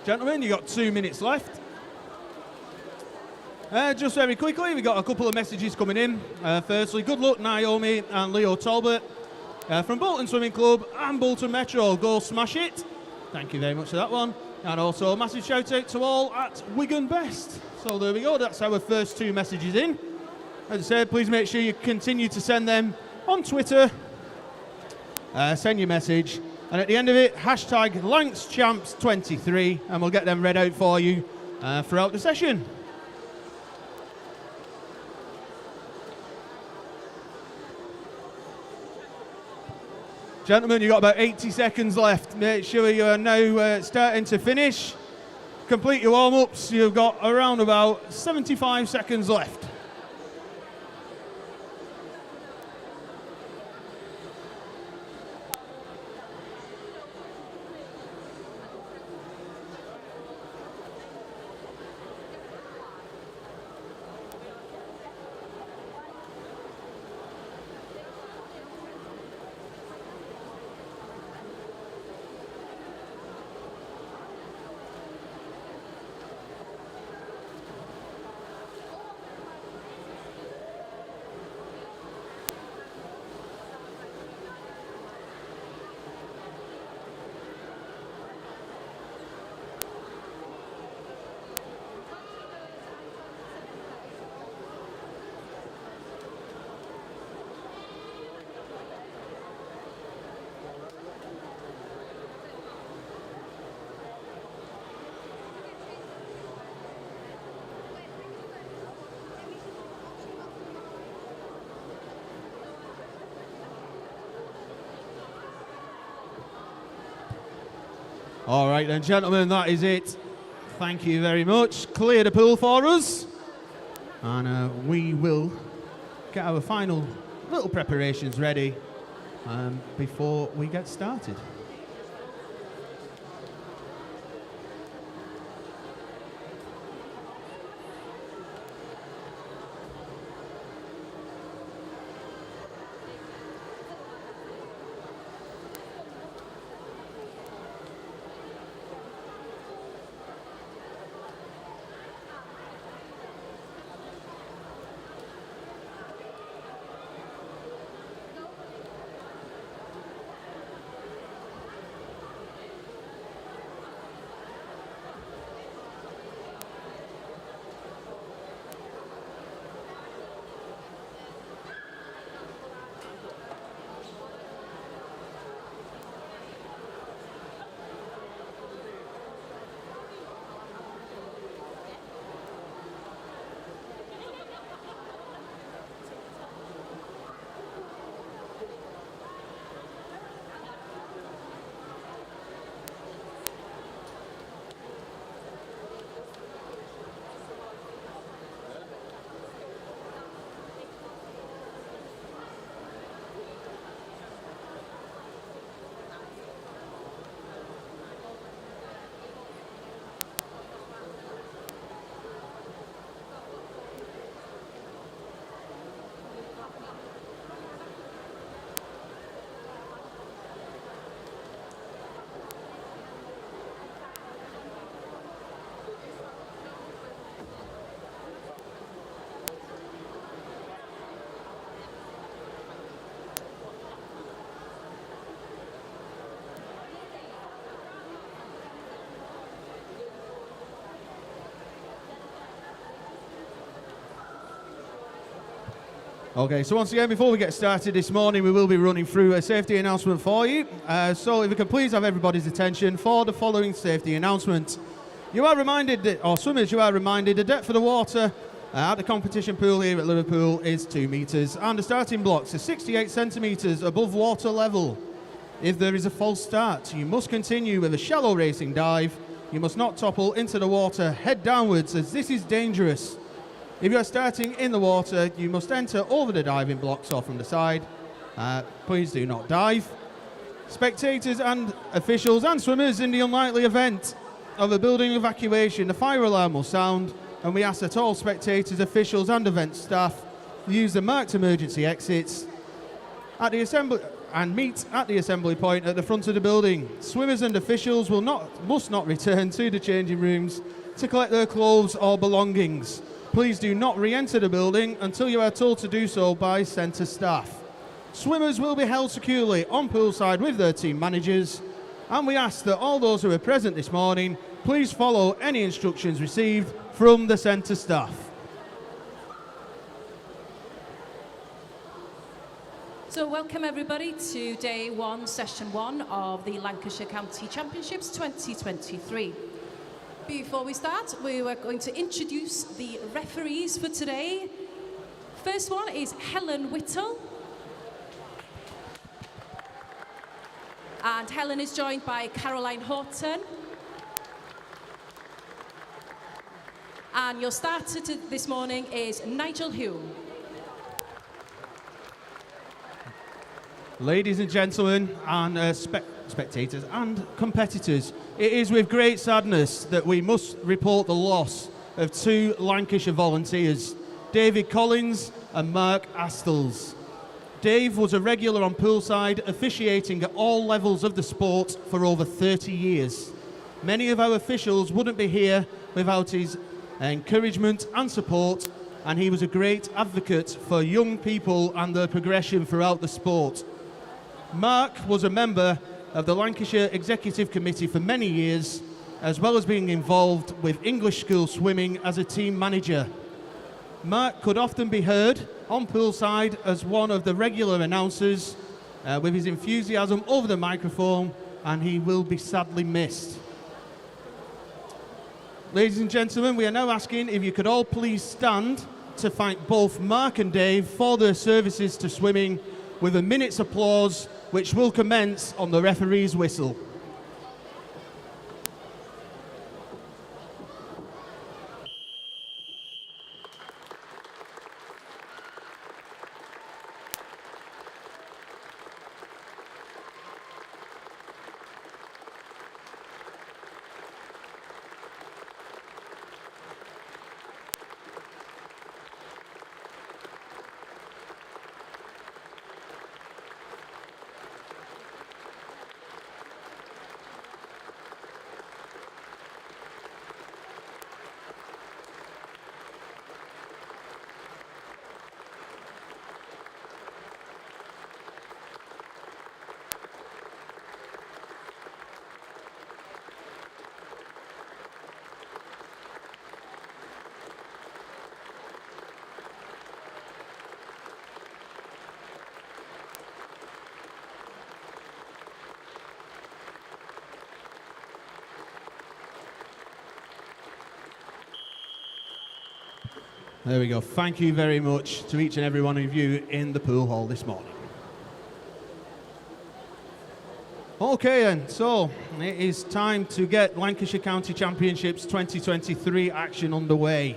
Gentlemen, you got 2 minutes left. Just very quickly, we got a couple of messages coming in. Firstly, good luck Naomi and Leo Talbot from Bolton Swimming Club and Bolton Metro. Go smash it. Thank you very much for that one. And also a massive shout out to all at Wigan Best. So there we go, that's our first 2 messages in. As I said, please make sure you continue to send them on Twitter. Send your message. And at the end of it, hashtag LancsChamps23, and we'll get them read out for you throughout the session. Gentlemen, you've got about 80 seconds left. Make sure you are now starting to finish. Complete your warm-ups. You've got around about 75 seconds left. All right then, gentlemen, that is it. Thank you very much. Clear the pool for us. And we will get our final little preparations ready before we get started. Okay, so once again, before we get started this morning, we will be running through a safety announcement for you. So if we can please have everybody's attention for the following safety announcement. You are reminded, swimmers, you are reminded the depth of the water at the competition pool here at Liverpool is 2 metres and the starting blocks are 68 centimetres above water level. If there is a false start, you must continue with a shallow racing dive. You must not topple into the water head downwards, as this is dangerous. If you are starting in the water, you must enter over the diving blocks or from the side. Please do not dive. Spectators and officials and swimmers, in the unlikely event of a building evacuation, the fire alarm will sound, and we ask that all spectators, officials and event staff use the marked emergency exits. At and meet at the assembly point at the front of the building. Swimmers and officials must not return to the changing rooms to collect their clothes or belongings. Please do not re-enter the building until you are told to do so by centre staff. Swimmers will be held securely on poolside with their team managers, and we ask that all those who are present this morning please follow any instructions received from the centre staff. So welcome everybody to day one, session one of the Lancashire County Championships 2023. Before we start, we are going to introduce the referees for today. First one is Helen Whittle. And Helen is joined by Caroline Horton. And your starter this morning is Nigel Hume. Ladies and gentlemen, and spectators and competitors, it is with great sadness that we must report the loss of two Lancashire volunteers, David Collins and Mark Astles. Dave was a regular on poolside, officiating at all levels of the sport for over 30 years. Many of our officials wouldn't be here without his encouragement and support, and he was a great advocate for young people and their progression throughout the sport. Mark was a member of the Lancashire Executive Committee for many years, as well as being involved with English school swimming as a team manager. Mark could often be heard on poolside as one of the regular announcers with his enthusiasm over the microphone, and he will be sadly missed. Ladies and gentlemen, we are now asking if you could all please stand to thank both Mark and Dave for their services to swimming with a minute's applause, which will commence on the referee's whistle. There we go. Thank you very much to each and every one of you in the pool hall this morning. Okay then, so it is time to get Lancashire County Championships 2023 action underway.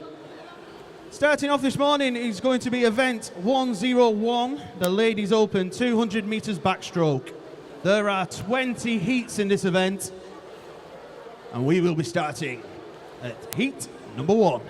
Starting off this morning is going to be event 101, the Ladies Open 200 metres backstroke. There are 20 heats in this event, and we will be starting at heat number 1.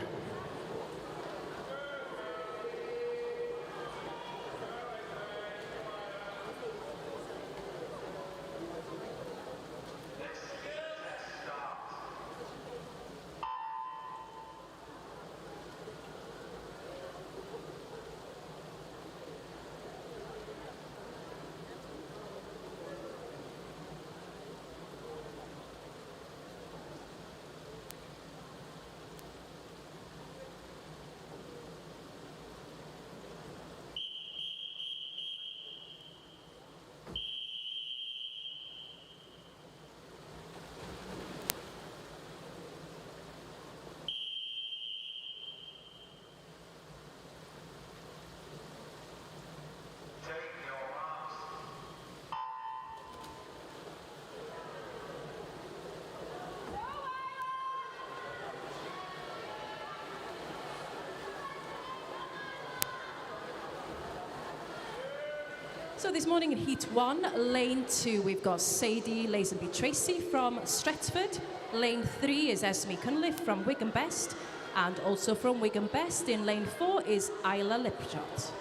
So this morning in Heat 1, Lane 2, we've got Sadie Lazenby-Tracy from Stretford. Lane 3 is Esme Cunliffe from Wigan Best. And also from Wigan Best in Lane 4 is Isla Lipshot.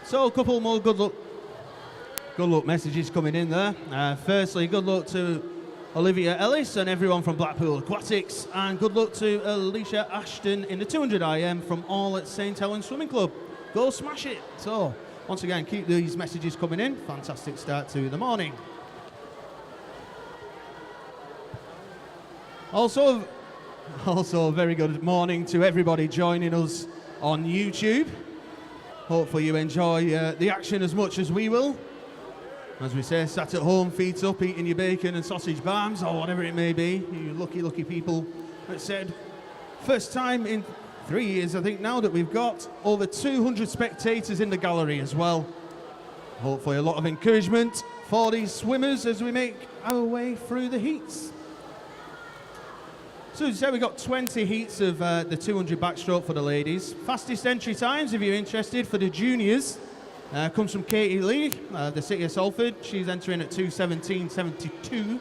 So a couple more good luck good luck messages coming in there. Firstly, good luck to Olivia Ellis and everyone from Blackpool Aquatics, and good luck to Alicia Ashton in the 200 IM from all at St Helens Swimming Club. Go smash it! So, once again, keep these messages coming in. Fantastic start to the morning. Also, a very good morning to everybody joining us on YouTube. Hopefully you enjoy the action as much as we will. As we say, sat at home, feet up, eating your bacon and sausage barms, or whatever it may be. You lucky, lucky people that said, first time in 3 years, I think now, that we've got over 200 spectators in the gallery as well. Hopefully a lot of encouragement for these swimmers as we make our way through the heats. So as I said, we've got 20 heats of the 200 backstroke for the ladies. Fastest entry times, if you're interested, for the juniors, comes from Katie Lee, the City of Salford. She's entering at 2:17.72.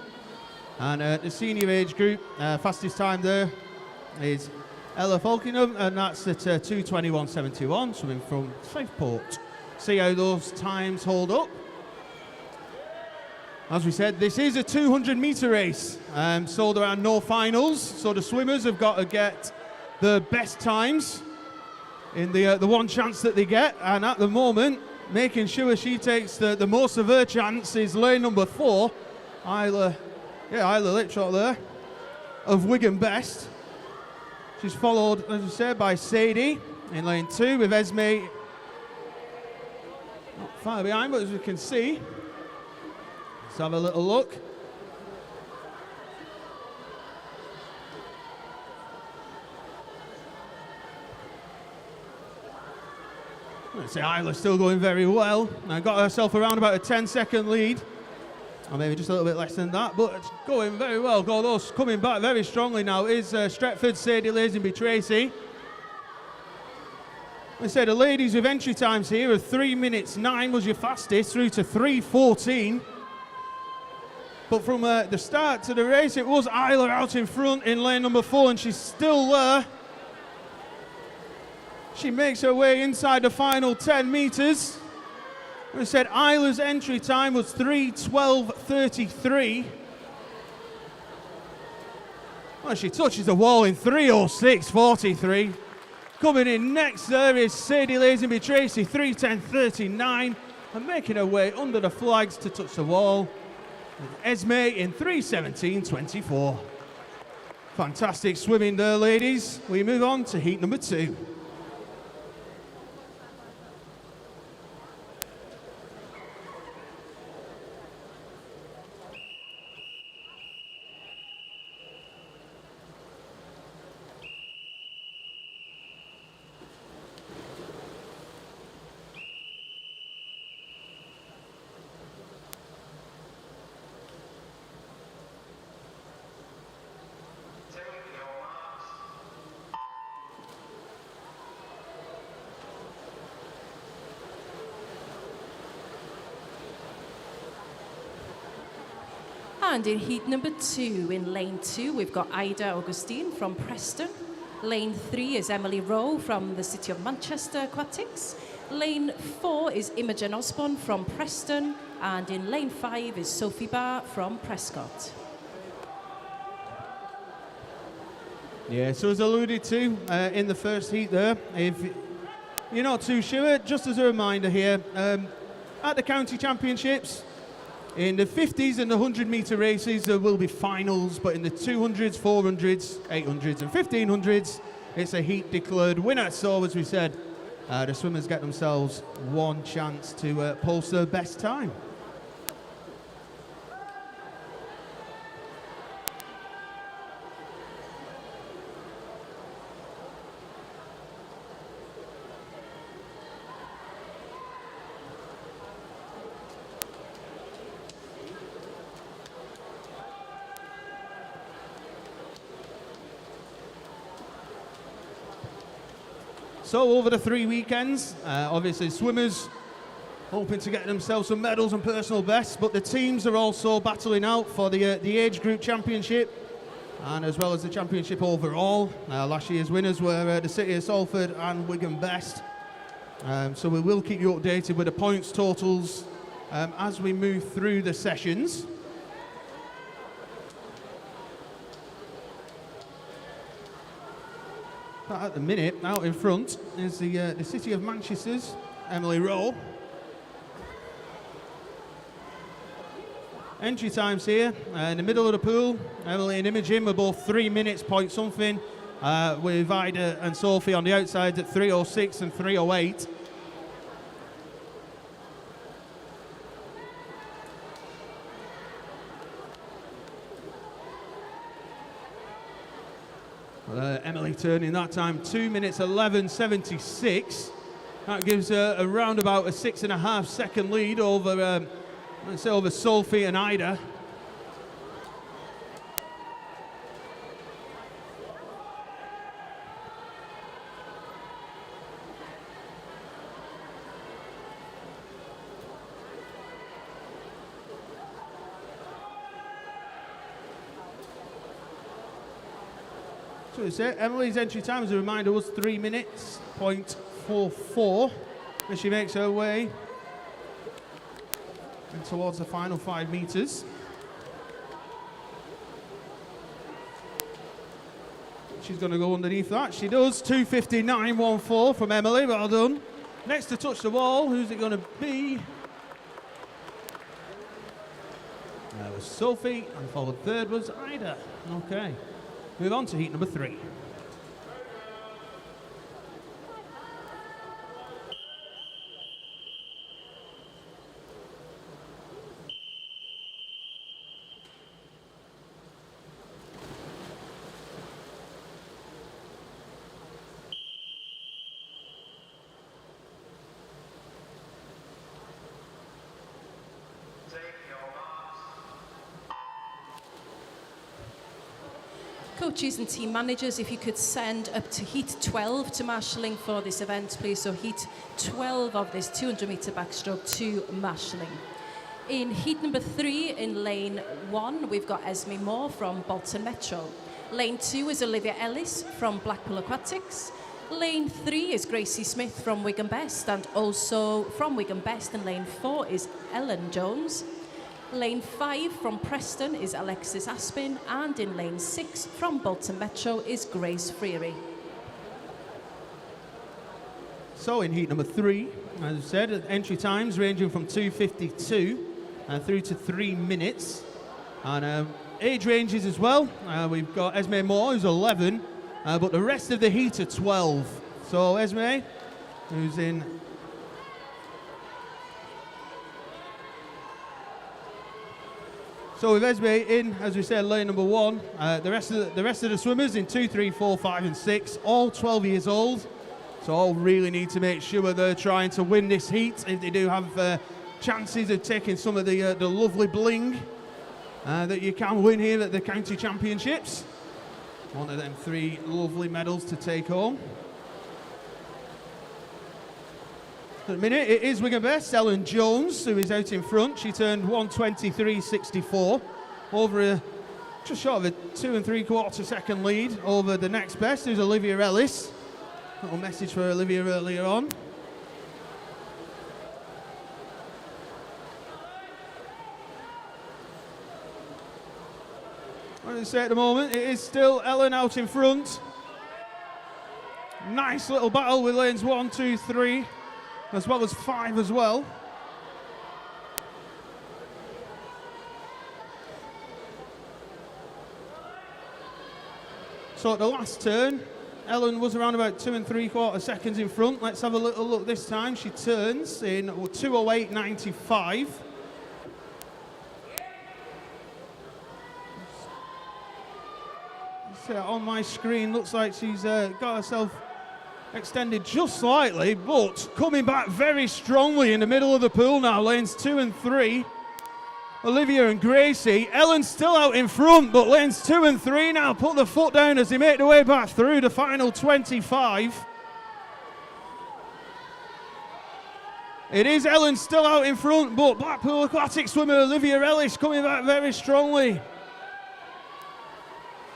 And the senior age group, fastest time there is Ella Falkingham, and that's at 2:21.71, swimming from Southport. See how those times hold up. As we said, this is a 200-metre race, so there are no finals, so the swimmers have got to get the best times in the one chance that they get, and at the moment, making sure she takes the most of her chance is lane number 4, Isla Liptrot there, of Wigan Best. She's followed, as we said, by Sadie in lane 2, with Esme not far behind, but as we can see, let's have a little look. Let's say Isla's still going very well. And got herself around about a 10-second lead. Or maybe just a little bit less than that, but it's going very well. Those coming back very strongly now is Stretford, Sadie Lazenby Tracy. I said the ladies with entry times here of 3 minutes 9 was your fastest, through to 3:14. But from the start to the race, it was Isla out in front in lane number 4, and she's still there. She makes her way inside the final 10 metres. We said Isla's entry time was 3:12.33. Well, she touches the wall in 3:06.43. Coming in next there is Sadie Lazenby Tracy, 3:10.39, and making her way under the flags to touch the wall with Esme in 3:17.24. Fantastic swimming there, ladies. We move on to heat number 2. And in heat number 2, in lane 2, we've got Ida Augustine from Preston. Lane 3 is Emily Rowe from the City of Manchester Aquatics. Lane 4 is Imogen Osborne from Preston. And in lane 5 is Sophie Barr from Prescott. Yeah, so as alluded to in the first heat there, if you're not too sure, just as a reminder here, at the county championships, in the 50s and the 100-metre races, there will be finals, but in the 200s, 400s, 800s and 1500s, it's a heat declared winner. So, as we said, the swimmers get themselves one chance to post their best time. So over the 3 weekends, obviously swimmers hoping to get themselves some medals and personal bests, but the teams are also battling out for the age group championship, and as well as the championship overall. Last year's winners were the City of Salford and Wigan Best. So we will keep you updated with the points totals as we move through the sessions. But at the minute, out in front is the City of Manchester's Emily Rowe. Entry times here in the middle of the pool. Emily and Imogen were both 3 minutes point something, with Ida and Sophie on the outside at 3:06 and 3:08. Emily turning that time 2 minutes 11:76. That gives her around about a 6.5 second lead over, let's say, over Sophie and Ida. So it's it. Emily's entry time, as a reminder, was 3 minutes, 0.44, as she makes her way towards the final 5 meters. She's going to go underneath that. She does. 2:59.14 from Emily. Well done. Next to touch the wall, who's it going to be? That was Sophie, and followed third was Ida. Okay. Move on to heat number 3. Coaches and team managers, if you could send up to heat 12 to marshalling for this event, please. So heat 12 of this 200 metre backstroke to marshalling. In heat number 3, in lane 1, we've got Esme Moore from Bolton Metro. Lane 2 is Olivia Ellis from Blackpool Aquatics. Lane 3 is Gracie Smith from Wigan Best, and also from Wigan Best in lane 4 is Ellen Jones. Lane 5 from Preston is Alexis Aspin, and in lane 6 from Bolton Metro is Grace Freary. So in heat number 3, as I said, entry times ranging from 2:52 through to 3 minutes. And age ranges as well. We've got Esme Moore, who's 11, but the rest of the heat are 12. So Esme, who's in So with Esme in, as we said, lane number 1, the rest of the swimmers in 2, 3, 4, 5 and 6, all 12 years old. So all really need to make sure they're trying to win this heat if they do have chances of taking some of the lovely bling that you can win here at the county championships. One of them 3 lovely medals to take home. At the minute, it is Wigan Best, Ellen Jones, who is out in front. She turned 1:23.64 over just short of a 2 3/4 second lead over the next best, who's Olivia Ellis. Little message for Olivia earlier on. What did I say at the moment? It is still Ellen out in front. Nice little battle with lanes 1, 2, 3. As well as 5 as well. So at the last turn, Ellen was around about 2 3/4 seconds in front. Let's have a little look this time. She turns in 2:08.95. So on my screen, looks like she's got herself extended just slightly, but coming back very strongly in the middle of the pool now, lanes 2 and 3. Olivia and Gracie. Ellen's still out in front, but lanes 2 and 3 now put the foot down as they make their way back through the final 25. It is Ellen still out in front, but Blackpool Aquatic swimmer Olivia Ellis coming back very strongly.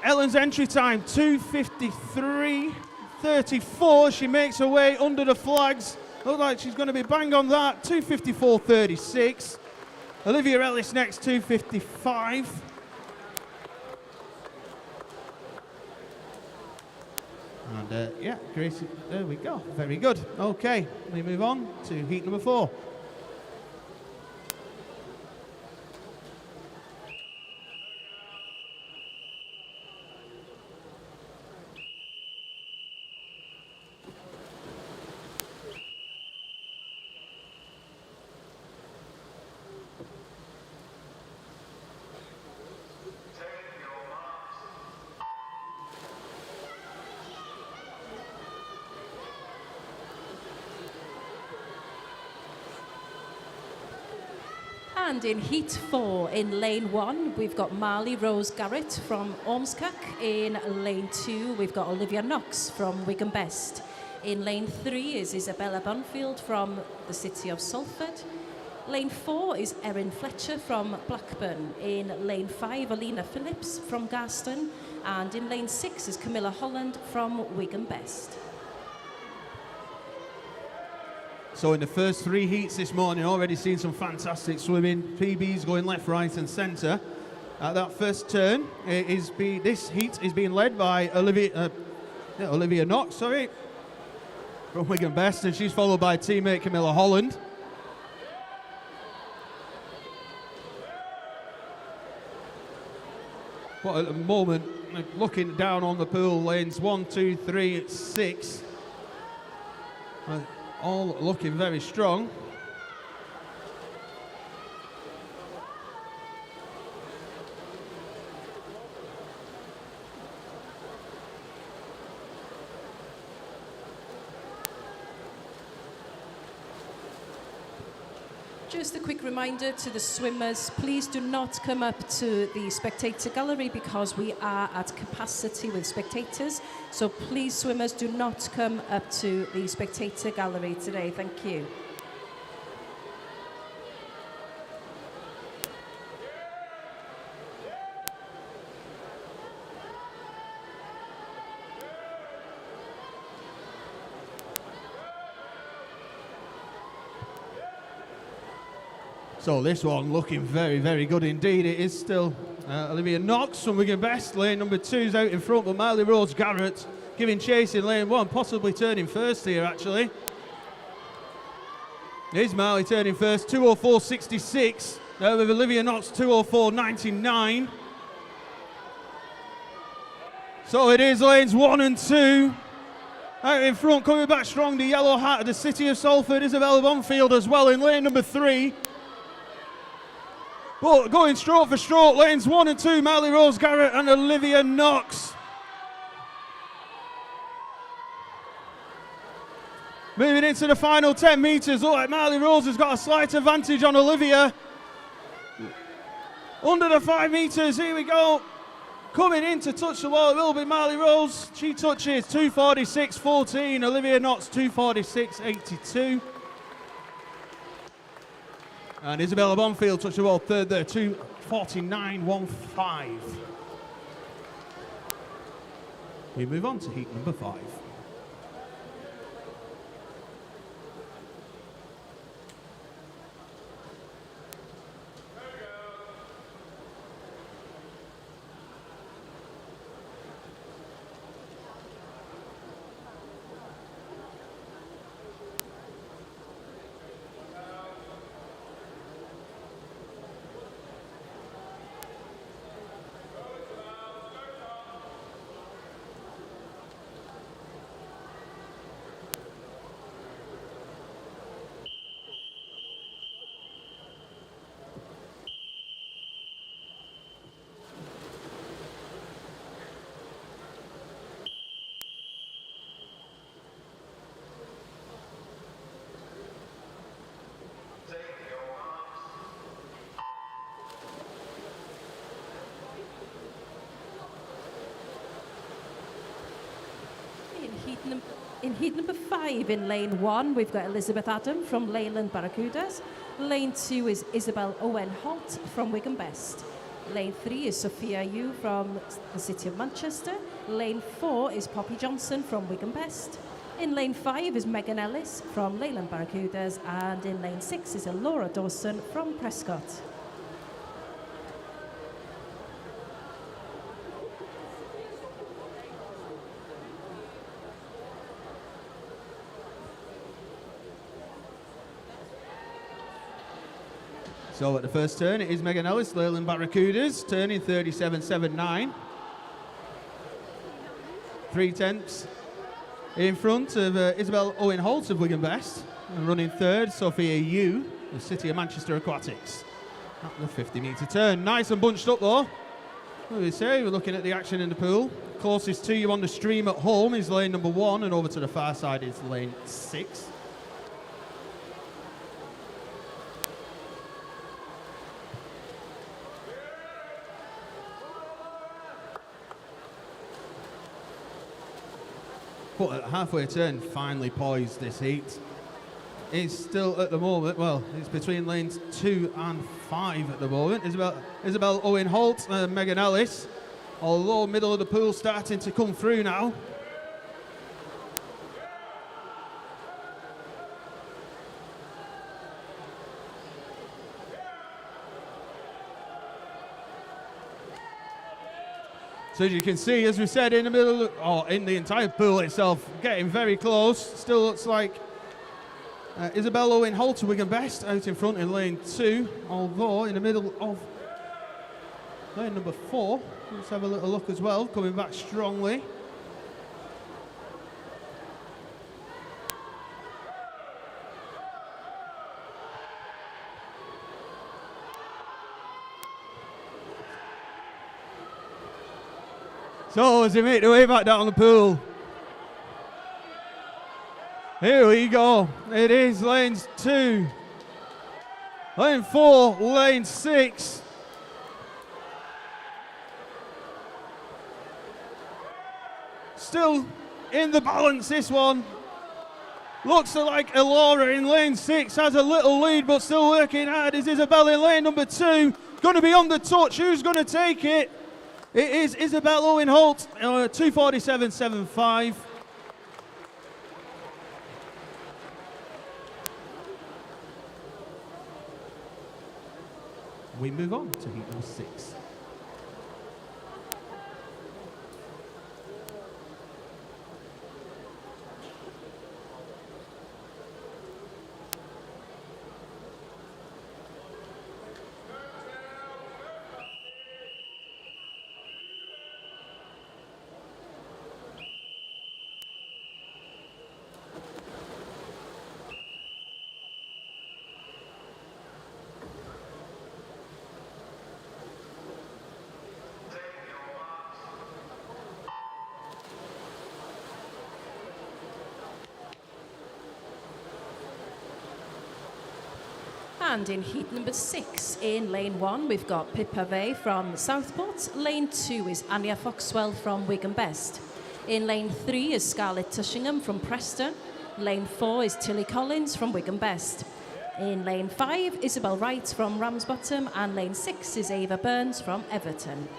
Ellen's entry time, 2:53.34. She makes her way under the flags. Looks like she's going to be bang on that. 2:54.36. Olivia Ellis next, 2:55. And yeah, Grace, there we go. Very good. Okay, we move on to heat number 4. And in heat 4, in lane 1, we've got Marley Rose Garrett from Ormskirk. In lane 2, we've got Olivia Knox from Wigan Best. In lane 3 is Isabella Bunfield from the city of Salford. Lane 4 is Erin Fletcher from Blackburn. In lane 5, Alina Phillips from Garston. And in lane 6 is Camilla Holland from Wigan Best. So in the first 3 heats this morning, already seen some fantastic swimming. PBs going left, right and centre. At that first turn, this heat is being led by Olivia Knox, from Wigan Best, and she's followed by teammate Camilla Holland. But at the moment, looking down on the pool, lanes 1, 2, 3, 6. All looking very strong. Just a quick reminder to the swimmers, please do not come up to the spectator gallery because we are at capacity with spectators. So please, swimmers, do not come up to the spectator gallery today. Thank you. So this one looking very, very good indeed. It is still Olivia Knox from Wigan Best. Lane number 2 is out in front, but Marley Rose Garrett giving chase in lane 1, possibly turning first here actually. Here's Marley turning first, 2:04.66. Now with Olivia Knox, 2:04.99. So it is lanes 1 and 2. Out in front, coming back strong, the yellow hat of the city of Salford, Isabella Bunfield as well in lane number 3. But going stroke for stroke, lanes 1 and 2, Marley Rose Garrett and Olivia Knox. Moving into the final 10 metres, look like Marley Rose has got a slight advantage on Olivia. Under the 5 metres, here we go. Coming in to touch the wall, it will be Marley Rose. She touches 2:46.14, Olivia Knox 2:46.82. And Isabella Bunfield touched the ball third there, 2:49.15. We move on to heat number 5. In heat number 5, in lane 1, we've got Elizabeth Adam from Leyland Barracudas. Lane 2 is Isabel Owen Holt from Wigan Best. Lane 3 is Sophia Yu from the city of Manchester. Lane 4 is Poppy Johnson from Wigan Best. In lane 5 is Megan Ellis from Leyland Barracudas. And in lane 6 is Laura Dawson from Prescott. So at the first turn, it is Megan Ellis, Leyland Barracudas, turning 37.79. 3/10 in front of Isabel Owen Holt of Wigan Best. And running third, Sophia Yu of City of Manchester Aquatics. At the 50-metre turn. Nice and bunched up though. What do we say? We're looking at the action in the pool. Closest to you on the stream at home is lane number 1, and over to the far side is lane 6. But at halfway turn, finally poised this heat. It's still at the moment, well, it's between lanes 2 and 5 at the moment. Isabel Owen Holt and Megan Ellis, although middle of the pool starting to come through now. So as you can see, as we said, in the middle, or in the entire pool itself, getting very close. Still looks like Isabel Owen Holt of Wigan Best out in front in lane 2, although in the middle of lane number 4. Let's have a little look as well, coming back strongly. So as they make their way back down the pool, here we go. It is lanes 2, lane 4, lane 6. Still in the balance, this one. Looks like Elora in lane 6 has a little lead, but still working hard is Isabel in lane number 2. Going to be on the touch. Who's going to take it? It is Isabel Owen Holt, 2:47.75. We move on to heat number 6. And in heat number 6, in lane 1, we've got Pippa Vey from Southport. Lane 2 is Anya Foxwell from Wigan Best. In lane 3 is Scarlett Tushingham from Preston. Lane 4 is Tilly Collins from Wigan Best. In lane 5, Isabel Wright from Ramsbottom. And lane 6 is Ava Burns from Everton.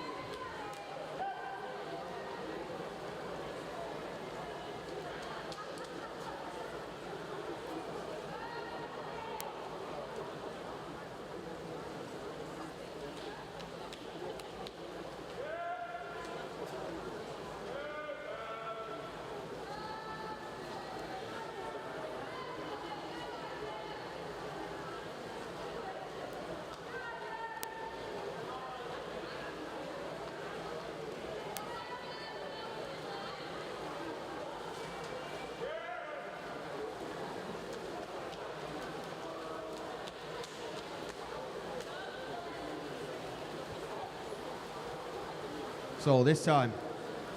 So this time,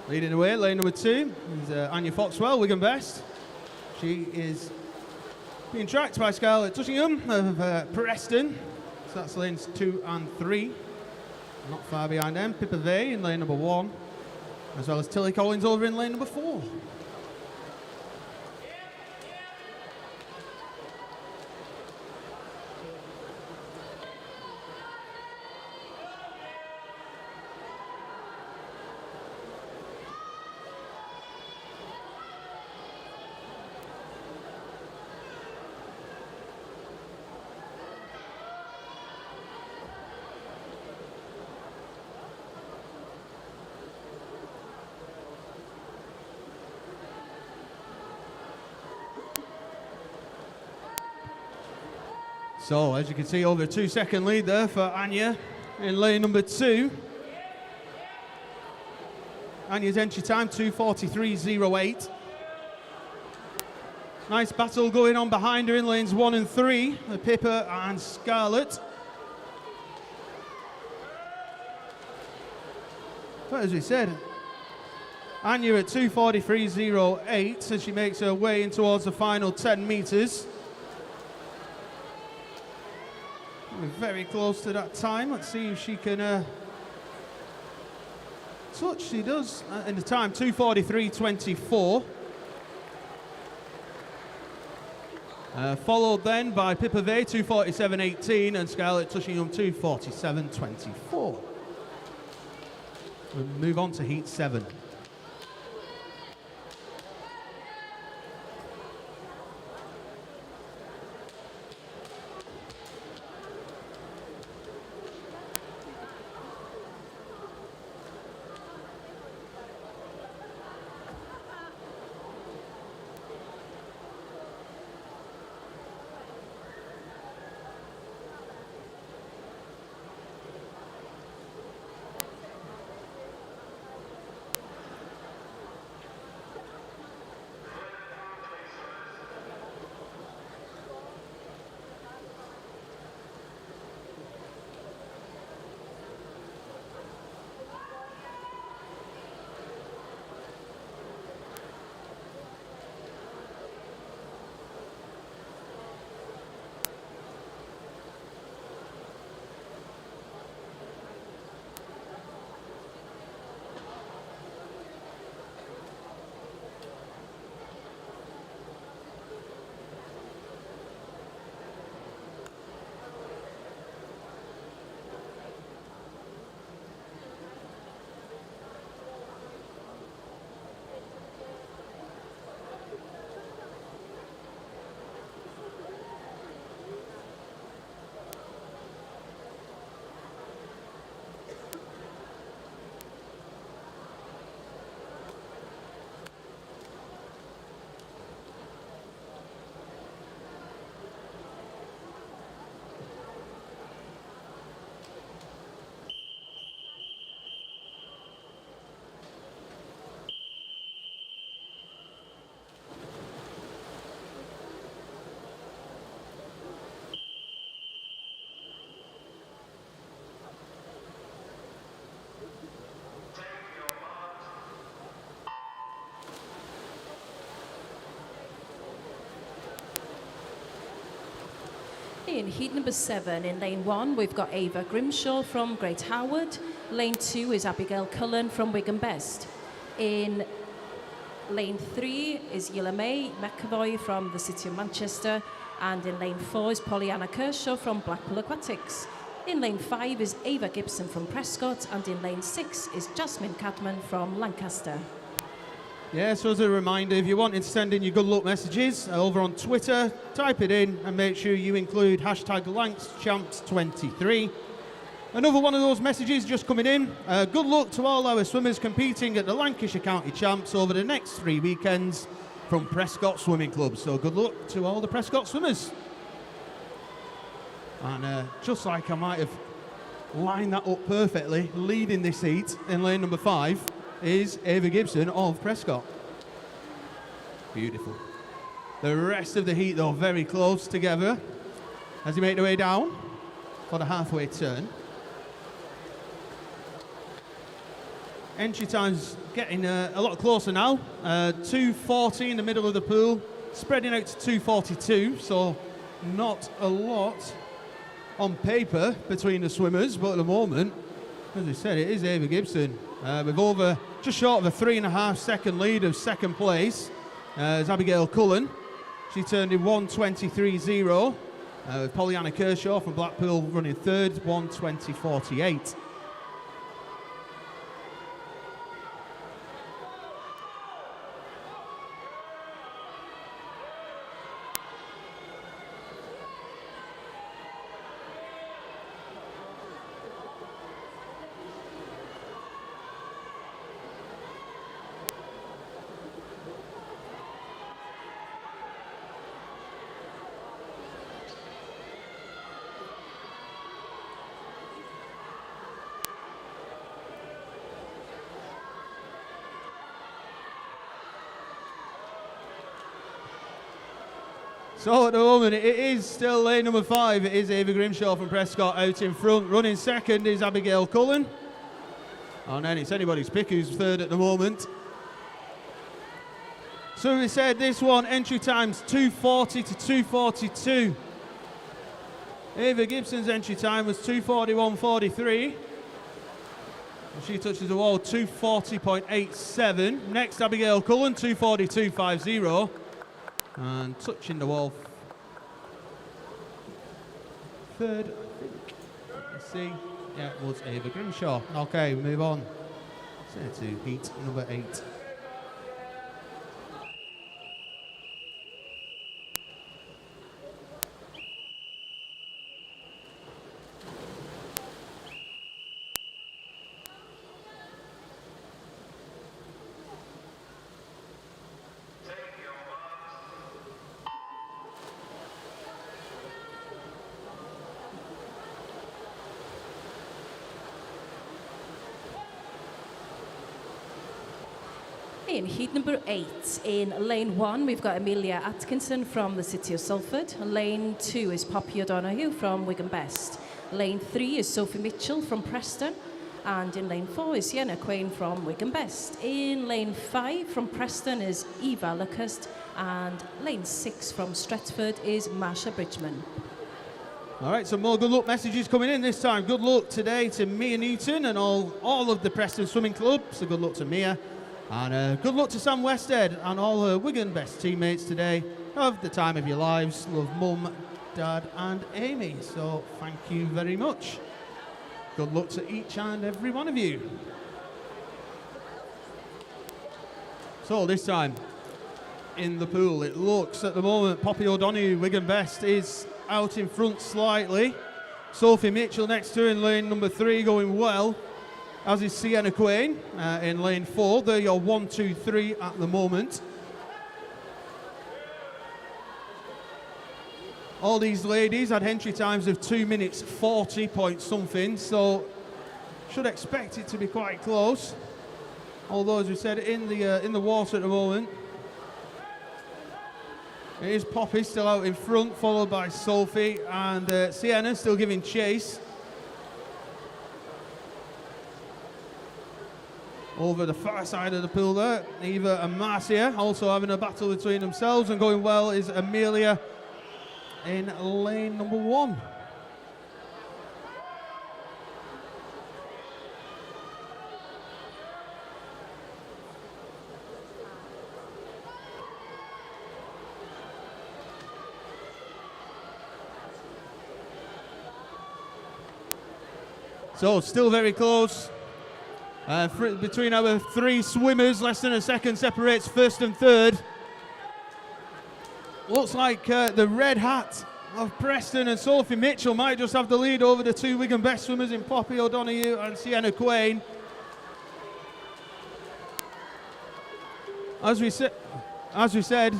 leading the way, lane number 2 is Anya Foxwell, Wigan Best. She is being tracked by Scarlett Tushingham of Preston. So that's lanes 2 and 3. Not far behind them. Pippa Vey in lane number 1, as well as Tilly Collins over in lane number 4. So, as you can see, over a 2-second lead there for Anya in lane number 2. Anya's entry time, 2:43.08. Nice battle going on behind her in lanes 1 and 3, Pippa and Scarlett. But as we said, Anya at 2:43.08 as she makes her way in towards the final 10 metres. We're very close to that time. Let's see if she can touch. She does in the time, 2:43.24. Followed then by Pippa Vey, 2:47.18, and Scarlett Tushingham, 2:47.24. We'll move on to heat 7. In heat number 7, in lane 1, we've got Ava Grimshaw from Great Howard. Lane 2 is Abigail Cullen from Wigan Best. In lane 3 is Yilla May McAvoy from the City of Manchester. And in lane 4 is Pollyanna Kershaw from Blackpool Aquatics. In lane 5 is Ava Gibson from Prescott. And in lane 6 is Jasmine Cadman from Lancaster. Yeah, so as a reminder, if you want to send in your good luck messages over on Twitter, type it in and make sure you include hashtag LancsChamps23. Another one of those messages just coming in. Good luck to all our swimmers competing at the Lancashire County Champs over the next 3 weekends from Prescott Swimming Club. So good luck to all the Prescott swimmers. And just like I might have lined that up perfectly, leading this heat in lane number 5, is Ava Gibson of Prescott. Beautiful. The rest of the heat, though, very close together as you make their way down for the halfway turn. Entry time's getting a lot closer now. 2:40 in the middle of the pool, spreading out to 2:42, so not a lot on paper between the swimmers, but at the moment, as I said, it is Ava Gibson with over just short of a 3.5 second lead of second place. Is Abigail Cullen. She turned in 1:23.0 with Pollyanna Kershaw from Blackpool running third, 1:20.48. So at the moment, it is still lane number 5. It is Ava Grimshaw from Prescott out in front. Running second is Abigail Cullen. And then it's anybody's pick who's third at the moment. So we said this one, entry times 2:40 to 2:42. Ava Gibson's entry time was 2:41.43. She touches the wall 2:40.87. Next, Abigail Cullen, 2:42.50. And touching the wall third, I think. Let's see. Yeah, it was Ava Grimshaw. Okay, move on. To heat number 8. In heat number 8, in lane 1, we've got Amelia Atkinson from the City of Salford. Lane 2 is Poppy O'Donoghue from Wigan Best. Lane 3 is Sophie Mitchell from Preston. And in lane 4 is Sienna Quain from Wigan Best. In lane 5 from Preston is Eva Lucas. And lane 6 from Stretford is Marsha Bridgman. All right, some more good luck messages coming in this time. Good luck today to Mia Newton and all of the Preston Swimming Club. So good luck to Mia. And good luck to Sam Westhead and all her Wigan Best teammates today. Have the time of your lives. Love Mum, Dad and Amy. So thank you very much. Good luck to each and every one of you. So this time in the pool, it looks at the moment Poppy O'Donoghue, Wigan Best, is out in front slightly. Sophie Mitchell next to her in lane number 3 going well, as is Sienna Quain in lane 4. They're your 1, 2, 3 at the moment. All these ladies had entry times of 2 minutes 40 point something, so should expect it to be quite close. Although, as we said, in the water at the moment, it is Poppy still out in front, followed by Sophie, and Sienna still giving chase. Over the far side of the pool there, Eva and Marcia also having a battle between themselves, and going well is Amelia in lane number 1. So still very close. Between our 3 swimmers, less than a second separates first and third. Looks like the red hat of Preston and Sophie Mitchell might just have the lead over the 2 Wigan Best swimmers in Poppy O'Donoghue and Sienna Quain. As we said,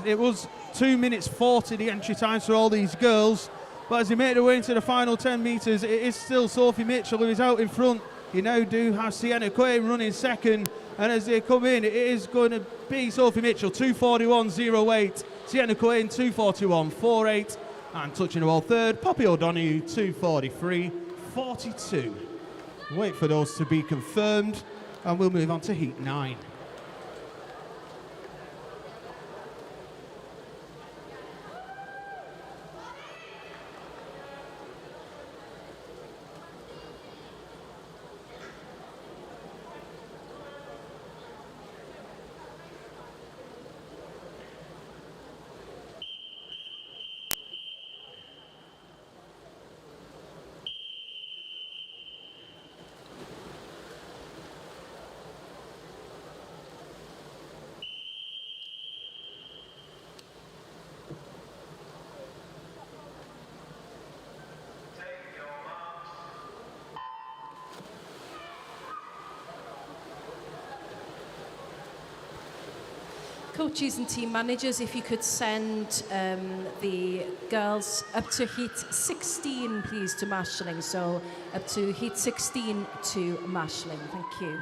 it was 2 minutes 40 the entry times for all these girls. But as they make their way into the final 10 metres, it is still Sophie Mitchell who is out in front. You now do have Sienna Quain running second, and as they come in, it is going to be Sophie Mitchell 2:41.08, Sienna Quain 2:41.48, and touching the ball third, Poppy O'Donoghue 2:43.42. Wait for those to be confirmed, and we'll move on to heat 9. Coaches and team managers, if you could send the girls up to heat 16, please, to marshalling. So up to heat 16 to marshalling. Thank you.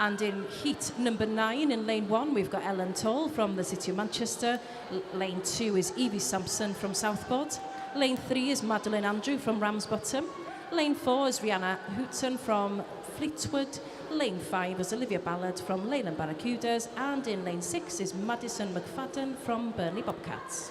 And in heat number 9 in lane 1, we've got Ellen Toll from the City of Manchester. Lane 2 is Evie Sampson from Southport. Lane 3 is Madeline Andrew from Ramsbottom. Lane 4 is Rihanna Houghton from Fleetwood. Lane 5 is Olivia Ballard from Leyland Barracudas. And in lane 6 is Madison McFadden from Burnley Bobcats.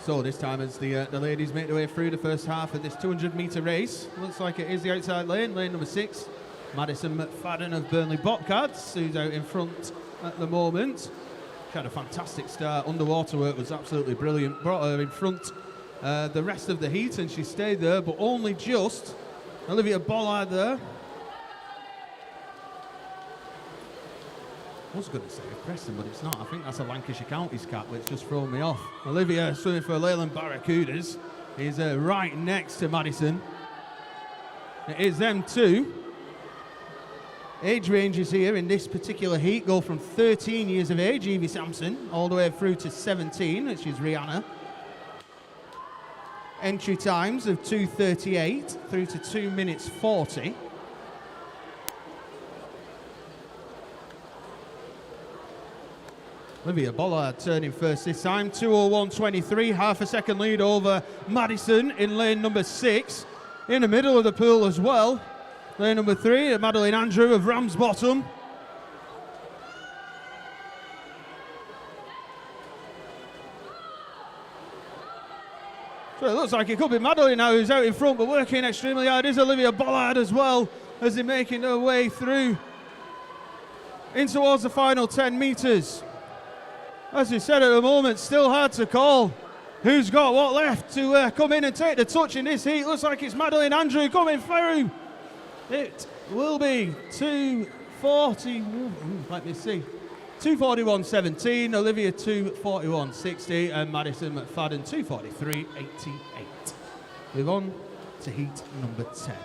So this time as the ladies make their way through the first half of this 200-metre race, looks like it is the outside lane, lane number 6, Madison McFadden of Burnley Bobcats, who's out in front at the moment. She had a fantastic start, underwater work was absolutely brilliant, brought her in front the rest of the heat and she stayed there, but only just. Olivia Bollard there. I was going to say Preston, but it's not. I think that's a Lancashire Counties cap, which just thrown me off. Olivia swimming for Leyland Barracudas is right next to Madison. It is them two. Age ranges here in this particular heat go from 13 years of age, Evie Sampson, all the way through to 17, which is Rihanna. Entry times of 2:38 through to 2 minutes 40. Olivia Bollard turning first this time, 2:01.23, half a second lead over Madison in lane number 6. In the middle of the pool as well, lane number 3, Madeline Andrew of Ramsbottom. So it looks like it could be Madeline now who's out in front, but working extremely hard is Olivia Bollard as well, as they're making their way through in towards the final 10 metres. As we said at the moment, still hard to call who's got what left to come in and take the touch in this heat. Looks like it's Madeline Andrew coming through. It will be 2:41.17, Olivia 2:41.60, and Madison McFadden 2:43.88. Move on to heat number 10.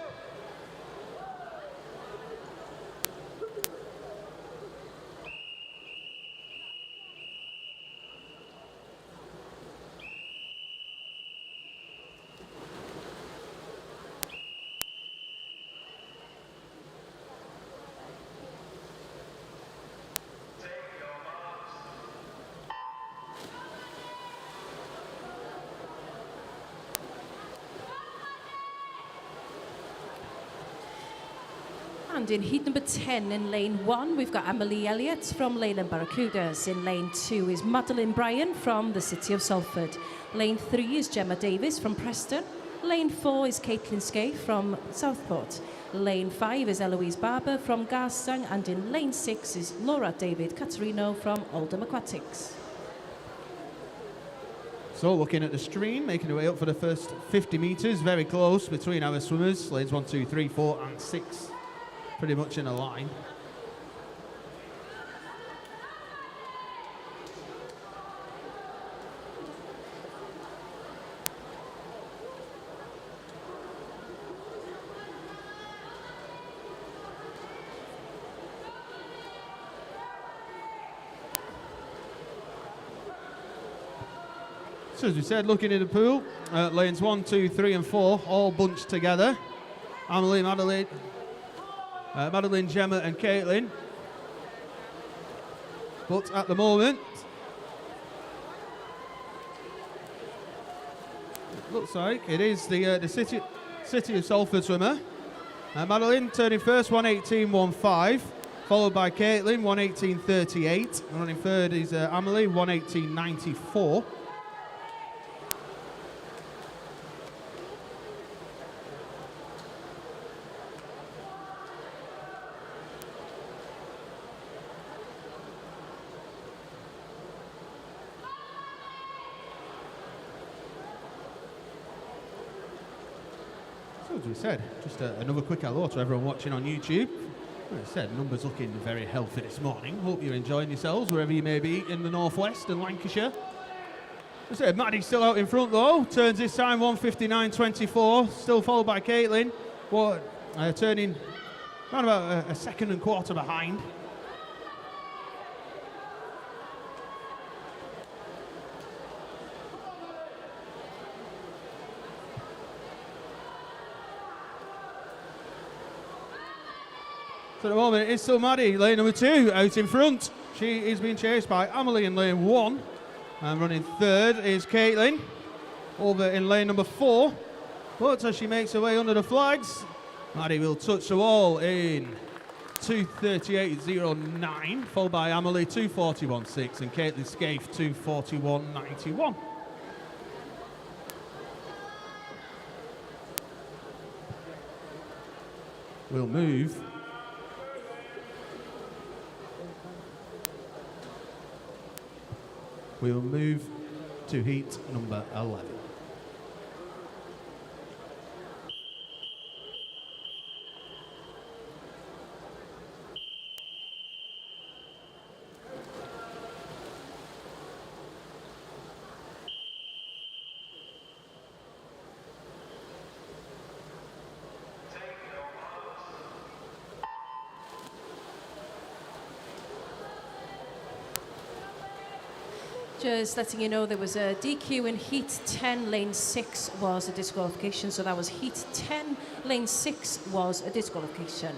And in heat number 10 in lane 1, we've got Emily Elliott from Leyland Barracudas. In lane 2 is Madeline Bryan from the City of Salford. Lane 3 is Gemma Davis from Preston. Lane 4 is Caitlin Scaife from Southport. Lane 5 is Eloise Barber from Garstang. And in lane 6 is Laura David Caterino from Oldham Aquatics. So looking at the stream, making their way up for the first 50 metres, very close between our swimmers, lanes 1, 2, 3, 4 and 6. Pretty much in a line. So as we said, looking in the pool, lanes 1, 2, 3 and 4 all bunched together. Emily, Madeline, Gemma and Caitlin. But at the moment, it looks like it is the City of Salford swimmer. Madeline turning first, 1:18.15, followed by Caitlin, 1:18.38. Running third is Emily, 1:18.94. As we said, just another quick hello to everyone watching on YouTube. As I said, numbers looking very healthy this morning. Hope you're enjoying yourselves wherever you may be in the northwest and Lancashire. As I said, Maddie's still out in front though. Turns this time 1:59.24. Still followed by Caitlin. Turning around about a second and quarter behind. So at the moment, it's still Maddie, lane number 2, out in front. She is being chased by Amelie in lane 1. And running third is Caitlin, over in lane number 4. But as she makes her way under the flags, Maddie will touch the wall in 2:38.09, followed by Amelie 2:41.6 and Caitlin Scaife 2:41.91. We'll move to heat number 11. Just letting you know there was a DQ in heat 10, lane 6 was a disqualification. So that was heat 10, lane 6 was a disqualification.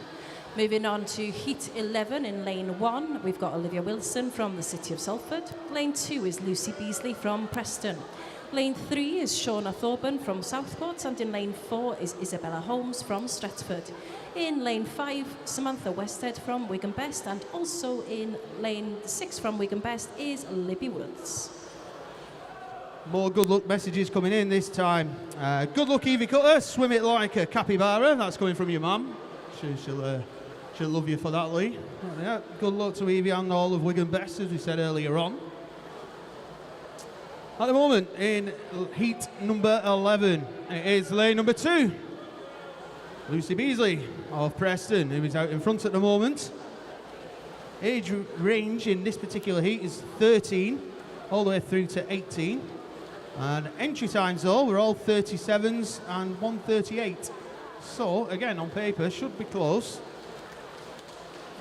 Moving on to heat 11 in lane 1, we've got Olivia Wilson from the City of Salford. Lane 2 is Lucy Beasley from Preston. Lane 3 is Shauna Thorburn from Southport, and in lane 4 is Isabella Holmes from Stretford. In lane 5, Samantha Westhead from Wigan Best, and also in lane 6 from Wigan Best is Libby Woods. More good luck messages coming in this time. Good luck, Evie Cutter. Swim it like a capybara. That's coming from your mum. She'll love you for that, Lee. Yeah, good luck to Evie and all of Wigan Best, as we said earlier on. At the moment, in heat number 11, it is lane number 2. Lucy Beasley of Preston, who is out in front at the moment. Age range in this particular heat is 13, all the way through to 18. And entry times, though, were all 37s and 1:38. So, again, on paper, should be close.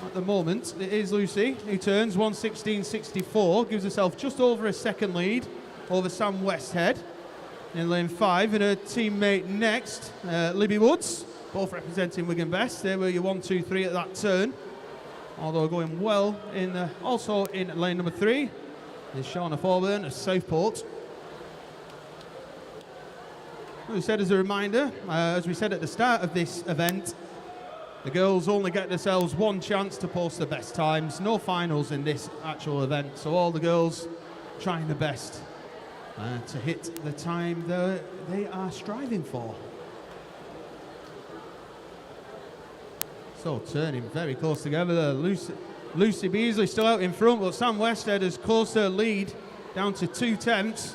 At the moment, it is Lucy, who turns 1:16.64, gives herself just over a second lead over Sam Westhead in lane 5, and her teammate next, Libby Woods, both representing Wigan Best. They were your 1, 2, 3 at that turn. Although going well also in lane number 3 is Shauna Thorburn of Southport. As we said as a reminder, as we said at the start of this event, the girls only get themselves one chance to post their best times. No finals in this actual event, so all the girls trying their best to hit the time they are striving for. So turning very close together there. Lucy Beasley still out in front, but Sam Westhead has closed her lead down to 2/10.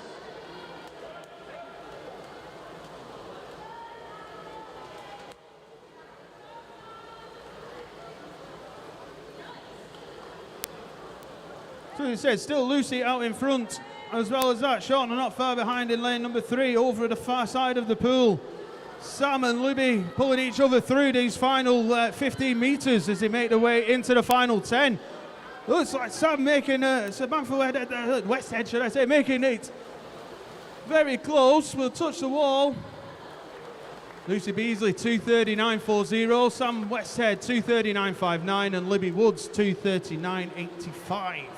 So as I said, still Lucy out in front. As well as that, Shauna not far behind in lane number 3, over at the far side of the pool. Sam and Libby pulling each other through these final 15 metres as they make their way into the final 10. Looks like Sam making Westhead, should I say, making it very close. Will touch the wall. Lucy Beasley 2:39.40, Sam Westhead 2:39.59, and Libby Woods 2:39.85.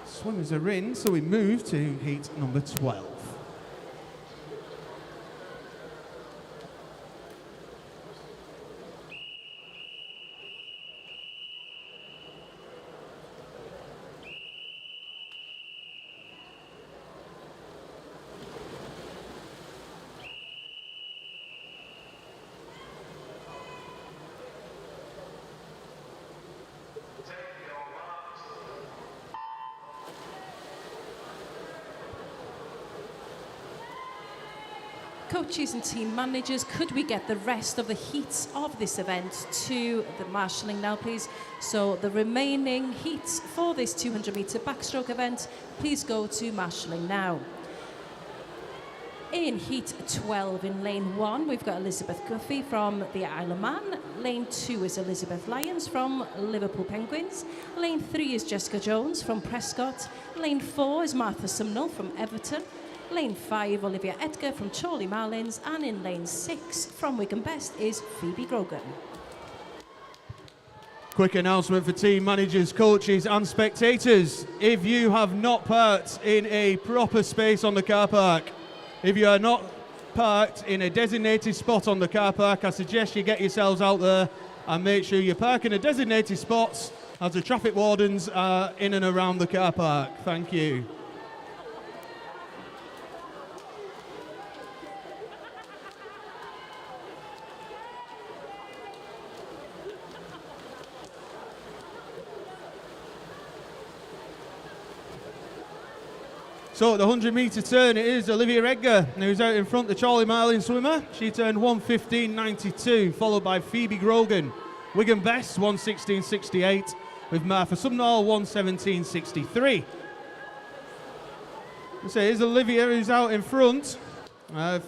Swimmers are in, so we move to heat number 12. coaches and team managers, could we get the rest of the heats of this event to the marshalling now, please? So the remaining heats for this 200-metre backstroke event, please go to marshalling now. In heat 12 in lane 1, we've got Elizabeth Guffey from the Isle of Man. Lane 2 is Elizabeth Lyons from Liverpool Penguins. Lane 3 is Jessica Jones from Prescott. Lane 4 is Martha Sumnall from Everton. Lane 5, Olivia Edgar from Chorley Marlins. And in lane 6, from Wigan Best, is Phoebe Grogan. Quick announcement for team managers, coaches and spectators. If you have not parked in a proper space on the car park, if you are not parked in a designated spot on the car park, I suggest you get yourselves out there and make sure you park in a designated spots as the traffic wardens are in and around the car park. Thank you. So at the 100-metre turn, it is Olivia Edgar who's out in front, the Chorley Marlin swimmer. She turned 1:15.92, followed by Phoebe Grogan. Wigan Best 1:16.68, with Martha Sumnall 1:17.63. So here's Olivia who's out in front,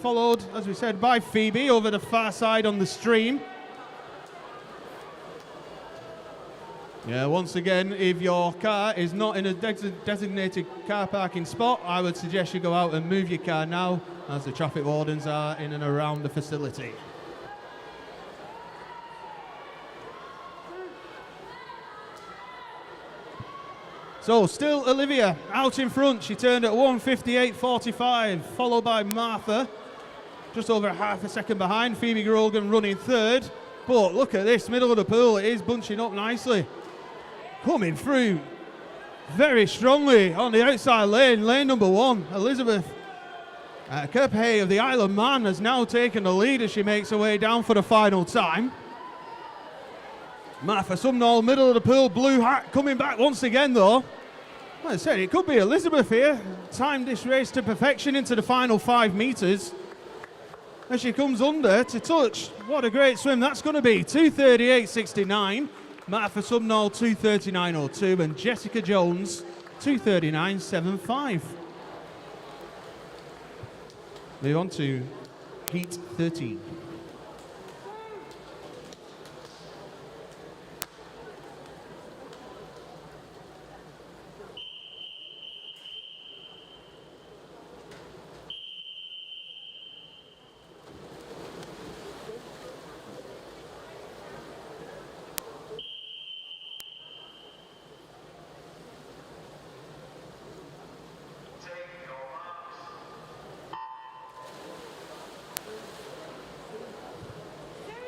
followed, as we said, by Phoebe over the far side on the stream. Yeah, once again, if your car is not in a designated car parking spot, I would suggest you go out and move your car now, as the traffic wardens are in and around the facility. So, still Olivia out in front. She turned at 1:58.45, followed by Martha, just over half a second behind. Phoebe Grogan running third. But look at this, middle of the pool, it is bunching up nicely. Coming through very strongly on the outside lane, lane number 1, Elizabeth Kirkhay of the Isle of Man has now taken the lead as she makes her way down for the final time. Martha Sumnall, middle of the pool, blue hat, coming back once again though. Like I said, it could be Elizabeth here. Timed this race to perfection into the final 5 metres. As she comes under to touch, what a great swim that's going to be. 2:38.69. Martha Sumnall 2:39.02 and Jessica Jones 2:39.75. Move on to heat 13.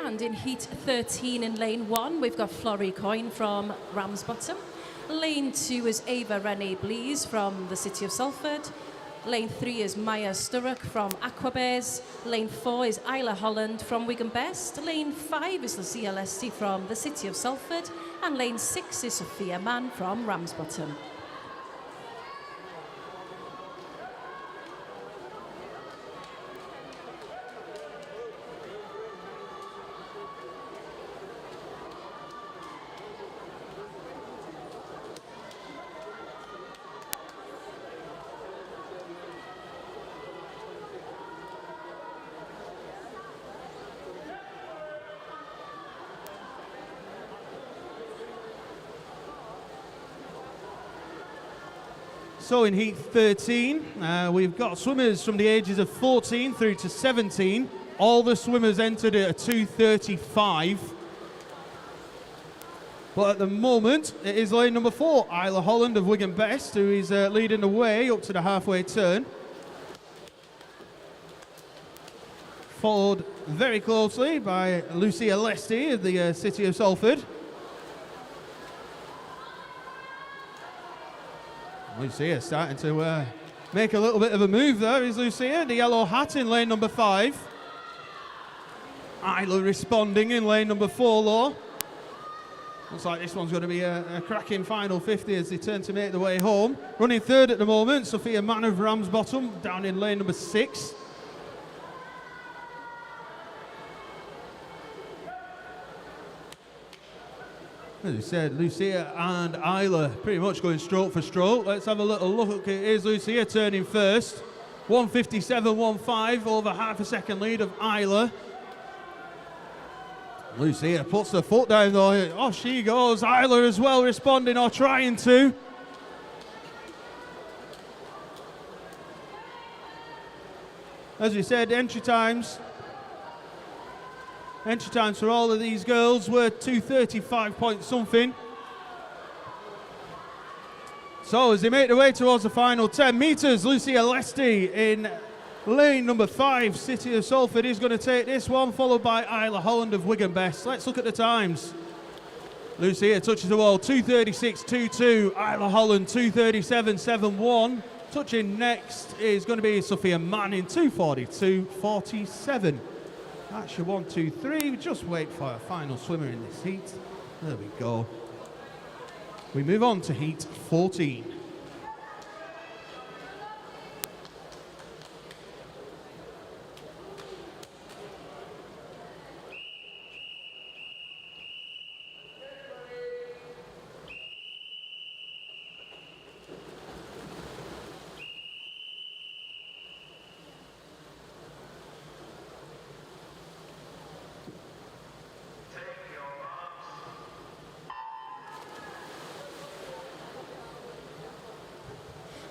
And in heat 13 in lane 1, we've got Florrie Coyne from Ramsbottom. Lane 2 is Ava Renee Blees from the City of Salford. Lane 3 is Maya Sturrock from Aquabears. Lane 4 is Isla Holland from Wigan Best. Lane 5 is Lucia Lesty from the City of Salford. And lane 6 is Sophia Mann from Ramsbottom. So in heat 13, we've got swimmers from the ages of 14 through to 17. All the swimmers entered at a 2:35. But at the moment, it is lane number 4, Isla Holland of Wigan Best, who is leading the way up to the halfway turn. Followed very closely by Lucia Lesty of the City of Salford. Lucia starting to make a little bit of a move there, is Lucia. The yellow hat in lane number 5. Isla responding in lane number 4, though. Looks like this one's going to be a cracking final 50 as they turn to make their way home. Running third at the moment, Sophia Mann of Ramsbottom, down in lane number 6. As we said, Lucia and Isla pretty much going stroke for stroke. Let's have a little look. Here's Lucia turning first. 1:57.15, over half a second lead of Isla. Lucia puts the foot down though. Off she goes. Isla as well responding or trying to. As we said, entry times for all of these girls were 2:35 point something. So as they make their way towards the final 10 metres, Lucia Lesty in lane number 5, City of Salford, is going to take this one, followed by Isla Holland of Wigan Best. Let's look at the times. Lucia touches the wall, 2:36.22. Isla Holland, 2:37.71. Touching next is going to be Sophia Manning, 2:42.47. That's your 1, 2, 3. Just wait for our final swimmer in this heat. There we go. We move on to heat 14.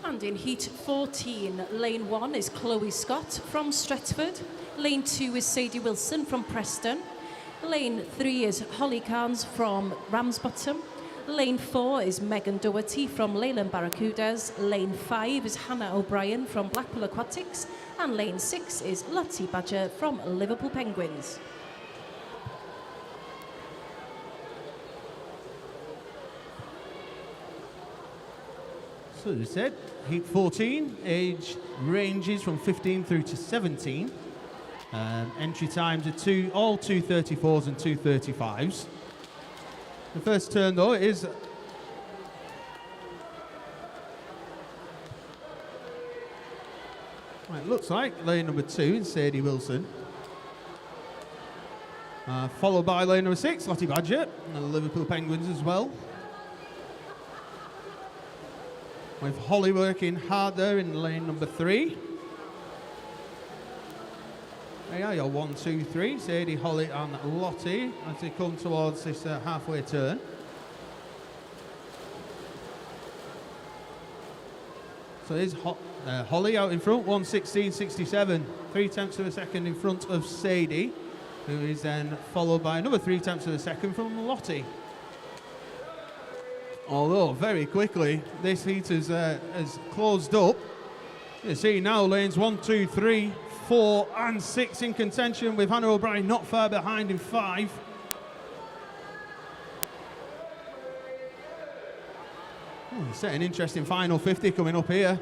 And in heat 14, lane 1 is Chloe Scott from Stretford. Lane 2 is Sadie Wilson from Preston. Lane 3 is Holly Carnes from Ramsbottom. Lane 4 is Megan Doherty from Leyland Barracudas. Lane 5 is Hannah O'Brien from Blackpool Aquatics. And lane 6 is Lottie Badger from Liverpool Penguins. So as I said, heat 14, age ranges from 15 through to 17. Entry times are all 2:34s and 2:35s. The first turn though is it looks like lane number 2 is Sadie Wilson. Followed by lane number 6, Lottie Badger, and the Liverpool Penguins as well. With Holly working hard there in lane number 3. There you are, your 1, 2, 3, Sadie, Holly and Lottie as they come towards this halfway turn. So here's Holly out in front, 1:16.67, 3/10 of a second in front of Sadie, who is then followed by another 3/10 of a second from Lottie. Although very quickly this heat has closed up. You see now lanes 1, 2, 3, 4 and 6 in contention, with Hannah O'Brien not far behind in 5. Set an interesting final 50 coming up here.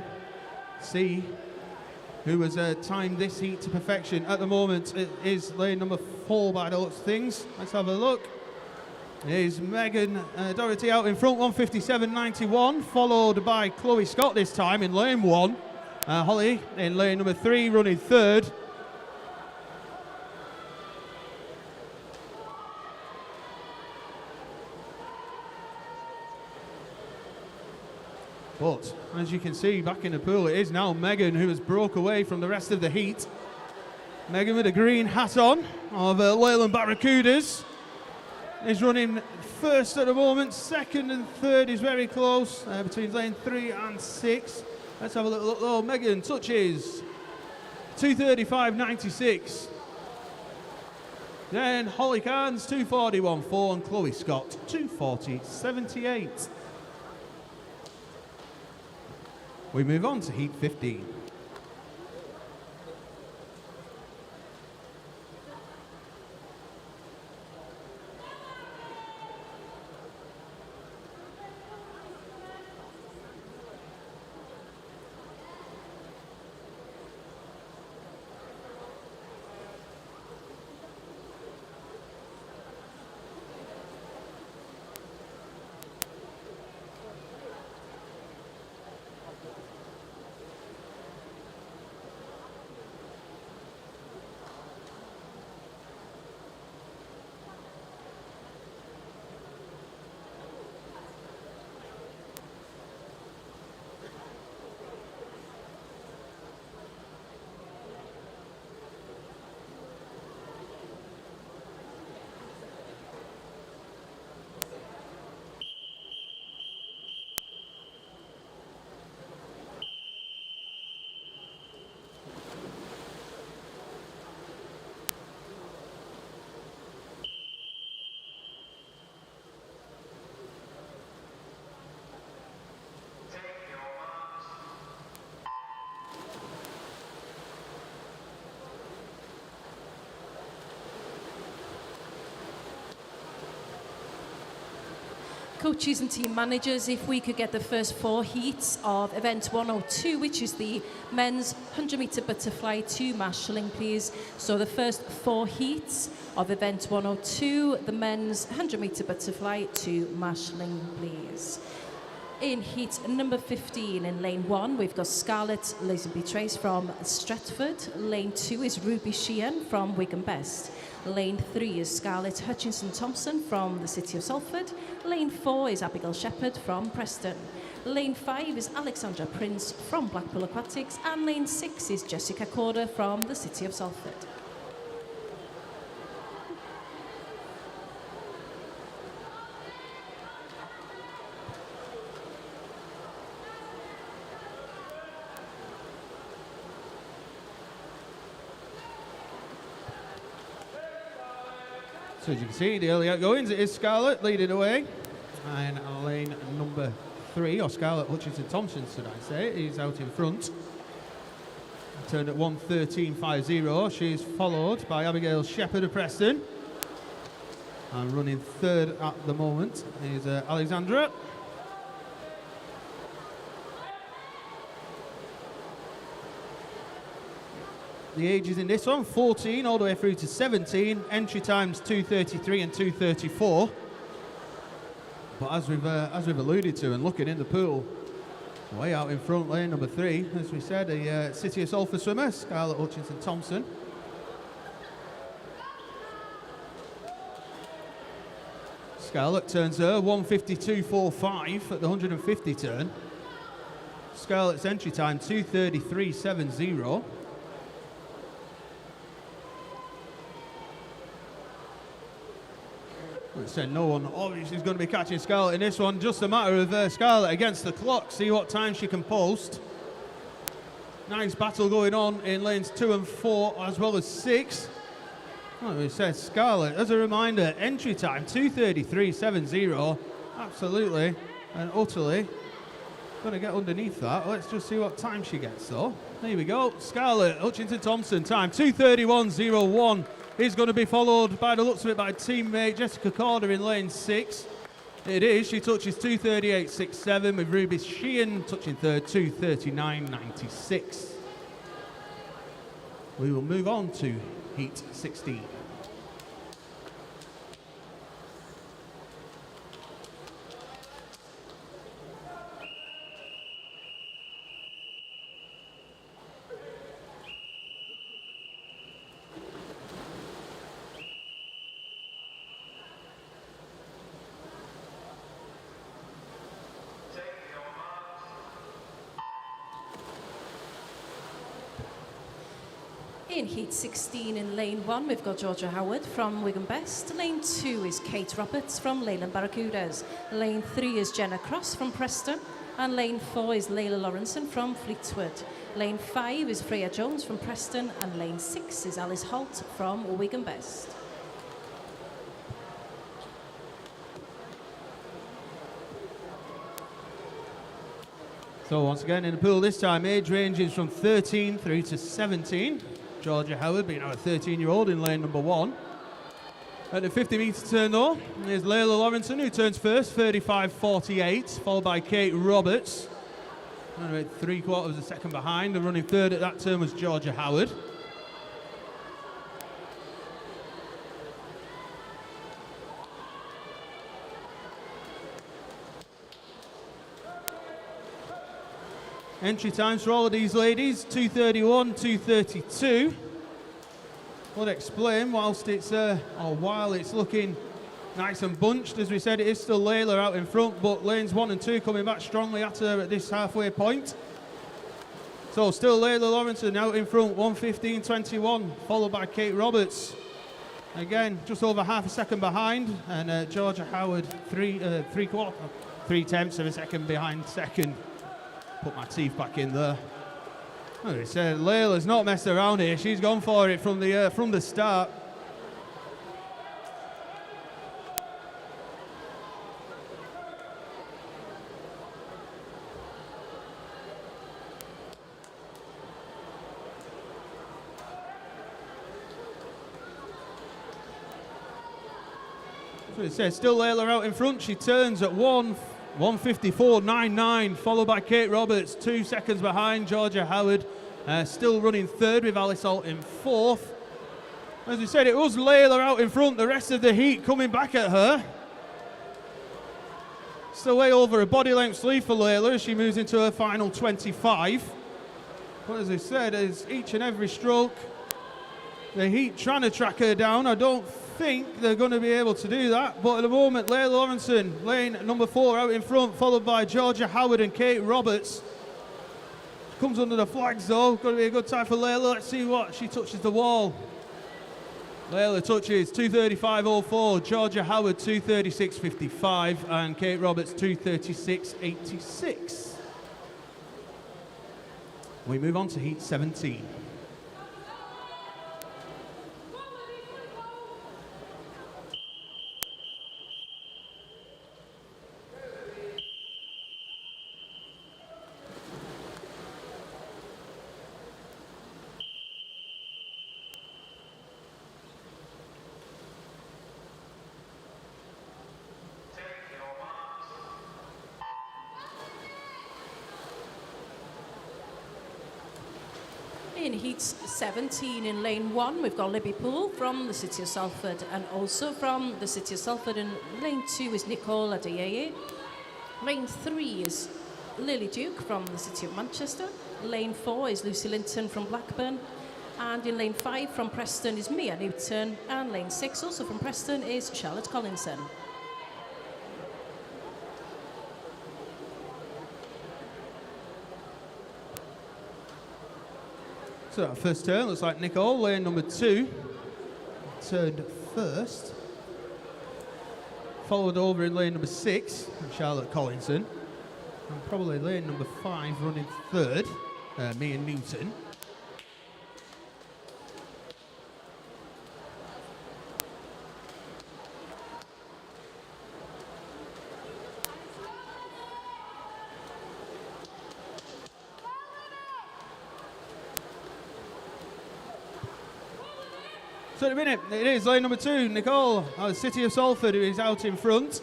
See who has timed this heat to perfection. At the moment it is lane number 4 by the looks of things. Let's have a look. Here's Megan Doherty out in front, 1:57.91, followed by Chloe Scott this time in lane 1. Holly in lane number 3 running third. But as you can see back in the pool, it is now Megan who has broke away from the rest of the heat. Megan with a green hat on of Leyland Barracudas is running first at the moment. Second and third is very close between lane 3 and 6. Let's have a little look though. Megan touches 2:35.96. Then Holly Carnes 2:41.4 and Chloe Scott 2:40.78. We move on to heat 15. Coaches and team managers, if we could get the first 4 heats of event 102, which is the men's 100-metre butterfly to marshalling, please. So the first 4 heats of event 102, the men's 100-metre butterfly to marshalling, please. In heat number 15 in lane 1, we've got Scarlett Lazenby-Trace from Stretford. Lane 2 is Ruby Sheehan from Wigan Best. Lane 3 is Scarlett Hutchinson-Thompson from the City of Salford. Lane 4 is Abigail Shepherd from Preston. Lane 5 is Alexandra Prince from Blackpool Aquatics. And lane 6 is Jessica Corder from the City of Salford. So as you can see, the early outgoings, it is Scarlett leading away. And lane number 3, or Scarlett Hutchinson-Thompson, should I say, is out in front. Turned at 1:13.50. She's followed by Abigail Shepherd of Preston. And running third at the moment is Alexandra. The ages in this one, 14 all the way through to 17. Entry times 2:33 and 2:34. But as we've alluded to, and looking in the pool, way out in front, lane number 3, as we said, a City of Salford swimmer, Scarlett Hutchinson-Thompson. Scarlett turns her 1:52.45 at the 150 turn. Scarlett's entry time 2:33.70. Said no one obviously is going to be catching Scarlett in this one. Just a matter of Scarlett against the clock, see what time she can post. Nice battle going on in lanes 2 and 4 as well as 6. Like we said, Scarlett, as a reminder, entry time 2:33.70. Absolutely and utterly going to get underneath that. Let's just see what time she gets though. There we go. Scarlett Hutchinson-Thompson time 2:31.01. Is going to be followed by the looks of it by teammate Jessica Corder in lane 6. It is. She touches 2:38.67 with Ruby Sheehan touching third 2:39.96. We will move on to heat 16. In heat 16 in lane 1, we've got Georgia Howard from Wigan Best. Lane 2 is Kate Roberts from Leyland Barracudas. Lane 3 is Jenna Cross from Preston. And lane 4 is Layla Lawrenson from Fleetwood. Lane 5 is Freya Jones from Preston. And lane 6 is Alice Holt from Wigan Best. So once again in the pool this time, age ranges from 13 through to 17. Georgia Howard being our 13-year-old in lane number 1. At the 50-metre turn though, is Layla Lawrenson who turns first, 35.48, followed by Kate Roberts. And about 3/4 of a second behind, and running third at that turn was Georgia Howard. Entry times for all of these ladies, 2:31, 2:32. Would explain whilst it's while it's looking nice and bunched, as we said, it is still Layla out in front, but lanes 1 and 2 coming back strongly at her at this halfway point. So still Layla Lawrenson out in front, 1:15.21, followed by Kate Roberts. Again, just over half a second behind, and Georgia Howard 3/10 of a second behind second. Put my teeth back in there. Like I said, Layla's not messed around here. She's gone for it from the start. So it says still Layla out in front. She turns at 1:54.99, followed by Kate Roberts, 2 seconds behind Georgia Howard. Still running third with Alice Holt in fourth. As we said, it was Layla out in front, the rest of the heat coming back at her. Still way over a body length lead for Layla as she moves into her final 25. But as I said, as each and every stroke, the heat trying to track her down. I don't think they're going to be able to do that. But at the moment, Layla Lawrenson, lane number 4 out in front, followed by Georgia Howard and Kate Roberts. Comes under the flags though. Going to be a good time for Layla. Let's see what she touches the wall. Layla touches 2:35.04, Georgia Howard 2:36.55, and Kate Roberts 2:36.86. We move on to heat 17. In heat 17 in lane 1, we've got Libby Poole from the City of Salford, and also from the City of Salford in lane 2 is Nicole Adeyeye. Lane 3 is Lily Duke from the City of Manchester. Lane 4 is Lucy Linton from Blackburn. And in lane 5 from Preston is Mia Newton. And lane 6 also from Preston is Charlotte Collinson. So that first turn looks like Nicole, lane number 2, turned first. Followed over in lane number 6, Charlotte Collinson. And probably lane number 5 running third, Mia Newton. So at the minute, it is lane number 2, Nicole, City of Salford, who is out in front.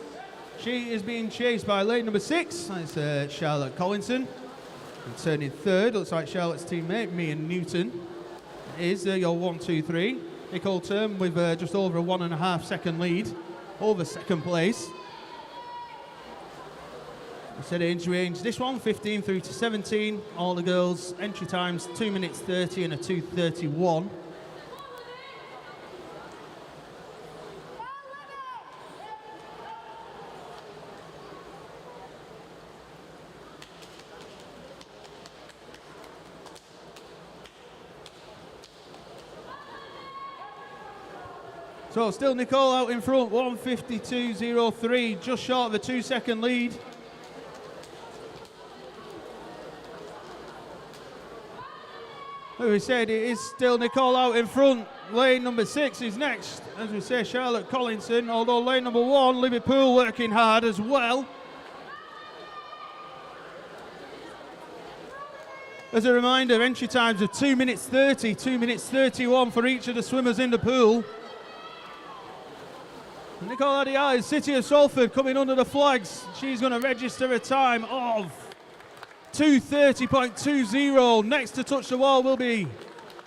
She is being chased by lane number 6, that's Charlotte Collinson. And turning third, looks like Charlotte's teammate, Mia Newton, is your 1, 2, 3. Nicole Turn with just over a 1.5 second lead over second place. I said entry range, this one, 15 through to 17. All the girls, entry times 2 minutes 30 and a 2:31. So still Nicole out in front, 1:52.03, just short of a 2 second lead. As we said, it is still Nicole out in front. Lane number 6 is next. As we say, Charlotte Collinson, although lane number 1, Liverpool working hard as well. As a reminder, entry times of 2 minutes 30, 2 minutes 31 for each of the swimmers in the pool. Nicole Adeyeye, City of Salford, coming under the flags. She's going to register a time of 2:30.20. Next to touch the wall will be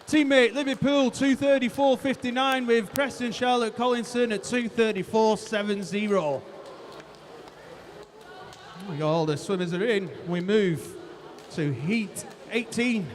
teammate Liverpool, 2:34.59, with Preston Charlotte Collinson at 2:34.70. All the swimmers are in. We move to heat 18.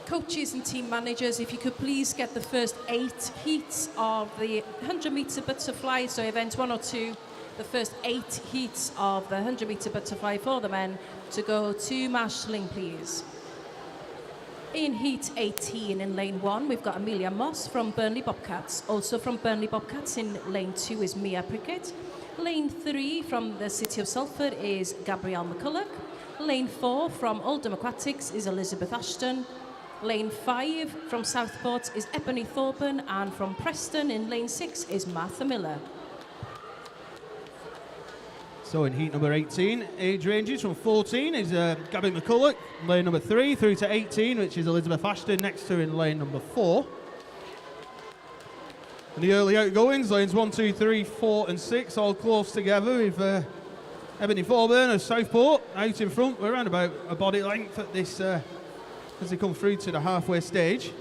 Coaches and team managers, if you could please get the first 8 heats of the 100-metre butterfly, so event 1 or 2, the first 8 heats of the 100-metre butterfly for the men to go to marshalling, please. In heat 18 in lane 1, we've got Amelia Moss from Burnley Bobcats. Also from Burnley Bobcats in lane 2 is Mia Prickett. Lane 3 from the City of Salford is Gabrielle McCulloch. Lane 4 from Oldham Aquatics is Elizabeth Ashton. Lane 5 from Southport is Ebony Thorburn, and from Preston in lane 6 is Martha Miller. So in heat number 18, age ranges from 14 is Gabby McCulloch, lane number 3, through to 18, which is Elizabeth Ashton, next to her in lane number 4. And the early outgoings, lanes 1, 2, 3, 4 and 6, all close together with Ebony Thorburn of Southport out in front. We're around about a body length at this as they come through to the halfway stage.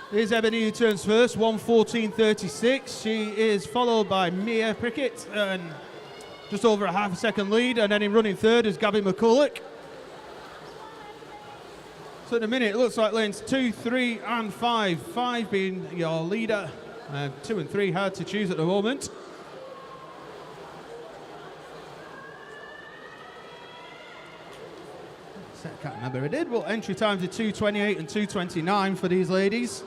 Here's Ebony who turns first, 1:14.36. She is followed by Mia Prickett, and just over a half a second lead. And then in running third is Gabby McCulloch. So in a minute, it looks like lanes 2, 3 and 5. 5 being your leader. 2 and 3 hard to choose at the moment. I can't remember who I did, but entry times are 2:28 and 2:29 for these ladies.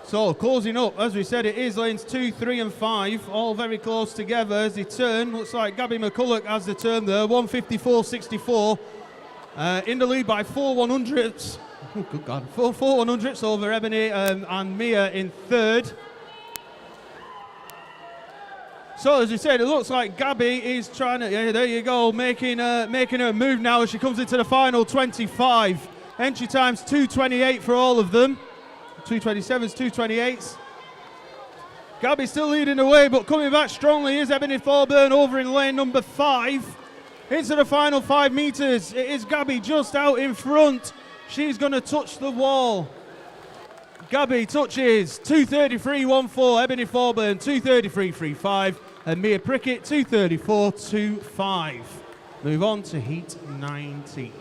So closing up, as we said, it is lanes 2, 3 and 5, all very close together as they turn. Looks like Gabby McCulloch has the turn there, 1:54.64. In the lead by 4 100ths. Oh, good God. 4 100ths over Ebony and Mia in third. So as we said, it looks like Gabby is trying to, yeah, there you go, making her move now as she comes into the final 25. Entry times 2:28 for all of them. 2:27s, 2:28s. Gabby still leading the way, but coming back strongly is Ebony Thorburn over in lane number 5. Into the final 5 metres. It is Gabby just out in front. She's going to touch the wall. Gabby touches 2:33.14. Ebony Thorburn 2:33.35. And Mia Prickett 2:34.25. Move on to heat 19.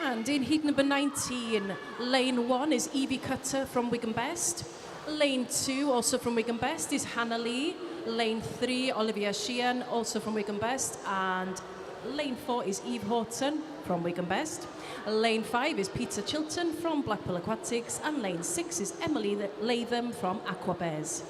And in heat number 19, lane 1 is Evie Cutter from Wigan Best. Lane 2, also from Wigan Best, is Hannah Lee. Lane 3, Olivia Sheehan, also from Wigan Best. And lane 4 is Eve Horton from Wigan Best. Lane 5 is Peter Chilton from Blackpool Aquatics. And lane 6 is Emily Latham from Aqua Bears.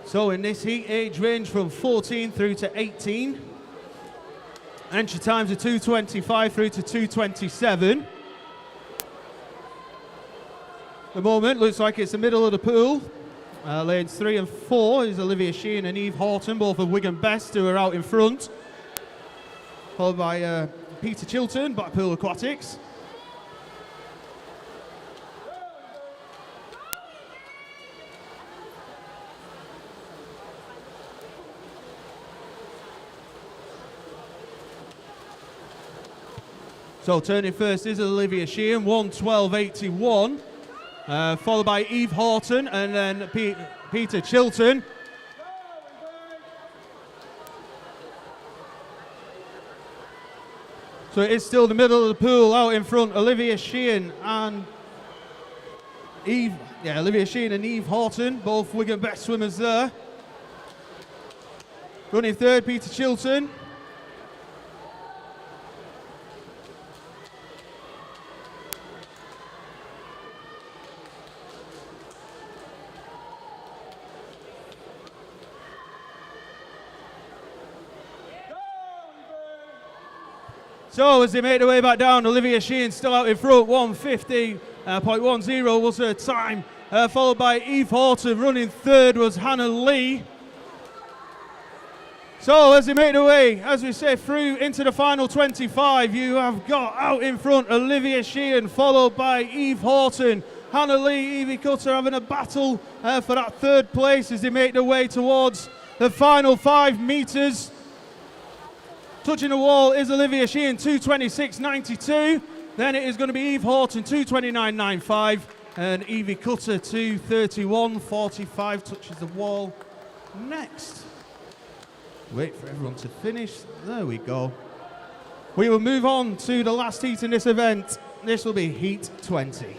So in this heat, age range from 14 through to 18. Entry times are 2:25 through to 2:27. The moment looks like it's the middle of the pool. Lanes 3 and 4 is Olivia Sheehan and Eve Horton, both of Wigan Best, who are out in front. Followed by Peter Chilton, Blackpool Aquatics. So turning first is Olivia Sheehan, 1:12.81, followed by Eve Horton and then Peter Chilton. So it is still the middle of the pool, out in front, Olivia Sheehan and Eve Horton, both Wigan Best swimmers there. Running third, Peter Chilton. So as they make their way back down, Olivia Sheehan still out in front, 150.10 was her time, followed by Eve Horton. Running third was Hannah Lee. So as they make their way, as we say, through into the final 25, you have got out in front Olivia Sheehan, followed by Eve Horton. Hannah Lee, Evie Cutter having a battle for that third place as they make their way towards the final 5 metres. Touching the wall is Olivia Sheehan, 2:26.92. Then it is going to be Eve Horton, 2:29.95. And Evie Cutter, 2:31.45, touches the wall next. Wait for everyone to finish. There we go. We will move on to the last heat in this event. This will be Heat 20.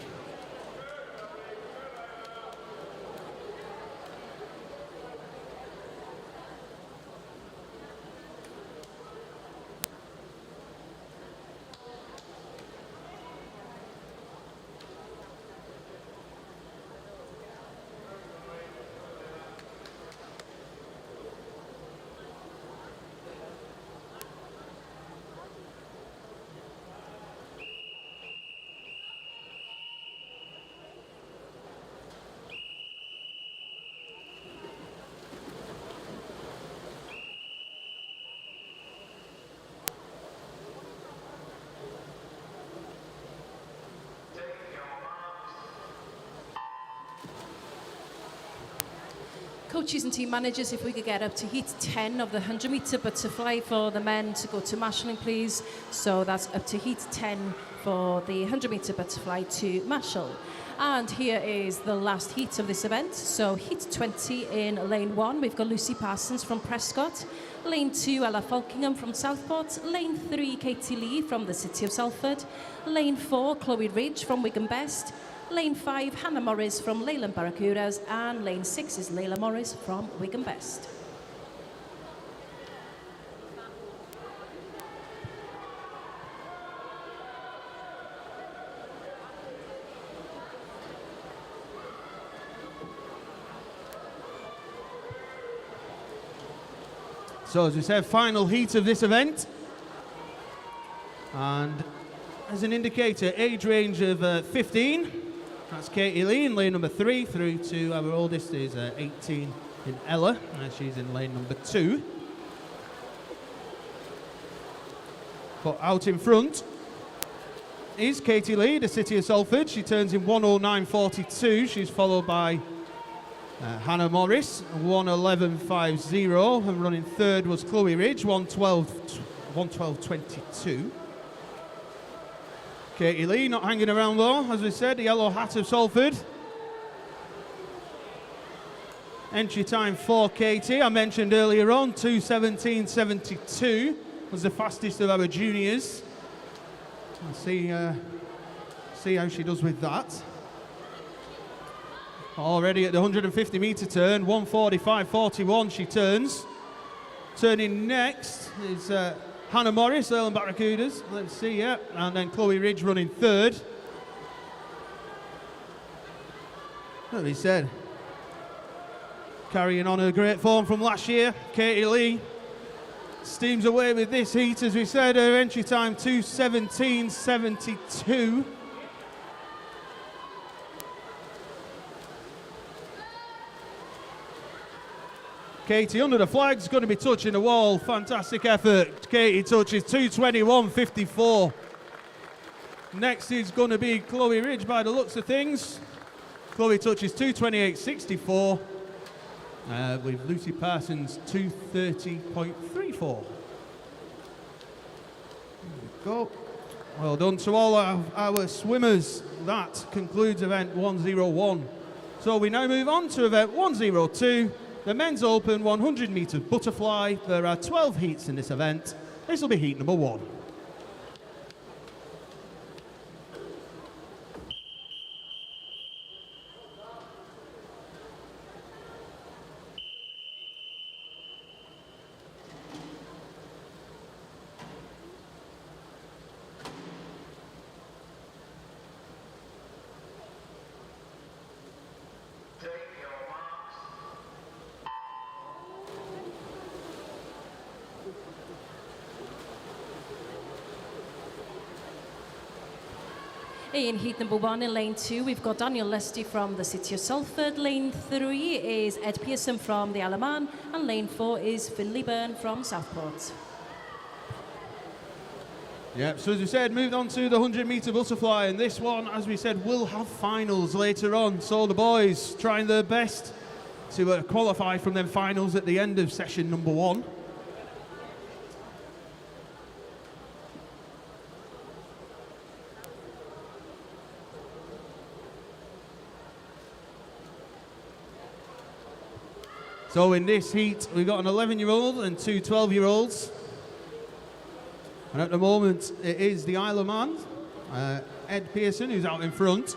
Coaches and team managers, if we could get up to heat 10 of the 100 metre butterfly for the men to go to marshalling, please. So that's up to heat 10 for the 100 metre butterfly to marshal. And here is the last heat of this event. So heat 20 in lane 1, we've got Lucy Parsons from Prescott. Lane 2, Ella Falkingham from Southport. Lane 3, Katie Lee from the City of Salford. Lane 4, Chloe Ridge from Wigan Best. Lane 5, Hannah Morris from Leyland Barracudas, and lane 6 is Layla Morris from Wigan Best. So as we said, final heat of this event. And as an indicator, age range of 15. That's Katie Lee in lane number 3 through to our oldest is 18 in Ella. She's in lane number 2. But out in front is Katie Lee, the City of Salford. She turns in 1:09.42. She's followed by Hannah Morris, 1:11.50. And running third was Chloe Ridge, 1:12.22. Katie Lee not hanging around though, as we said, the yellow hat of Salford. Entry time for Katie, I mentioned earlier on, 2:17.72 was the fastest of our juniors. We'll see how she does with that. Already at the 150 metre turn, 1:45.41 she turns. Turning next is Hannah Morris, Leyland Barracudas. Let's see, yeah. And then Chloe Ridge running third. As we said, carrying on her great form from last year, Katie Lee steams away with this heat. As we said, her entry time 2:17.72. Katie under the flag's going to be touching the wall. Fantastic effort. Katie touches 2:21.54. Next is going to be Chloe Ridge by the looks of things. Chloe touches 2:28.64. With Lucy Parsons 2:30.34. There we go. Well done to all our swimmers. That concludes event 101. So we now move on to event 102. The men's open 100 metre butterfly. There are 12 heats in this event. This will be heat number 1. In heat number 1 in lane 2, we've got Daniel Lesty from the City of Salford. Lane 3 is Ed Pearson from the Isle of Man. And lane 4 is Finley Byrne from Southport. Yep, so as we said, moved on to the 100-metre butterfly, and this one, as we said, will have finals later on. So the boys trying their best to qualify from them finals at the end of session number 1. So in this heat, we've got an 11-year-old and two 12-year-olds. And at the moment, it is the Isle of Man, Ed Pearson, who's out in front.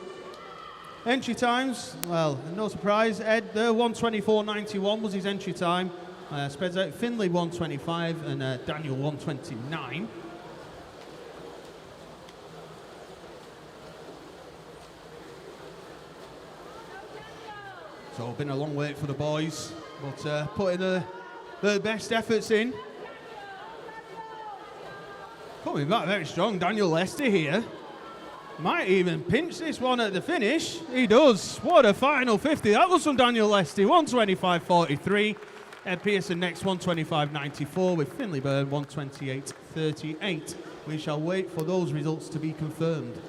Entry times, well, no surprise, Ed there, 1:24.91 was his entry time. Spreads out Finley 1:25 and Daniel 1:29. So been a long wait for the boys, but putting their best efforts in. Coming back very strong, Daniel Lesty here. Might even pinch this one at the finish. He does. What a final 50. That was from Daniel Lesty, 1:25.43. Ed Pearson next, 1:25.94 with Finley Byrne, 1:28.38. We shall wait for those results to be confirmed.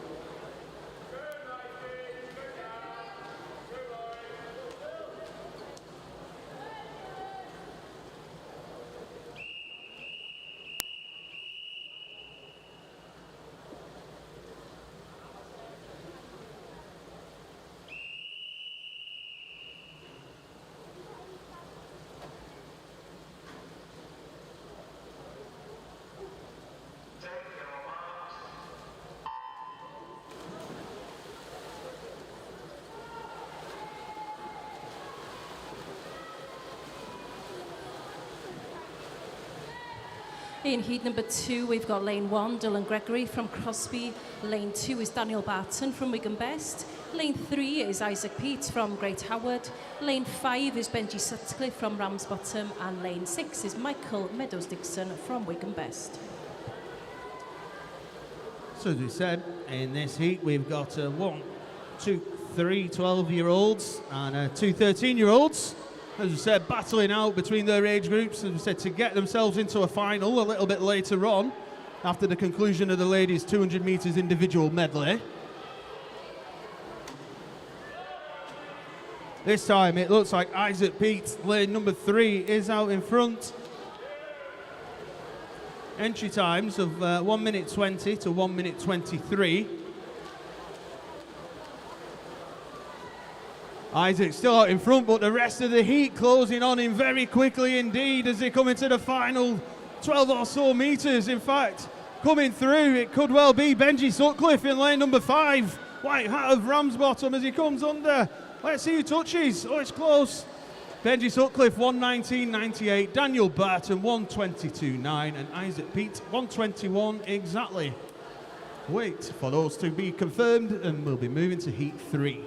In heat number 2, we've got lane 1, Dylan Gregory from Crosby. Lane 2 is Daniel Barton from Wigan Best. Lane 3 is Isaac Peat from Great Howard. Lane 5 is Benji Sutcliffe from Ramsbottom. And lane 6 is Michael Meadows-Dixon from Wigan Best. So as we said, in this heat, we've got 1, 2, 3 12-year-olds and 2 13-year-olds. As we said, battling out between their age groups, as we said, to get themselves into a final a little bit later on, after the conclusion of the ladies' 200 metres individual medley. This time it looks like Isaac Peat, lane number 3, is out in front. Entry times of 1:20 to 1:23. Isaac still out in front, but the rest of the heat closing on him very quickly indeed as they come into the final 12 or so metres. In fact, coming through, it could well be Benji Sutcliffe in lane number 5. White Hat of Ramsbottom as he comes under. Let's see who touches. Oh, it's close. Benji Sutcliffe, 1:19.98. Daniel Barton, 1:22.9. And Isaac Peat, 1:21 exactly. Wait for those to be confirmed, and we'll be moving to heat 3.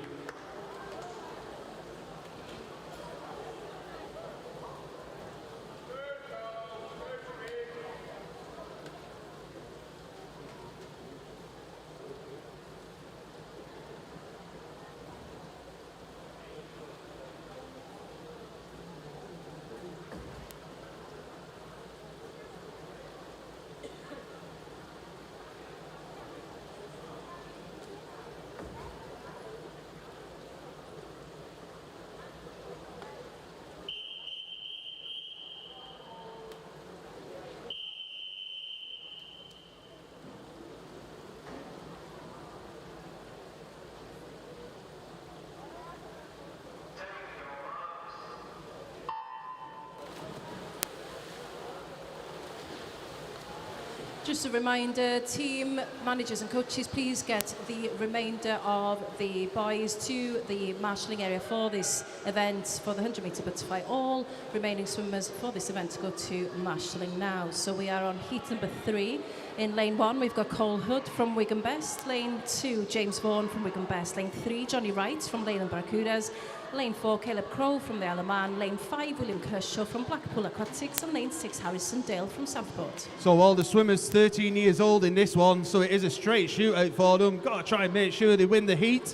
Just a reminder, team managers and coaches, please get the remainder of the boys to the marshalling area for this event for the 100-metre butterfly. All remaining swimmers for this event go to marshalling now. So we are on heat number 3. In lane 1, we've got Cole Hood from Wigan Best. Lane 2, James Vaughan from Wigan Best. Lane 3, Johnny Wright from Leyland Barracudas. Lane 4, Caleb Crow from the Isle of Man. Lane 5, William Kershaw from Blackpool Aquatics. And Lane 6, Harrison Dale from Southport. So all the swimmers 13 years old in this one, so it is a straight shootout for them. Got to try and make sure they win the heat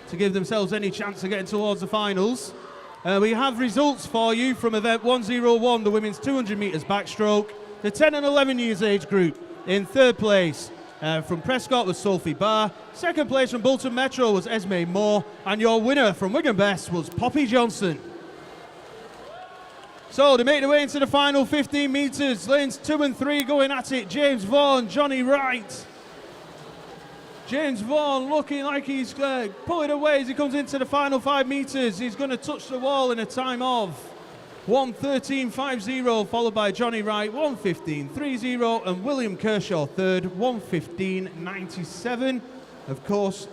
to give themselves any chance of getting towards the finals. We have results for you from event 101, the women's 200 metres backstroke. The 10 and 11 years age group. In third place from Prescott was Sophie Barr. Second place from Bolton Metro was Esme Moore. And your winner from Wigan Best was Poppy Johnson. So they make their way into the final 15 metres. Lanes 2 and 3 going at it. James Vaughan, Johnny Wright. James Vaughan looking like he's pulling away as he comes into the final 5 metres. He's going to touch the wall in a time of 1:13.50, followed by Johnny Wright, 1:15.30, and William Kershaw third, 1:15.97. Of course,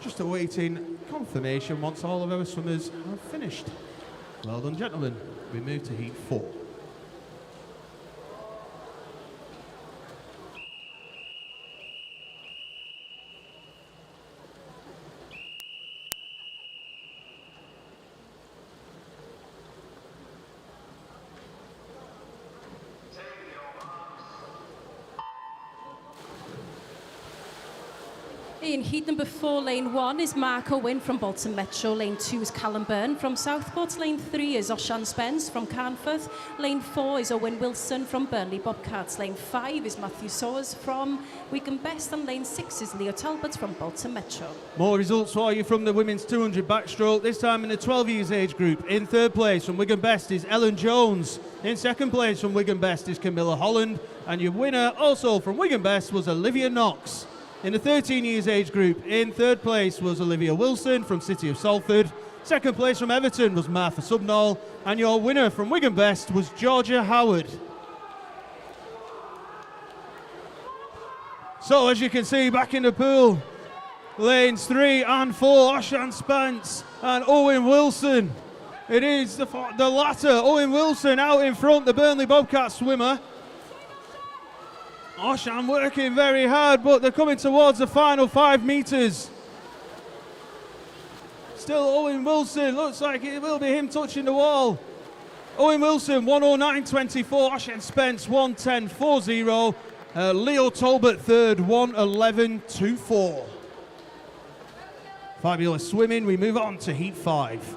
just awaiting confirmation once all of our swimmers have finished. Well done, gentlemen. We move to heat 4. In heat number 4, lane 1 is Mark Owen from Bolton Metro. Lane 2 is Callum Byrne from Southport. Lane 3 is Oshan Spence from Carnforth. Lane 4 is Owen Wilson from Burnley Bobcats. Lane 5 is Matthew Sowers from Wigan Best. And lane 6 is Leo Talbot from Bolton Metro. More results for you from the women's 200 backstroke, this time in the 12 years age group. In third place from Wigan Best is Ellen Jones. In second place from Wigan Best is Camilla Holland. And your winner also from Wigan Best was Olivia Knox. In the 13 years age group, in third place was Olivia Wilson from City of Salford. Second place from Everton was Martha Subnall. And your winner from Wigan Best was Georgia Howard. So as you can see, back in the pool, lanes 3 and 4, Oshan Spence and Owen Wilson. It is the latter, Owen Wilson, out in front, the Burnley Bobcat swimmer. Oshan working very hard, but they're coming towards the final 5 metres. Still Owen Wilson, looks like it will be him touching the wall. Owen Wilson, 1:09.24, Oshan Spence, 1:10.40. Leo Talbot third, 1:11.24. Fabulous swimming, we move on to heat 5.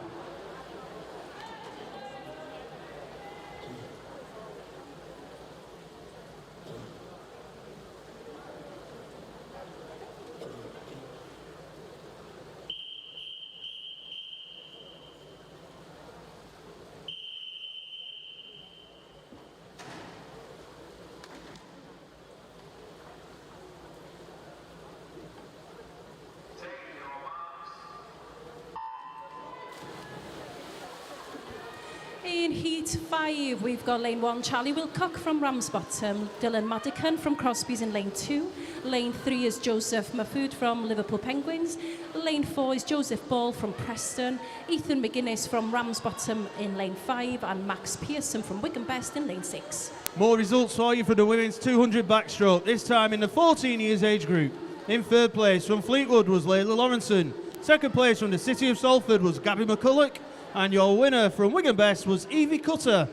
In heat 5, we've got lane 1, Charlie Wilcock from Ramsbottom, Dylan Madican from Crosby's in lane 2. Lane 3 is Joseph Mafood from Liverpool Penguins. Lane 4 is Joseph Ball from Preston. Ethan McGuinness from Ramsbottom in lane 5. And Max Pearson from Wigan Best in lane 6. More results for you for the women's 200 backstroke, this time in the 14 years age group. In third place from Fleetwood was Layla Lawrenson. Second place from the City of Salford was Gabby McCulloch. And your winner from Wigan Best was Evie Cutter.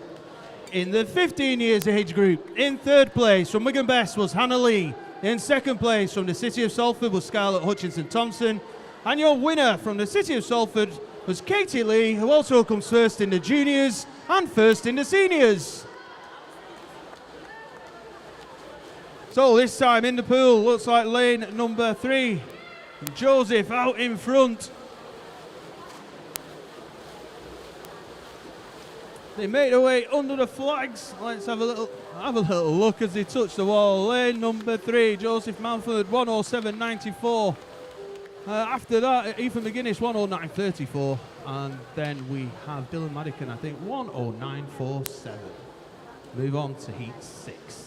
In the 15 years age group, in third place from Wigan Best was Hannah Lee. In second place from the City of Salford was Scarlett Hutchinson Thompson. And your winner from the City of Salford was Katie Lee, who also comes first in the juniors and first in the seniors. So this time in the pool, looks like lane number 3. Joseph out in front. They make their way under the flags. Let's have a little look as they touch the wall. Lane number 3, Joseph Manford, 1:07.94. After that, Ethan McGuinness, 1:09.34. And then we have Dylan Madican, I think, 1:09.47. Move on to heat 6.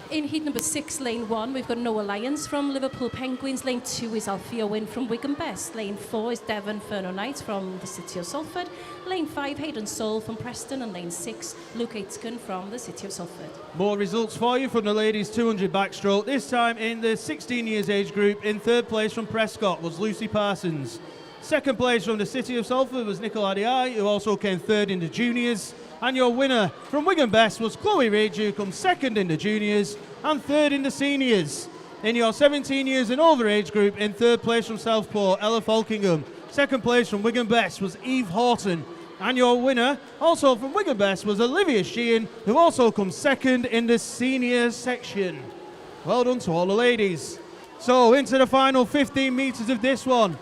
In heat number 6, lane 1, we've got Noah Lyons from Liverpool Penguins. Lane 2 is Alfie Owen from Wigan Best. Lane 4 is Devon Ferno Knight from the City of Salford. Lane 5, Hayden Soul from Preston. And lane 6, Luke Aitken from the City of Salford. More results for you from the ladies 200 backstroke. This time in the 16 years age group. In third place from Prescott was Lucy Parsons. Second place from the City of Salford was Nicola Diai, who also came third in the juniors. And your winner from Wigan Best was Chloe Ridge, who comes second in the juniors and third in the seniors. In your 17 years and over age group, in third place from Southport, Ella Falkingham. Second place from Wigan Best was Eve Horton. And your winner, also from Wigan Best, was Olivia Sheehan, who also comes second in the senior section. Well done to all the ladies. So into the final 15 metres of this one.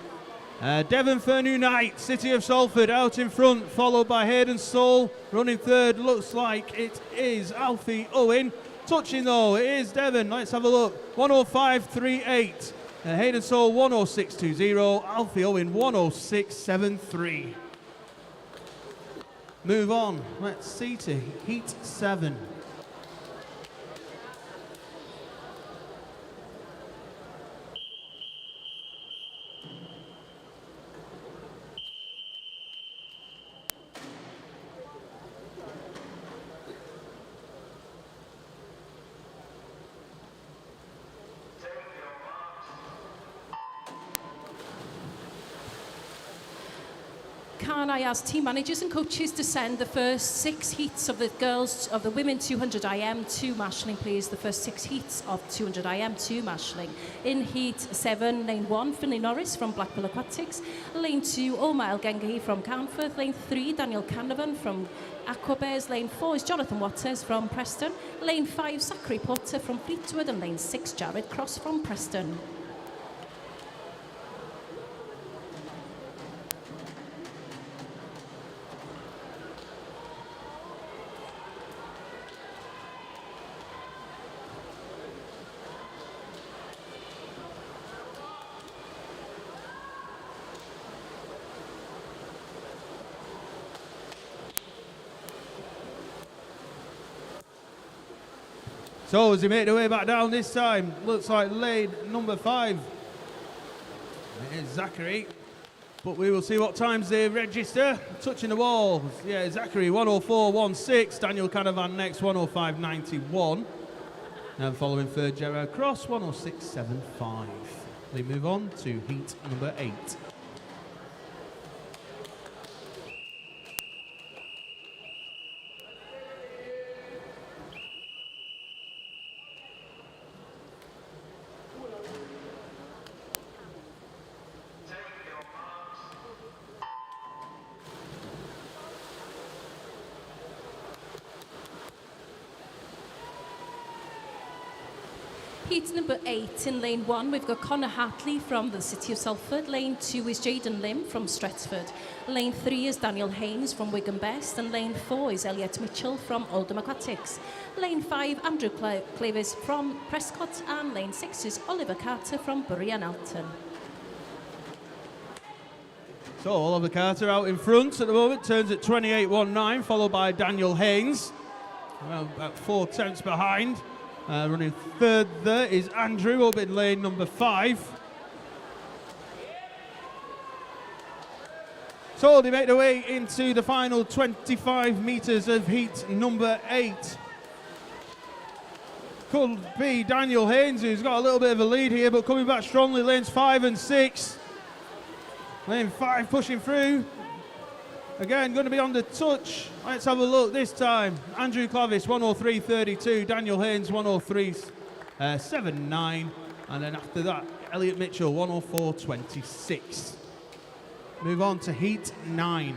Devon Fernu Knight, City of Salford out in front, followed by Hayden Soul. Running third, looks like it is Alfie Owen. Touching though, it is Devon. Let's have a look. 105.38. Hayden Soul 106.20. Alfie Owen 106.73. Move on. Let's see to heat 7. Can I ask team managers and coaches to send the first 6 heats of the girls of the women 200 IM to Mashling, please? The first 6 heats of 200 IM to Mashling. In heat 7, lane 1, Finlay Norris from Blackpool Aquatics. Lane 2, Omar El Gengahi from Carnforth. Lane 3, Daniel Canavan from Aquabears. Lane 4 is Jonathan Waters from Preston. Lane 5, Zachary Potter from Fleetwood. And lane 6, Jared Cross from Preston. So as he made their way back down this time, looks like lane number 5. It is Zachary, but we will see what times they register. Touching the wall, yeah, Zachary 104.16, Daniel Canavan next 105.91, and following third Gerard Cross 106.75. We move on to heat number 8. Heat number 8 in lane 1, we've got Connor Hartley from the City of Salford. Lane 2 is Jaden Lim from Stretford. Lane 3 is Daniel Haynes from Wigan Best. And lane 4 is Elliot Mitchell from Oldham Aquatics. Lane 5, Andrew Clavis from Prescott. And lane 6 is Oliver Carter from Bury and Alton. So Oliver Carter out in front at the moment, turns at 28.19, followed by Daniel Haynes, well, about 4 tenths behind. Running third there is Andrew up in lane number 5. So they make their way into the final 25 metres of heat number 8. Could be Daniel Haynes, who's got a little bit of a lead here, but coming back strongly, lanes 5 and 6. Lane 5 pushing through. Again, going to be on the touch. Let's have a look this time. Andrew Clavis, 103.32. Daniel Haynes, 103.79. And then after that, Elliot Mitchell, 104.26. Move on to heat 9.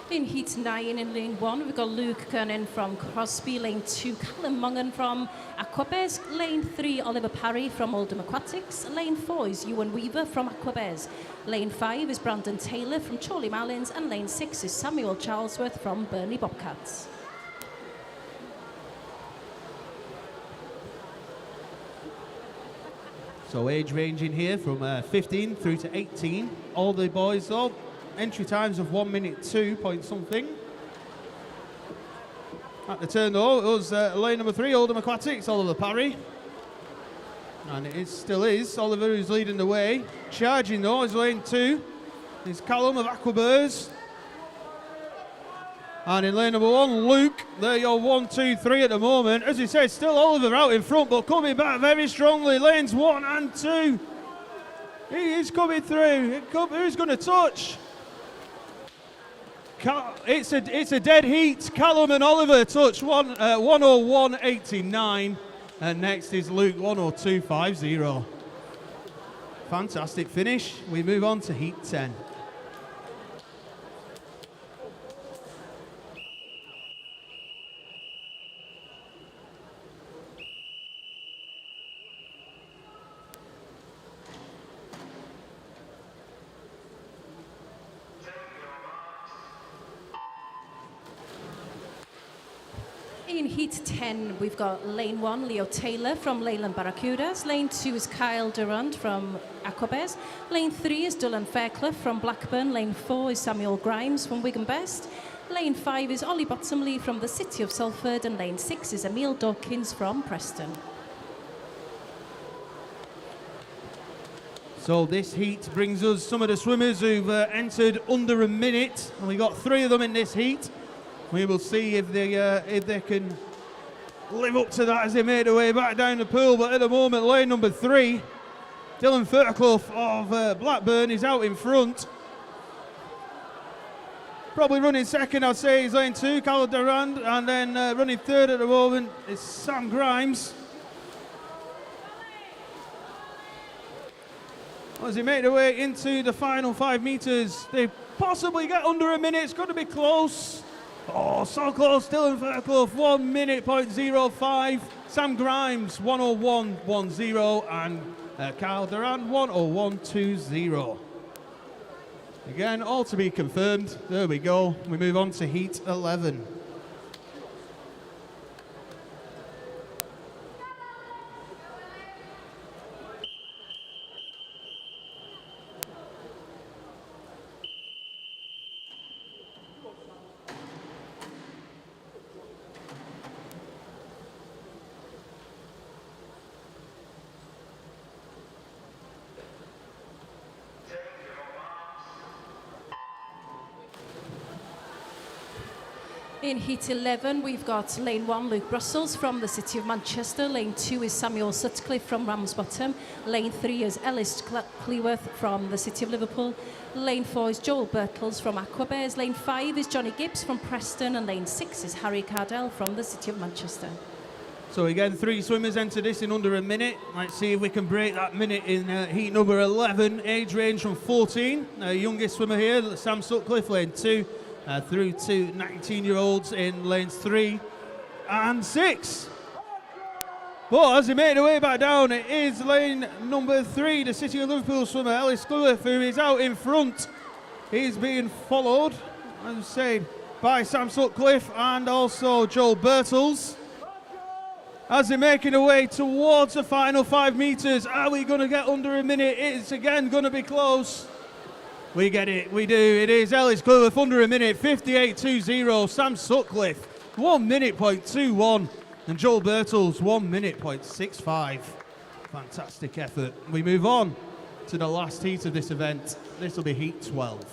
In heat 9 in lane 1, we've got Luke Cunnin from Crosby, lane 2, Callum Mungan from Aquabez, lane 3, Oliver Parry from Oldham Aquatics, lane 4 is Ewan Weaver from Aquabez, lane 5 is Brandon Taylor from Chorley Malins, and lane 6 is Samuel Charlesworth from Burnley Bobcats. So age ranging here from 15 through to 18. All the boys though, entry times of 1 minute 2 point something. At the turn though, it was lane number 3, Oldham Aquatics, Oliver Parry. And it still is Oliver who's leading the way. Charging though is lane 2. Is Callum of Aquabers. And in lane number 1, Luke. They're your 1, 2, 3 at the moment. As you said, still Oliver out in front, but coming back very strongly. Lanes 1 and 2. He is coming through. Who's going to touch? It's a dead heat. Callum and Oliver touch 101.89. And next is Luke 102.50. Fantastic finish. We move on to heat 10. In heat 10, we've got lane 1, Leo Taylor from Leyland Barracudas. Lane 2 is Kyle Durand from Aquabez. Lane 3 is Dylan Fairclough from Blackburn. Lane 4 is Samuel Grimes from Wigan Best. Lane 5 is Ollie Bottomley from the City of Salford. And lane 6 is Emil Dawkins from Preston. So this heat brings us some of the swimmers who've entered under a minute. And we got 3 of them in this heat. We will see if they can live up to that as they make their way back down the pool. But at the moment, lane number 3, Dylan Fairclough of Blackburn is out in front. Probably running second, I'd say, is lane 2, Kyle Durand. And then running third at the moment is Sam Grimes. As they make their way into the final 5 metres, they possibly get under a minute. It's going to be close. Oh, so close. Dylan Fairclough, 1 minute, 0.05. Sam Grimes, 101.10. And Kyle Durand, 101.20. Again, all to be confirmed. There we go. We move on to heat 11. In heat 11, we've got lane 1, Luke Brussels from the City of Manchester. Lane 2 is Samuel Sutcliffe from Ramsbottom. Lane 3 is Ellis Cleworth from the City of Liverpool. Lane 4 is Joel Birtles from Aquabez. Lane 5 is Johnny Gibbs from Preston. And lane 6 is Harry Cardell from the City of Manchester. So again, 3 swimmers enter this in under a minute. Let's see if we can break that minute in heat number 11. Age range from 14. Youngest swimmer here, Sam Sutcliffe, lane 2. Through to 19-year-olds in lanes 3 and 6. But as they make their way back down, it is lane number 3, the City of Liverpool swimmer, Ellis Cleworth, who is out in front. He's being followed, as I say, by Sam Sutcliffe and also Joel Birtles. As they're making their way towards the final 5 metres, are we going to get under a minute? It's again going to be close. We get it, we do. It is Ellis Cleworth under a minute, 58.20. Sam Sutcliffe, 1 minute, 0.21. And Joel Birtles, 1 minute, 0.65. Fantastic effort. We move on to the last heat of this event. This will be heat 12.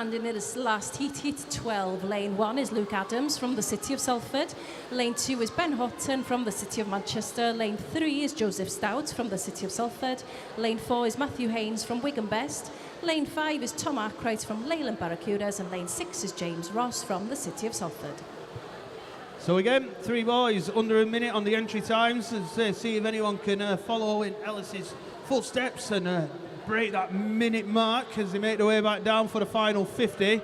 And in this last heat, heat 12, lane 1 is Luke Adams from the city of Salford. Lane 2 is Ben Houghton from the city of Manchester. Lane 3 is Joseph Stout from the city of Salford. Lane 4 is Matthew Haynes from Wigan Best. Lane 5 is Tom Arkwright from Leyland Barracudas. And lane 6 is James Ross from the city of Salford. So again, 3 boys under a minute on the entry times. Let's see if anyone can follow in Ellis's footsteps and break that minute mark as they make their way back down for the final 50.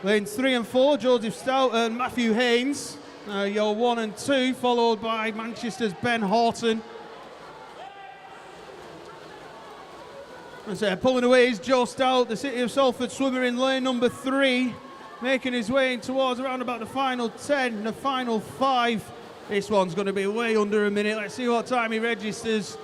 Lanes 3 and 4, Joseph Stout and Matthew Haynes. Your 1 and 2, followed by Manchester's Ben Houghton. And pulling away is Joe Stout, the City of Salford swimmer in lane number 3. Making his way in towards around about the final 10, the final 5. This one's going to be way under a minute. Let's see what time he registers.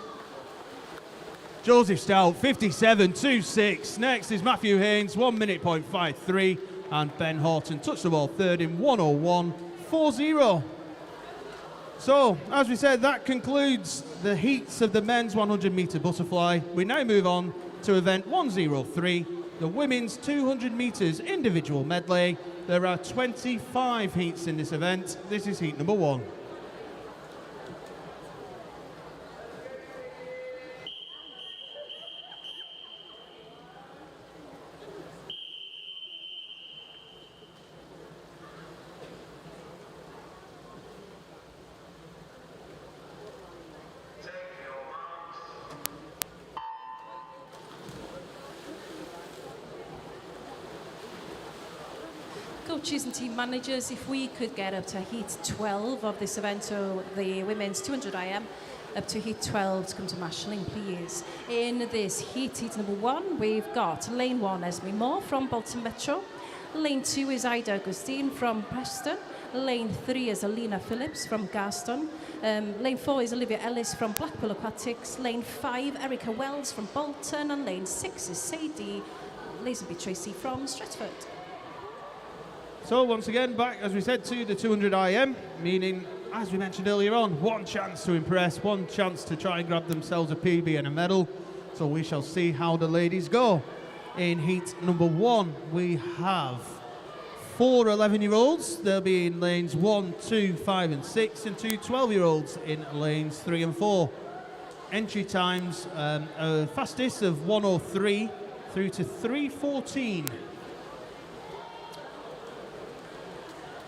Joseph Stout, 57.26. Next is Matthew Haynes, 1 minute point 53. And Ben Houghton touched the ball third in 1:01.40. So, as we said, that concludes the heats of the men's 100 metre butterfly. We now move on to event 103. The women's 200 metres individual medley. There are 25 heats in this event. This is heat number 1. Coaches and team managers, if we could get up to heat 12 of this event, so the women's 200 IM, up to heat 12 to come to marshalling, please. In this heat, heat number 1, we've got lane 1, Esme Moore from Bolton Metro. Lane 2 is Ida Augustine from Preston. Lane 3 is Alina Phillips from Garston. Lane 4 is Olivia Ellis from Blackpool Aquatics. Lane 5, Erica Wells from Bolton. And lane 6 is Sadie Lazenby Tracy from Stretford. So once again, back, as we said, to the 200 IM, meaning, as we mentioned earlier on, one chance to impress, one chance to try and grab themselves a PB and a medal. So we shall see how the ladies go. In heat number 1, we have 4 11-year-olds. They'll be in lanes 1, 2, 5 and 6, and 2 12-year-olds in lanes 3 and 4. Entry times, fastest of 1:03 through to 3:14.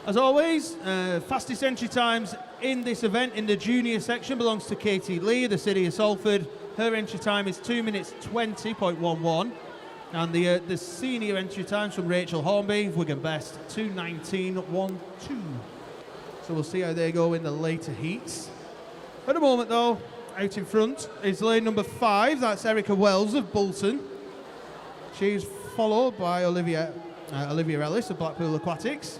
As always, fastest entry times in this event in the junior section belongs to Katie Lee, the City of Salford. Her entry time is 2 minutes 20.11. And the senior entry times from Rachel Hornby, Wigan Best, 2:19.12. So we'll see how they go in the later heats. At the moment, though, out in front is lane number 5. That's Erica Wells of Bolton. She's followed by Olivia Ellis of Blackpool Aquatics.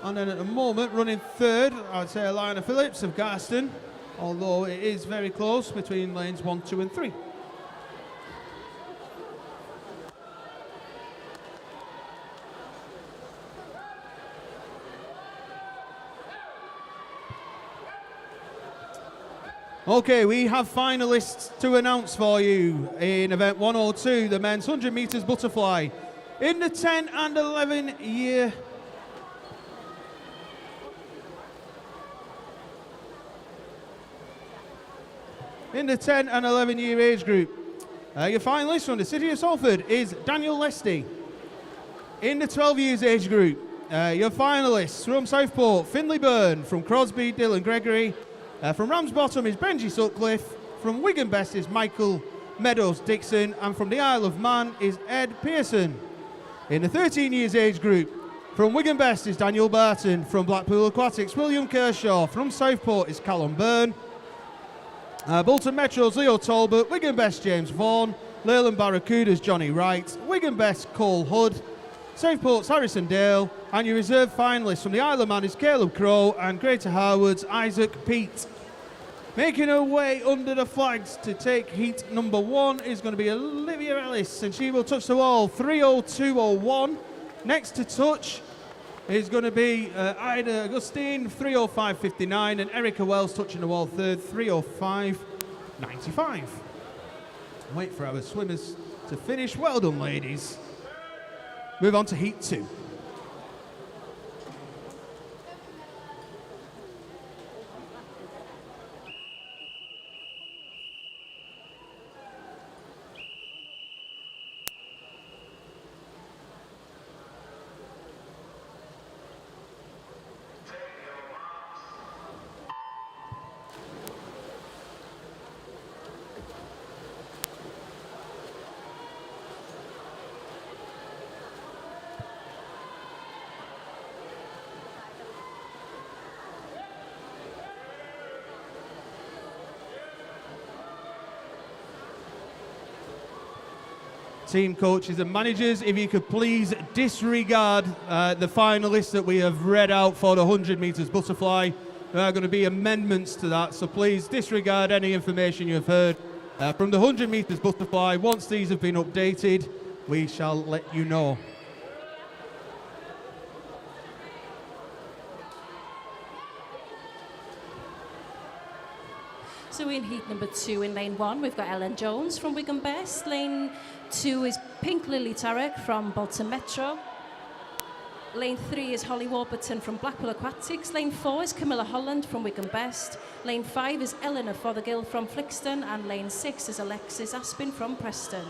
And then at the moment, running third, I'd say Alina Phillips of Garston, although it is very close between lanes 1, 2 and 3. Okay, we have finalists to announce for you in event 102, the men's 100 metres butterfly. In the 10 and 11 year age group. Your finalist from the City of Salford is Daniel Lesty. In the 12 years age group, your finalists from Southport, Finley Byrne. From Crosby, Dylan Gregory. From Ramsbottom is Benji Sutcliffe. From Wigan Best is Michael Meadows Dixon. And from the Isle of Man is Ed Pearson. In the 13 years age group, from Wigan Best is Daniel Barton. From Blackpool Aquatics, William Kershaw. From Southport is Callum Byrne. Bolton Metro's Leo Talbot, Wigan Best James Vaughan, Leyland Barracuda's Johnny Wright, Wigan Best Cole Hood, Southport's Harrison Dale, and your reserve finalists from the Isle of Man is Caleb Crow and Greater Harwood's Isaac Peat. Making her way under the flags to take heat number 1 is going to be Olivia Ellis, and she will touch the wall 3:02.01. Next to touch is going to be Ida Augustine, 3:05.59, and Erica Wells touching the wall third, 3:05.95. Wait for our swimmers to finish. Well done, ladies. Move on to heat 2. Team coaches and managers, if you could please disregard the finalists that we have read out for the 100 metres butterfly. There are going to be amendments to that, so please disregard any information you have heard from the 100 metres butterfly. Once these have been updated, we shall let you know. So in heat number 2 in lane 1, we've got Ellen Jones from Wigan Best. Lane 2 is Pink Lily Tarek from Bolton Metro. Lane 3 is Holly Warburton from Blackpool Aquatics. Lane 4 is Camilla Holland from Wigan Best. Lane 5 is Eleanor Fothergill from Flixton. And lane 6 is Alexis Aspin from Preston.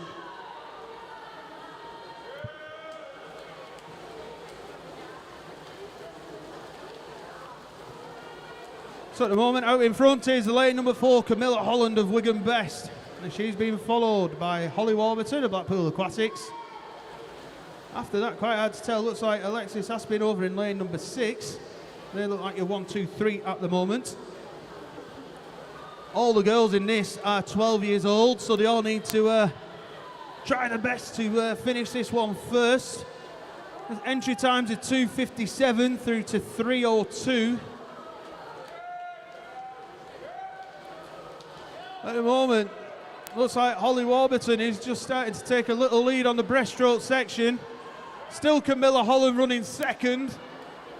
So at the moment, out in front is lane number 4, Camilla Holland of Wigan Best. And she's been followed by Holly Warburton of Blackpool Aquatics. After that, quite hard to tell, looks like Alexis Aspin over in lane number 6. They look like your 1, 2, 3 at the moment. All the girls in this are 12 years old, so they all need to try their best to finish this one first. Entry times are 2:57 through to 3:02. At the moment, looks like Holly Warburton is just starting to take a little lead on the breaststroke section. Still Camilla Holland running second.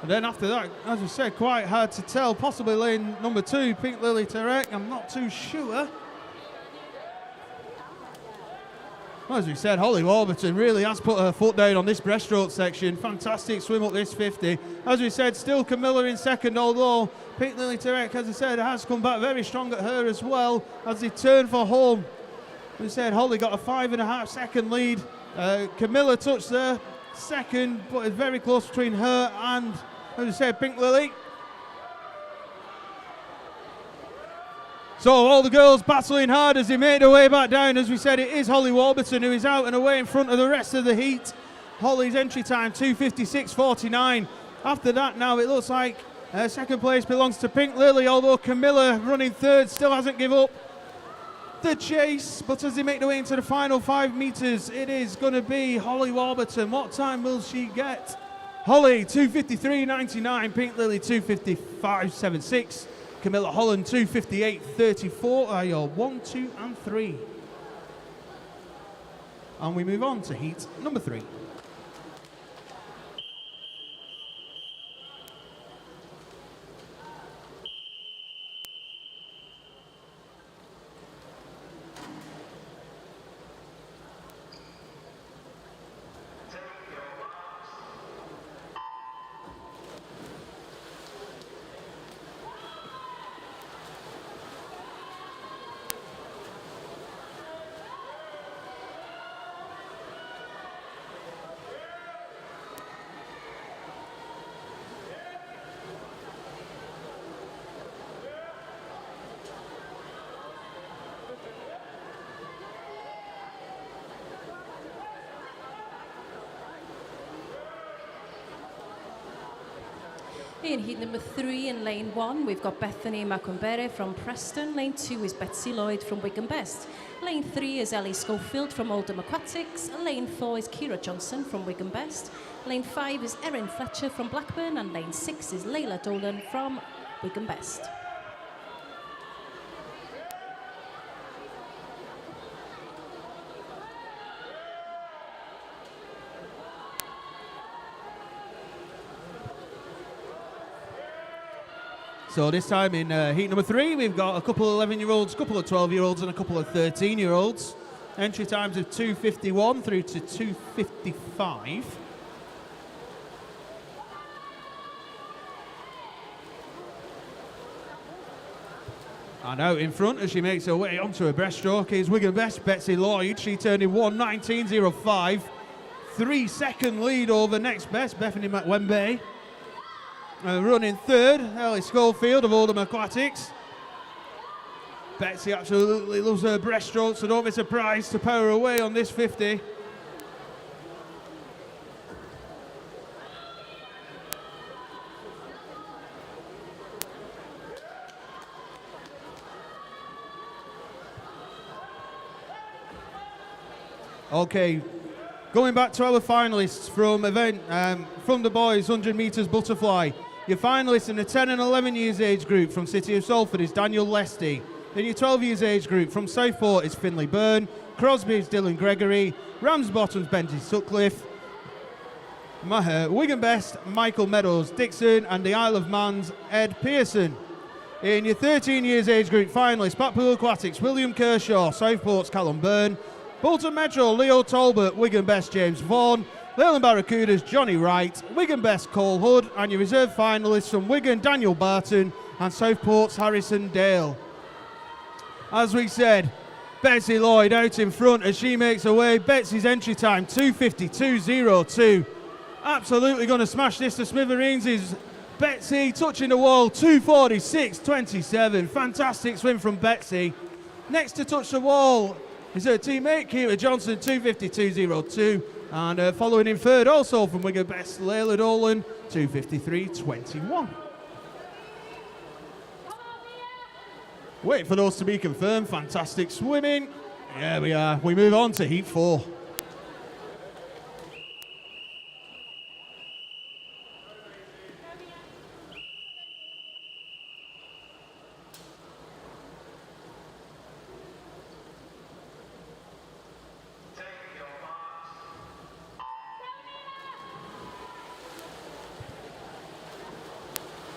And then after that, as we said, quite hard to tell. Possibly lane number 2, Pink Lily Tarek. I'm not too sure. Well, as we said, Holly Warburton really has put her foot down on this breaststroke section. Fantastic swim up this 50. As we said, still Camilla in second, although Pink Lily Tarek, as I said, has come back very strong at her as well as they turn for home. As we said, Holly got a 5.5 second lead. Camilla touched there second, but it's very close between her and, as we said, Pink Lily. So all the girls battling hard as they make their way back down. As we said, it is Holly Warburton who is out and away in front of the rest of the heat. Holly's entry time 2:56.49. After that now it looks like second place belongs to Pink Lily, although Camilla running third still hasn't given up the chase. But as they make their way into the final 5 metres, it is going to be Holly Warburton. What time will she get? Holly 2:53.99, Pink Lily 2:55.76. Camilla Holland 2:58.34 are your 1, 2 and 3. And we move on to heat number 3. In heat number 3 in lane 1, we've got Bethany Macumbere from Preston. Lane 2 is Betsy Lloyd from Wigan Best. Lane 3 is Ellie Schofield from Oldham Aquatics. Lane 4 is Kira Johnson from Wigan Best. Lane 5 is Erin Fletcher from Blackburn. And lane 6 is Layla Dolan from Wigan Best. So this time in heat number 3, we've got a couple of 11-year-olds, a couple of 12-year-olds and a couple of 13-year-olds. Entry times of 2:51 through to 2:55. And out in front as she makes her way onto her breaststroke is Wigan Best Betsy Lloyd. She turned in 1:19.05. 3-second lead over next best, Bethany McWembe. Running third, Ellie Schofield of Oldham Aquatics. Betsy absolutely loves her breaststroke, so don't be surprised to power away on this 50. Okay, going back to our finalists from the boys 100 metres butterfly. Your finalists in the 10 and 11 years age group from City of Salford is Daniel Lesty. In your 12 years age group from Southport is Finlay Byrne. Crosby is Dylan Gregory. Ramsbottom's Benji Sutcliffe. Wigan Best, Michael Meadows Dixon, and the Isle of Man's Ed Pearson. In your 13 years age group finalists, Blackpool Aquatics, William Kershaw, Southport's Callum Byrne. Bolton Metro, Leo Talbot, Wigan Best, James Vaughan. Leyland Barracudas, Johnny Wright. Wigan Best, Cole Hood. And your reserve finalists from Wigan, Daniel Barton, and Southport's Harrison Dale. As we said, Betsy Lloyd out in front as she makes her way. Betsy's entry time, 2:52.02. Absolutely going to smash this to smithereens is Betsy, touching the wall, 2:46.27. Fantastic swim from Betsy. Next to touch the wall is her teammate, Keira Johnson, 2:52.02. And following in third, also from Wigan Best, Layla Dolan, 2:53.21. Waiting for those to be confirmed. Fantastic swimming. There we are. We move on to Heat 4.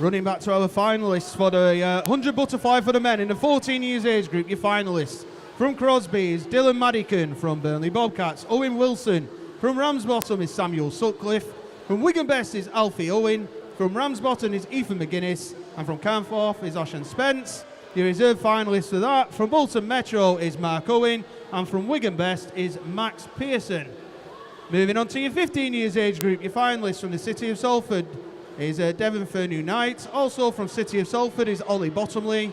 Running back to our finalists for the 100 butterfly for the men in the 14 years age group, your finalists. From Crosby is Dylan Madican. From Burnley Bobcats, Owen Wilson. From Ramsbottom is Samuel Sutcliffe. From Wigan Best is Alfie Owen. From Ramsbottom is Ethan McGuinness. And from Carnforth is Ocean Spence. Your reserve finalists for that, from Bolton Metro is Mark Owen. And from Wigan Best is Max Pearson. Moving on to your 15 years age group, your finalists from the City of Salford is Devon Fernu Knight. Also from City of Salford is Ollie Bottomley.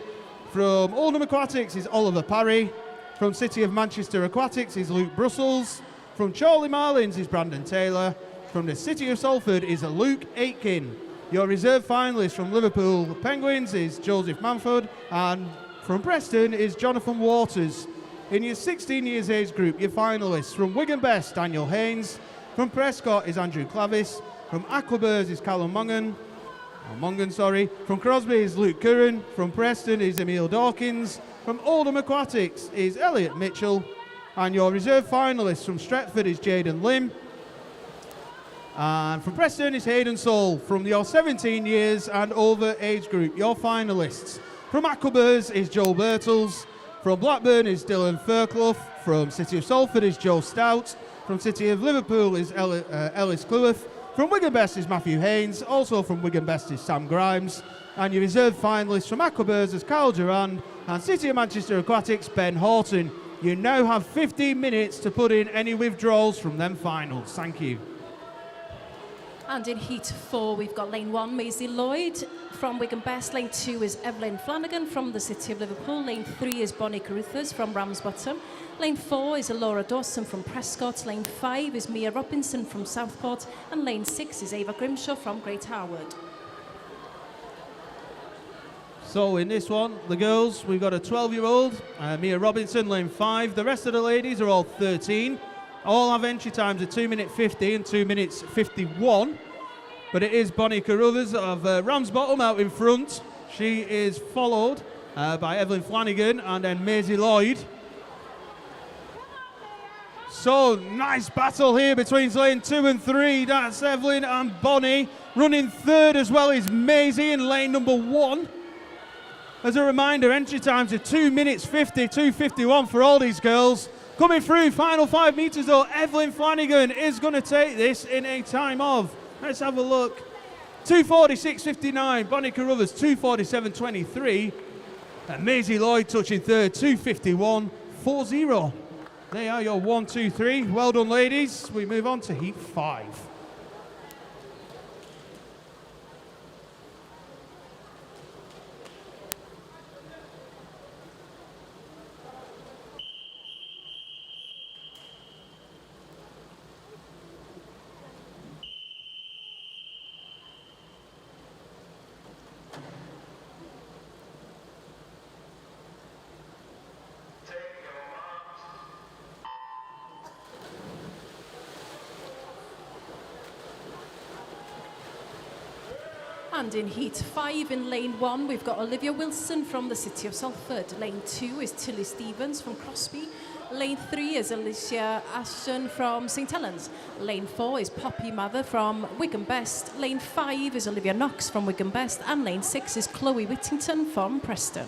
From Oldham Aquatics is Oliver Parry. From City of Manchester Aquatics is Luke Brussels. From Chorley Marlins is Brandon Taylor. From the City of Salford is Luke Aitken. Your reserve finalist from Liverpool Penguins is Joseph Manford. And from Preston is Jonathan Waters. In your 16 years age group, your finalists from Wigan Best, Daniel Haynes. From Prescott is Andrew Clavis. From Aquaburs is Callum Mongan. From Crosby is Luke Curran. From Preston is Emil Dawkins. From Oldham Aquatics is Elliot Mitchell. And your reserve finalist from Stretford is Jaden Lim. And from Preston is Hayden Soul. From your 17 years and over age group, your finalists. From Aquaburs is Joel Birtles. From Blackburn is Dylan Fairclough. From City of Salford is Joe Stout. From City of Liverpool is Ellis Cleworth. From Wigan Best is Matthew Haynes. Also from Wigan Best is Sam Grimes. And your reserve finalists from Aquaburs is Carl Durand. And City of Manchester Aquatics, Ben Horton. You now have 15 minutes to put in any withdrawals from them finals. Thank you. And in Heat 4, we've got Lane 1, Maisie Lloyd. From Wigan Best, Lane 2 is Evelyn Flanagan. From the City of Liverpool, Lane 3 is Bonnie Caruthers from Ramsbottom. Lane 4 is Laura Dawson from Prescott. Lane 5 is Mia Robinson from Southport. And Lane 6 is Ava Grimshaw from Great Harwood. So in this one, the girls, we've got a 12-year-old, Mia Robinson, lane 5. The rest of the ladies are all 13. All have entry times of 2 minutes 50 and 2 minutes 51. But it is Bonnie Caruthers of Ramsbottom out in front. She is followed by Evelyn Flanagan and then Maisie Lloyd. So nice battle here between lane 2 and 3. That's Evelyn and Bonnie. Running third as well is Maisie in lane number 1. As a reminder, entry times are 2 minutes 50, 2:51 for all these girls. Coming through, final 5 metres though, Evelyn Flanagan is going to take this in a time of, let's have a look, 2:46.59, Bonnie Carruthers 2:47.23, and Maisie Lloyd touching third, 2:51.40. They are your 1, 2, 3. Well done, ladies. We move on to heat 5. And in heat 5 in lane 1, we've got Olivia Wilson from the City of Salford. Lane 2 is Tilly Stevens from Crosby. Lane 3 is Alicia Ashton from St Helens. Lane 4 is Poppy Mather from Wigan Best. Lane 5 is Olivia Knox from Wigan Best. And lane 6 is Chloe Whittington from Preston.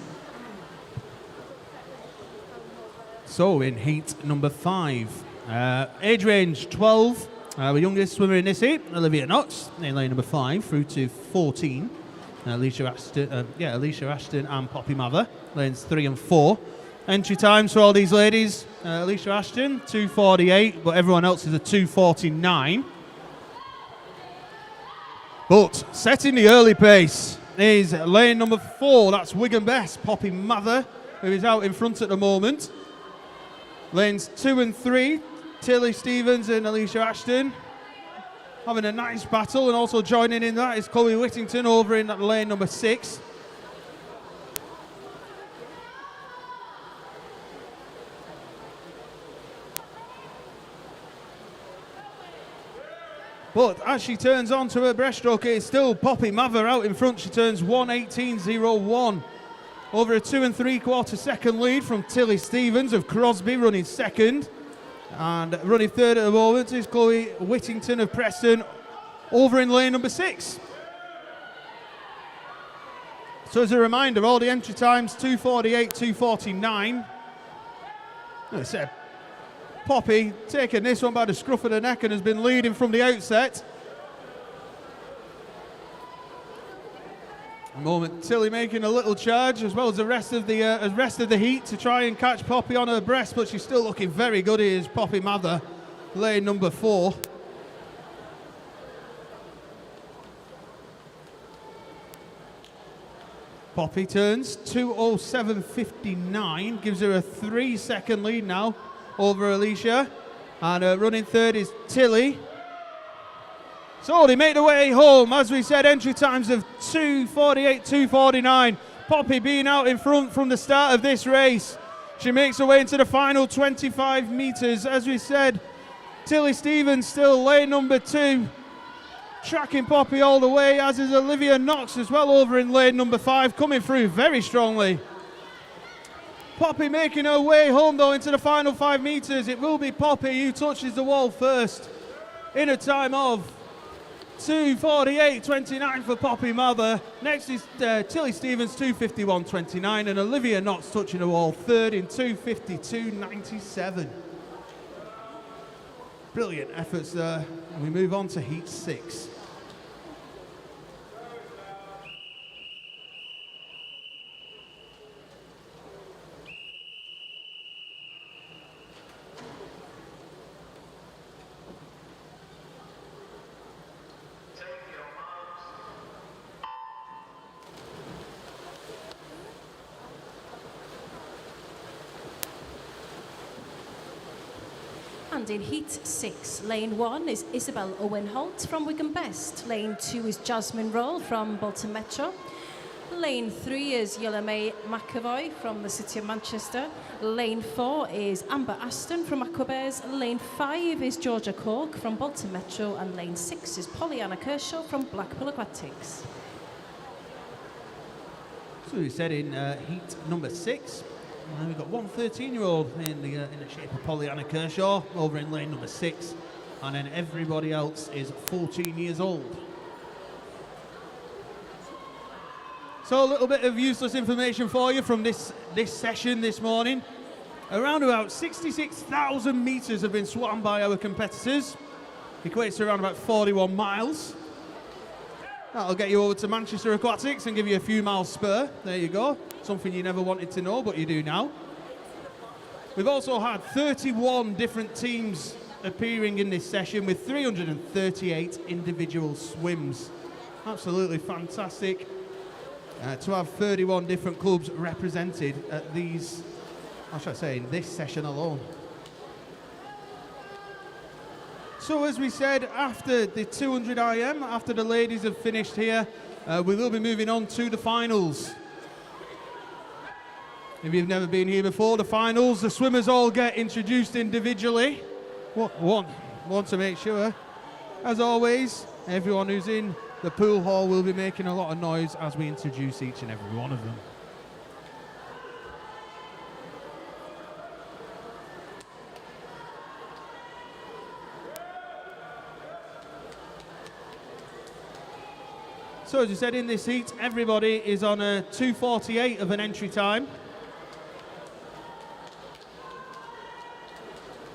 So in heat number 5, age range 12. The youngest swimmer in this heat, Olivia Knox, in lane number 5 through to 14. Alicia Ashton and Poppy Mather, lanes 3 and 4. Entry times for all these ladies, Alicia Ashton, 2:48, but everyone else is a 2:49. But setting the early pace is lane number 4, that's Wigan Best, Poppy Mather, who is out in front at the moment. Lanes 2 and 3, Tilly Stevens and Alicia Ashton having a nice battle, and also joining in that is Chloe Whittington over in lane number 6. But as she turns on to her breaststroke, it's still Poppy Mather out in front. She turns 1:18.01 over a 2 3/4 second lead from Tilly Stevens of Crosby, running second. And running third at the moment is Chloe Whittington of Preston over in lane number 6. So as a reminder, all the entry times 2:48, 2:49. I said, Poppy taking this one by the scruff of the neck and has been leading from the outset. At the moment, Tilly making a little charge as well as the rest of the heat to try and catch Poppy on her breast, but she's still looking very good. Here is Poppy Mather, lane number 4. Poppy turns 2:07.59, gives her a 3-second lead now over Alicia, and running third is Tilly. So they make their way home. As we said, entry times of 2:48, 2:49. Poppy being out in front from the start of this race. She makes her way into the final 25 metres. As we said, Tilly Stevens still lane number 2. Tracking Poppy all the way, as is Olivia Knox as well over in lane number 5, coming through very strongly. Poppy making her way home though into the final 5 metres. It will be Poppy who touches the wall first in a time of 2:48.29 for Poppy Mather. Next is Tilly Stevens, 2:51.29, and Olivia Knox touching the wall third in 2:52.97. Brilliant efforts there. And we move on to heat 6. And in heat 6, lane 1 is Isabel Owen-Holt from Wigan Best. Lane 2 is Jasmine Roll from Bolton Metro. Lane 3 is Yella May McAvoy from the City of Manchester. Lane 4 is Amber Aston from Aquabears. Lane 5 is Georgia Cork from Bolton Metro. And lane 6 is Pollyanna Kershaw from Blackpool Aquatics. So we said in heat number 6. We've got one 13-year-old in the shape of Pollyanna Kershaw over in lane number 6, and then everybody else is 14 years old. So a little bit of useless information for you from this session this morning. Around about 66,000 metres have been swam by our competitors. Equates to around about 41 miles. That'll get you over to Manchester Aquatics and give you a few miles spur. There you go. Something you never wanted to know, but you do now. We've also had 31 different teams appearing in this session with 338 individual swims. Absolutely fantastic to have 31 different clubs represented at these, how should I say, in this session alone. So as we said, after the 200 IM, after the ladies have finished here, we will be moving on to the finals. If you've never been here before, the finals, the swimmers all get introduced individually. Want to make sure, as always, everyone who's in the pool hall will be making a lot of noise as we introduce each and every one of them. So as you said, in this heat, everybody is on a 2:48 of an entry time.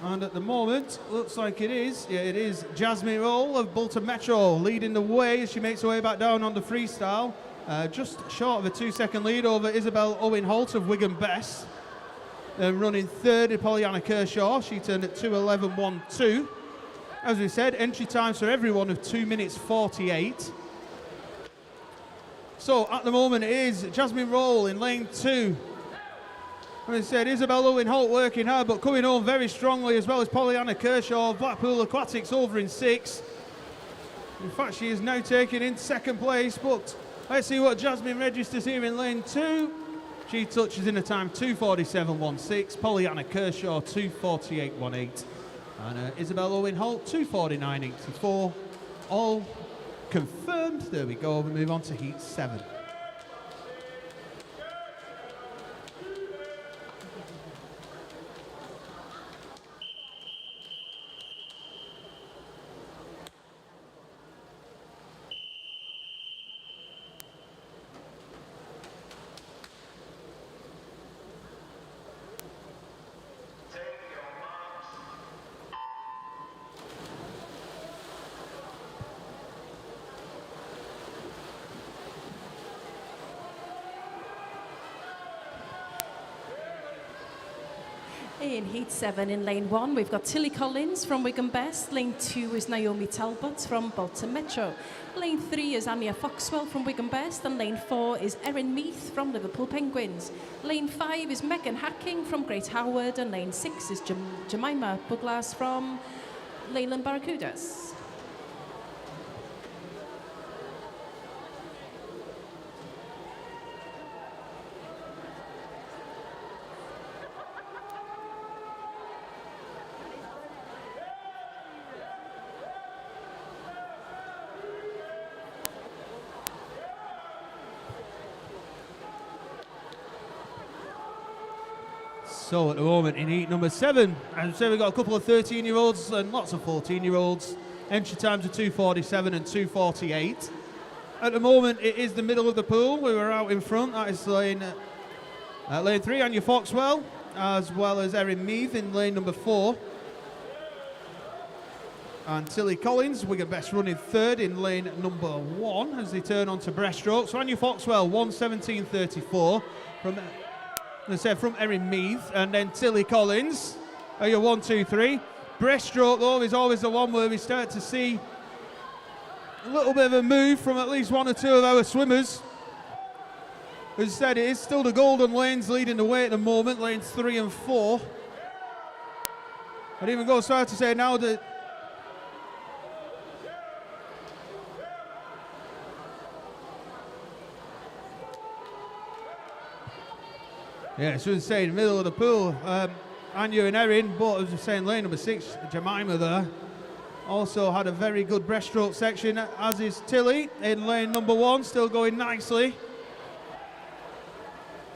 And at the moment, looks like it is Jasmine Roll of Bolton Metro leading the way as she makes her way back down on the freestyle. Just short of a 2-second lead over Isabel Owen-Holt of Wigan Best. Running third is Pollyanna Kershaw. She turned at 2:11.12. As we said, entry times for everyone of 2 minutes 48. So at the moment it is Jasmine Roll in lane 2. As I said, Isabel Owen-Holt working hard, but coming home very strongly, as well as Pollyanna Kershaw of Blackpool Aquatics over in 6. In fact, she is now taking in second place, but let's see what Jasmine registers here in lane 2. She touches in a time 2:47.16, Pollyanna Kershaw 2:48.18, and Isabel Owen-Holt 2:49.84. All confirmed. There we go. We move on to heat 7. In Heat 7 in Lane 1, we've got Tilly Collins from Wigan Best. Lane 2 is Naomi Talbot from Bolton Metro. Lane 3 is Anya Foxwell from Wigan Best. And Lane 4 is Erin Meath from Liverpool Penguins. Lane 5 is Megan Hacking from Great Howard. And Lane 6 is Jemima Buglas from Leyland Barracudas. So at the moment in heat number 7, as I say, we've got a couple of 13-year-olds and lots of 14-year-olds. Entry times are 2:47 and 2:48. At the moment, it is the middle of the pool. We were out in front. That is lane 3, Anya Foxwell, as well as Erin Meath in lane number 4. And Tilly Collins, Wigan Best running third in lane number 1 as they turn onto breaststroke. So Anya Foxwell, 1:17.34 from... As I said, from Erin Meath, and then Tilly Collins are your 1, 2, 3. Breaststroke, though, is always the one where we start to see a little bit of a move from at least 1 or 2 of our swimmers. As I said, it is still the golden lanes leading the way at the moment, lanes 3 and 4. I'd even go so far to say now that yeah, so as I say, in the middle of the pool, Anya and Erin, but as I was saying, lane number 6, Jemima there, also had a very good breaststroke section, as is Tilly in lane number 1, still going nicely.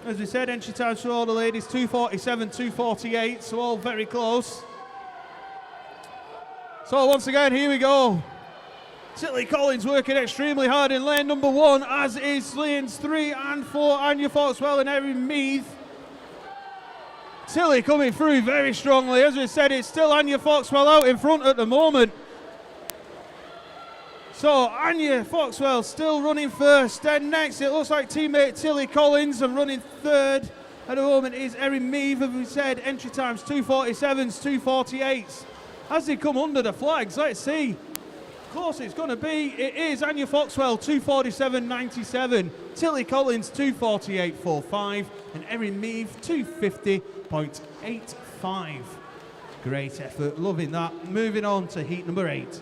As we said, entry times for all the ladies, 2:47, 2:48, so all very close. So once again, here we go. Tilly Collins working extremely hard in lane number 1, as is lanes 3 and 4, Anya Foxwell and Erin Meath. Tilly coming through very strongly. As we said, it's still Anya Foxwell out in front at the moment. So Anya Foxwell still running first. Then next, it looks like teammate Tilly Collins, and running third at the moment is Erin Meave. As we said, entry times 2:47s, 2:48s. As they come under the flags, let's see. Close it's going to be. It is Anya Foxwell 2:47.97, Tilly Collins 2:48.45, and Erin Meave 2:50.85. Great effort, loving that. Moving on to heat number 8.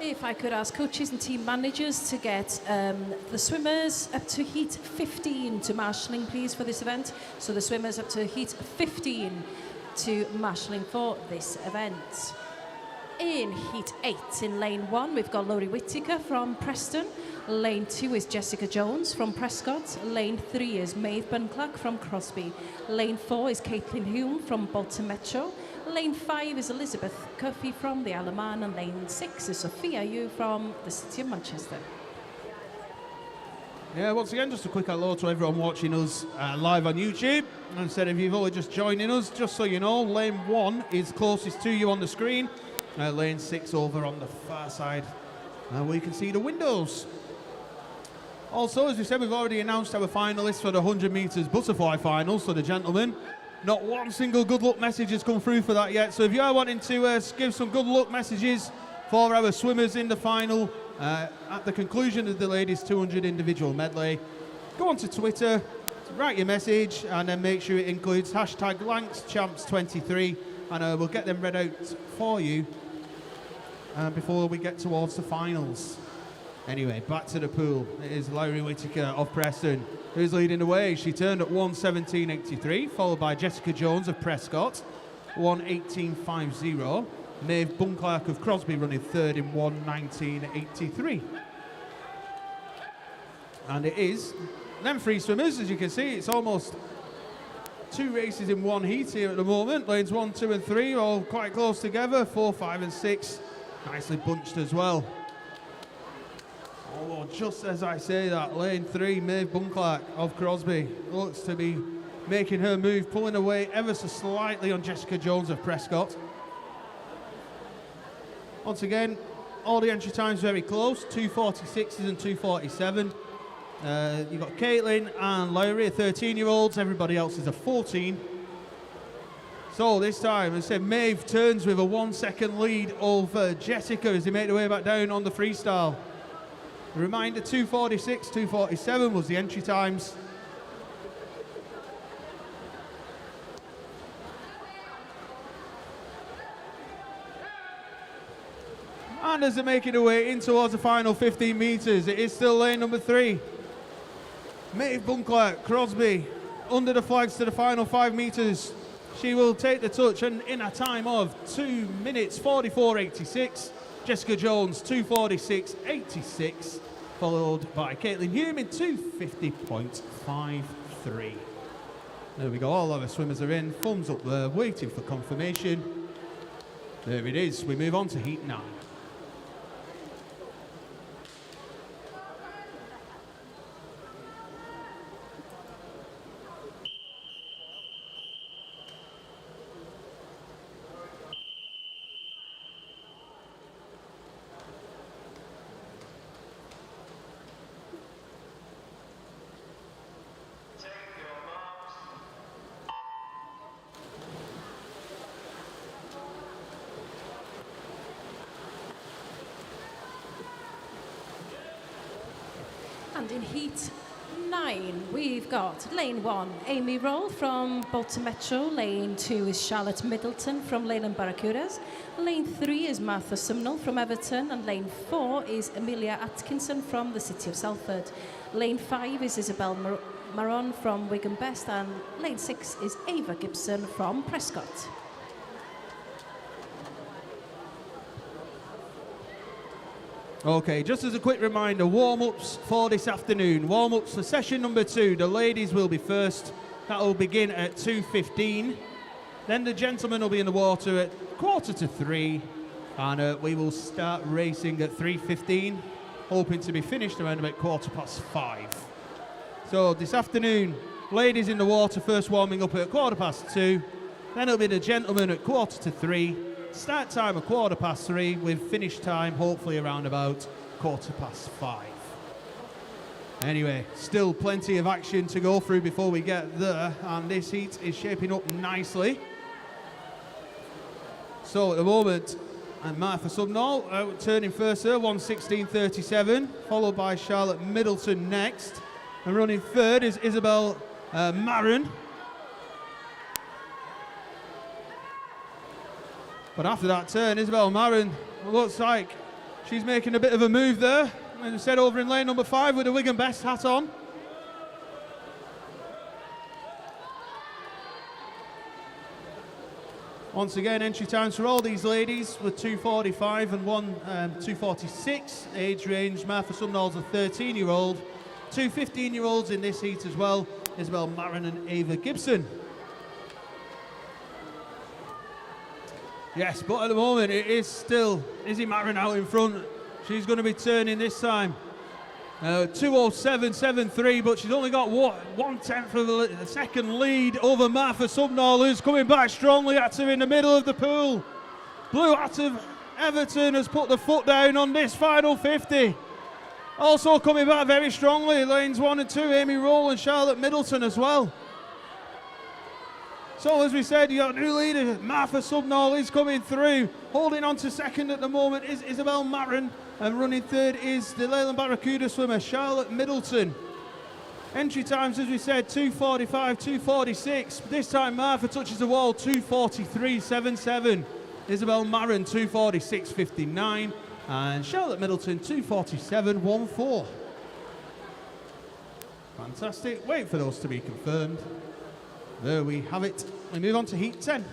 If I could ask coaches and team managers to get the swimmers up to heat 15 to marshalling, please, for this event. So the swimmers up to heat 15 to marshalling for this event. In heat 8, in lane 1, we've got Laurie Whittaker from Preston. Lane 2 is Jessica Jones from Prescott. Lane 3 is Maeve Bunclark from Crosby. Lane 4 is Caitlin Hume from Bolton Metro. Lane 5 is Elizabeth Cuffey from the Isle of Man, and lane 6 is Sophia Yu from the City of Manchester. Yeah, once again, just a quick hello to everyone watching us live on YouTube. And said, if you've only just joining us, just so you know, lane 1 is closest to you on the screen. Lane 6 over on the far side, where you can see the windows. Also, as we said, we've already announced our finalists for the 100 metres butterfly finals for the gentlemen. Not one single good luck message has come through for that yet. So if you are wanting to give some good luck messages for our swimmers in the final at the conclusion of the ladies 200 individual medley, go onto Twitter, write your message, and then make sure it includes hashtag LancsChamps23, and we'll get them read out for you before we get towards the finals. Anyway, back to the pool. It is Laurie Whittaker of Preston who's leading the way. She turned at 1:17.83, followed by Jessica Jones of Prescott, 1:18.50. Maeve Bunclark of Crosby running third in 1:19.83. And it is them three swimmers, as you can see, it's almost 2 races in one heat here at the moment. Lanes 1, 2 and 3 all quite close together. 4, 5 and 6 nicely bunched as well. Oh, just as I say that, lane 3, Maeve Bunclark of Crosby looks to be making her move, pulling away ever so slightly on Jessica Jones of Prescott. Once again, all the entry times very close, 2:46s and 2:47. You've got Caitlin and Laurie, 13-year-olds. Everybody else is a 14. So this time, as I said, Maeve turns with a 1 second lead over Jessica as they make their way back down on the freestyle. A reminder, 2:46, 2:47 was the entry times. And as they're making their way in towards the final 15 metres, it is still lane number 3. Maeve Bunclark, Crosby, under the flags to the final 5 metres. She will take the touch and in a time of 2 minutes 44.86. Jessica Jones 2:46.86, followed by Caitlin Hume in 2:50.53. There we go, all of our swimmers are in, thumbs up there, waiting for confirmation. There it is, we move on to heat 9. And in heat 9, we've got lane 1, Amy Roll from Bolton Metro. Lane 2 is Charlotte Middleton from Leyland Barracudas. Lane 3 is Martha Sumnall from Everton. And lane 4 is Amelia Atkinson from the City of Salford. Lane 5 is Isabel Maron from Wigan Best. And lane 6 is Ava Gibson from Prescott. Okay, just as a quick reminder, warm-ups for this afternoon. Warm-ups for session number 2. The ladies will be first. That will begin at 2:15. Then the gentlemen will be in the water at 2:45. And we will start racing at 3:15, hoping to be finished around about 5:15. So this afternoon, ladies in the water first warming up at 2:15. Then it'll be the gentlemen at 2:45. Start time at 3:15 with finish time hopefully around about 5:15. Anyway, still plenty of action to go through before we get there, and this heat is shaping up nicely. So at the moment, Martha Subnall turning first there, 1:16.37, followed by Charlotte Middleton next. And running third is Isabel Marin. But after that turn, Isabel Marin looks like she's making a bit of a move there. As I said, over in lane number 5 with the Wigan Best hat on. Once again, entry times for all these ladies were 2:45 and 2:46. Age range, Martha Subnall's a 13-year-old. 2 15-year-olds in this heat as well, Isabel Marin and Ava Gibson. Yes, but at the moment it is still Izzy Marin out in front. She's going to be turning this time. 2:07.73, but she's only got 1/10 of a second lead over Martha Subnall, who's coming back strongly at her in the middle of the pool. Blue Hat of Everton has put the foot down on this final 50. Also coming back very strongly, lanes 1 and 2, Amy Roll and Charlotte Middleton as well. So as we said, your new leader, Martha Subnall, is coming through. Holding on to second at the moment is Isabel Marin, and running third is the Leyland Barracuda swimmer, Charlotte Middleton. Entry times, as we said, 2:45, 2:46. This time Martha touches the wall, 2:43.77. Isabel Marin, 2:46.59. And Charlotte Middleton, 2:47.14. Fantastic. Wait for those to be confirmed. There we have it. We move on to Heat 10.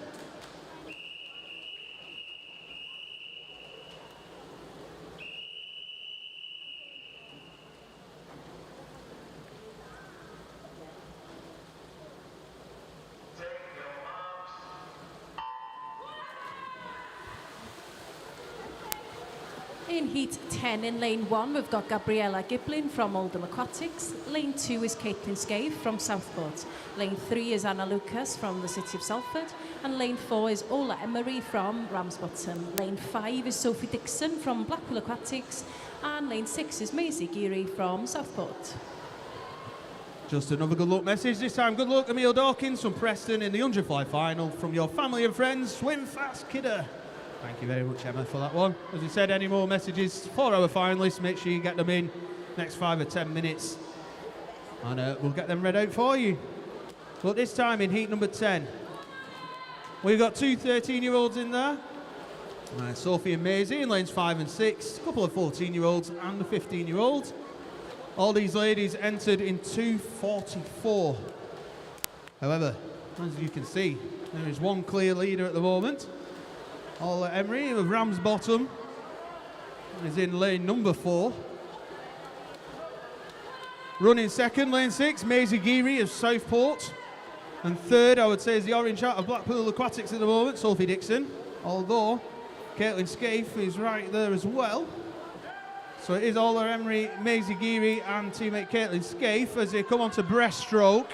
In Heat 10, in Lane 1, we've got Gabriella Giblin from Oldham Aquatics. Lane 2 is Caitlin Scaife from Southport. Lane 3 is Anna Lucas from the City of Salford. And Lane 4 is Ola Emery from Ramsbottom. Lane 5 is Sophie Dixon from Blackpool Aquatics. And Lane 6 is Maisie Geary from Southport. Just another good luck message. This time, good luck, Emile Dawkins from Preston in the 100 fly final. From your family and friends, Swim Fast Kidder. Thank you very much, Emma, for that one. As we said, any more messages for our finalists, make sure you get them in next 5 or 10 minutes. And we'll get them read out for you. But this time in heat number 10, we've got 2 13-year-olds in there. Sophie and Maisie in lanes 5 and 6. A couple of 14-year-olds and a 15-year-old. All these ladies entered in 2:44. However, as you can see, there is one clear leader at the moment. Ola Emery of Ramsbottom is in lane number 4. Running second, lane 6, Maisie Geary of Southport. And third, I would say, is the orange hat of Blackpool Aquatics at the moment, Sophie Dixon. Although Caitlin Scaife is right there as well. So it is Ola Emery, Maisie Geary and teammate Caitlin Scaife as they come on to breaststroke.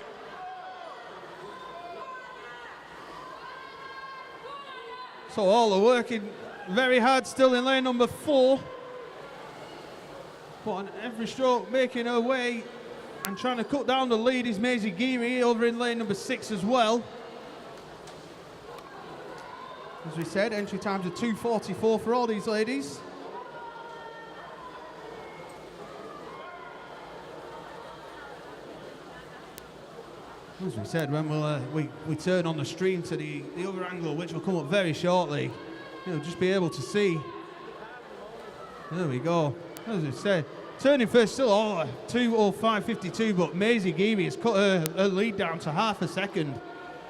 So all are working very hard still in lane number 4. But on every stroke making her way and trying to cut down the lead is Maisie Geary over in lane number 6 as well. As we said, entry times are 2:44 for all these ladies. As we said, when we turn on the stream to the other angle, which will come up very shortly, you'll just be able to see. There we go. As we said, turning first still 2:05.52, but Maisie Geary has cut her lead down to half a second.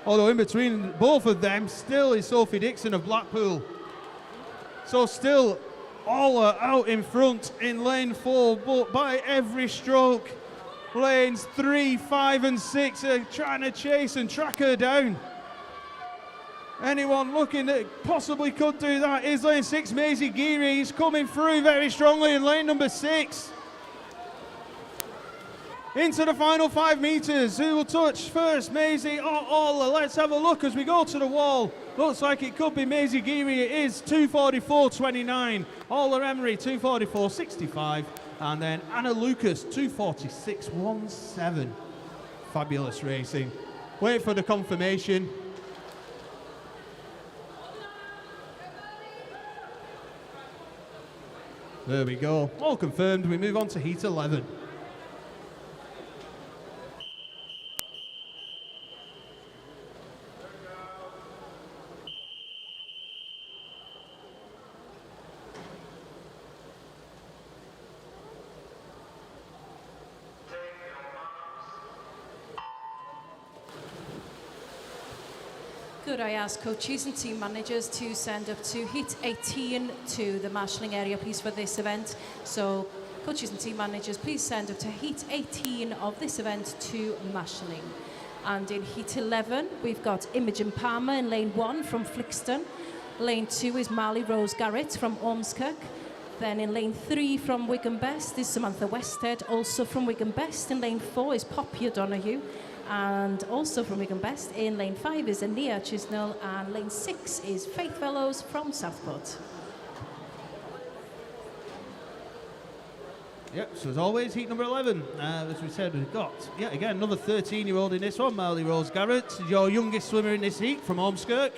Although in between both of them still is Sophie Dixon of Blackpool. So still Ola out in front in lane 4, but by every stroke, lanes 3, 5 and 6 are trying to chase and track her down. Anyone looking that possibly could do that is lane 6, Maisie Geary. He's coming through very strongly in lane number 6. Into the final 5 metres. Who will touch first, Maisie or Ola? Let's have a look as we go to the wall. Looks like it could be Maisie Geary. It is 2:44.29. Ola Emery 2:44.65. And then Anna Lucas 2:46.17. Fabulous racing. Wait for the confirmation. There we go. All confirmed. We move on to heat 11. Could I ask coaches and team managers to send up to heat 18 to the marshalling area, please, for this event. So coaches and team managers, please send up to heat 18 of this event to marshalling. And in heat 11, we've got Imogen Palmer in lane 1 from Flixton. Lane 2 is Marley Rose Garrett from Ormskirk. Then in lane 3 from Wigan Best is Samantha Westhead, also from Wigan Best. In lane 4 is Poppy O'Donoghue. And also from Wigan Best, in lane 5 is Ania Chisnell, and lane 6 is Faith Fellows from Southport. Yep, so as always, heat number 11. As we said, we've got, yet again, another 13-year-old in this one, Marley Rose Garrett, your youngest swimmer in this heat from Ormskirk.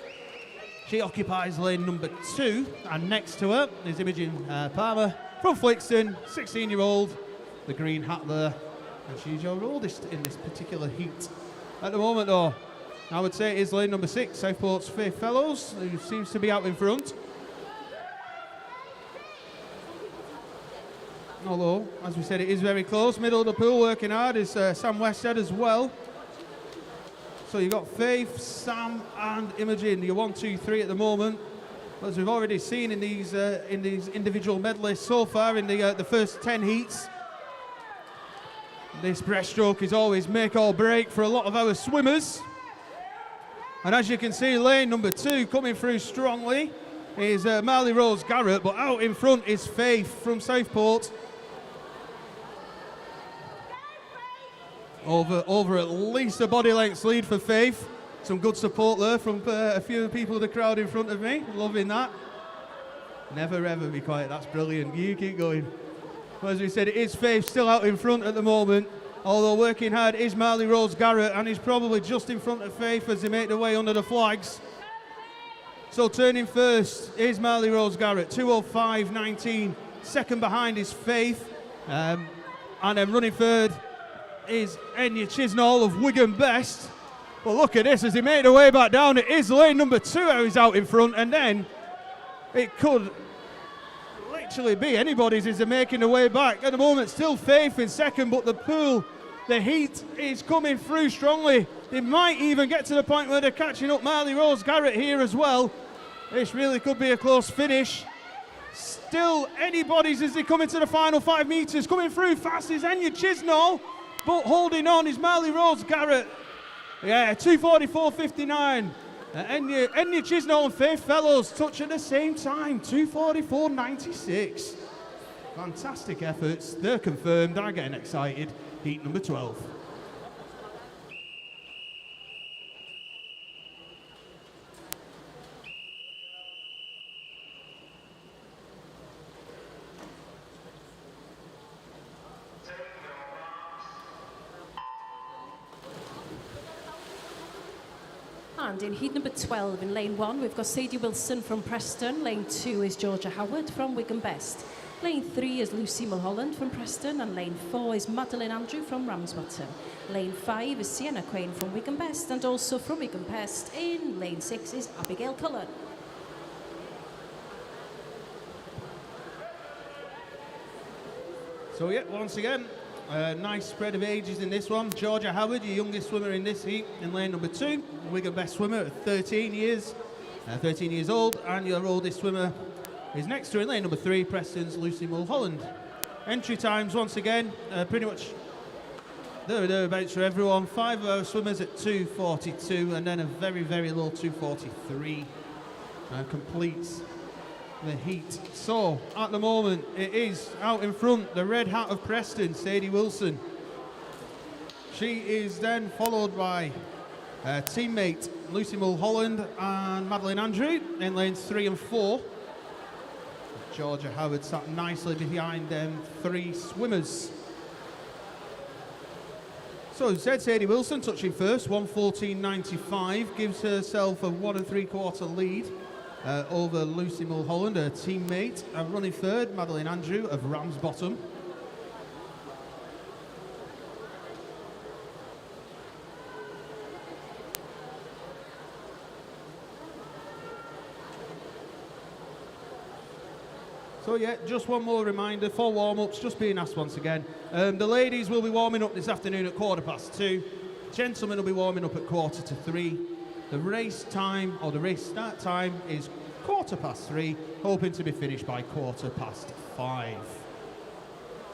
She occupies lane number 2, and next to her is Imogen Palmer from Flixton, 16-year-old, the green hat there. And she's your oldest in this particular heat. At the moment, though, I would say it is lane number 6, Southport's Faith Fellows, who seems to be out in front. Although, as we said, it is very close. Middle of the pool, working hard, is Sam Westhead as well. So you've got Faith, Sam, and Imogen. You're 1, 2, 3 at the moment. As we've already seen in these individual medleys so far in the first 10 heats. This breaststroke is always make or break for a lot of our swimmers. And as you can see, lane number 2 coming through strongly is Marley Rose Garrett, but out in front is Faith from Southport. Over at least a body length's lead for Faith. Some good support there from a few people of the crowd in front of me. Loving that. Never ever be quiet, that's brilliant. You keep going. As we said, it is Faith still out in front at the moment, although working hard is Marley Rose Garrett, and he's probably just in front of Faith as they make their way under the flags. So turning first is Marley Rose Garrett, 2:05.19. Second behind is Faith, and then running third is Enya Chisnall of Wigan Best. But look at this, as they make their way back down, it is lane number 2 who's out in front, and then it could literally be anybody's as they're making their way back. At the moment, still Faith in second, but the pool, the heat is coming through strongly. They might even get to the point where they're catching up Marley Rose Garrett here as well. This really could be a close finish. Still anybody's as they come into the final 5 metres. Coming through fast is Enya Chisnall, but holding on is Marley Rose Garrett. Yeah, 2:44.59. Enya Chisnall and Faith Fellows touch at the same time, 2:44.96. Fantastic efforts. They're confirmed. I'm getting excited. Heat number 12. And in heat number 12, in lane 1, we've got Sadie Wilson from Preston. Lane 2 is Georgia Howard from Wigan Best. Lane 3 is Lucy Mulholland from Preston, and lane 4 is Madeline Andrew from Ramsbottom. Lane 5 is Sienna Quain from Wigan Best, and also from Wigan Best in lane 6 is Abigail Cullen. So yeah, once again, nice spread of ages in this one. Georgia Howard, your youngest swimmer in this heat, in lane number 2. Wigan Best swimmer at 13 years old, and your oldest swimmer is next to in lane number 3, Preston's Lucy Mulholland. Entry times, once again, pretty much thereabouts for everyone. 5 of our swimmers at 2:42, and then a very, very low 2:43 completes the heat. So, at the moment, it is out in front, the red hat of Preston, Sadie Wilson. She is then followed by teammate Lucy Mulholland and Madeline Andrew in lanes 3 and 4. Georgia Howard sat nicely behind them 3 swimmers. So as I said, Sadie Wilson touching first, 1:14.95, gives herself a 1 3/4 lead over Lucy Mulholland, her teammate. And running third, Madeline Andrew of Ramsbottom. So yeah, just one more reminder for warm-ups, just being asked once again. The ladies will be warming up this afternoon at 2:15. Gentlemen will be warming up at 2:45. The race time, or the race start time, is 3:15, hoping to be finished by 5:15.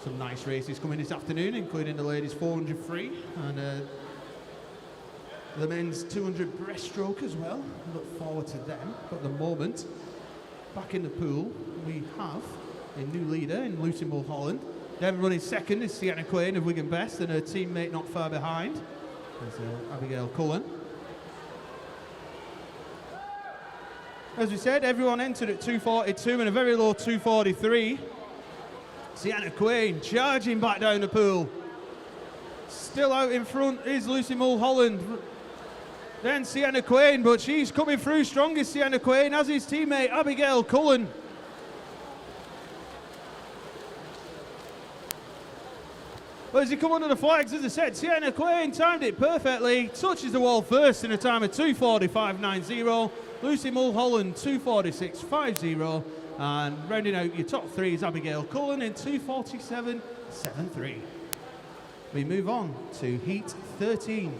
Some nice races coming this afternoon, including the ladies 400 free and the men's 200 breaststroke as well. Look forward to them. But at the moment, back in the pool, we have a new leader in Lucy Mulholland. Then running second is Sienna Quain of Wigan Best, and her teammate not far behind is Abigail Cullen. As we said, everyone entered at 2:42 and a very low 2:43. Sienna Quain charging back down the pool. Still out in front is Lucy Mulholland. Then Sienna Quain, but she's coming through strongest, Sienna Quain, as his teammate Abigail Cullen. But as he come under the flags, as I said, Sienna Quain timed it perfectly, touches the wall first in a time of 2:45.90. Lucy Mulholland 2:46.50, and rounding out your top 3 is Abigail Cullen in 2:47.73. We move on to Heat 13.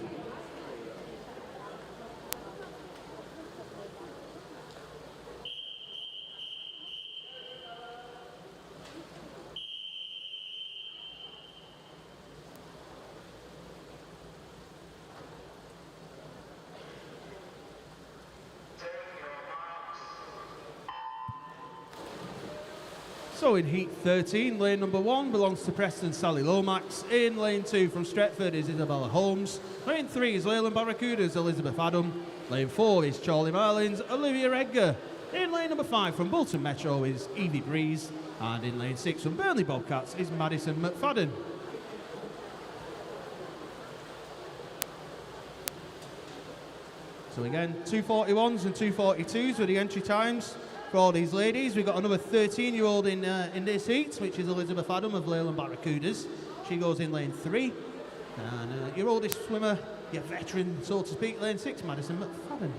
So in Heat 13, lane number 1 belongs to Preston Sally Lomax. In lane 2 from Stretford is Isabella Holmes. Lane 3 is Leyland Barracuda's Elizabeth Adam. Lane 4 is Charlie Marlin's Olivia Edgar. In lane number 5 from Bolton Metro is Evie Breeze. And in lane 6 from Burnley Bobcats is Madison McFadden. So again, 2:41s and 2:42s were the entry times for all these ladies. We've got another 13-year-old in this heat, which is Elizabeth Adam of Leyland Barracudas. She goes in lane 3. And your oldest swimmer, your veteran, so to speak, lane 6, Madison McFadden.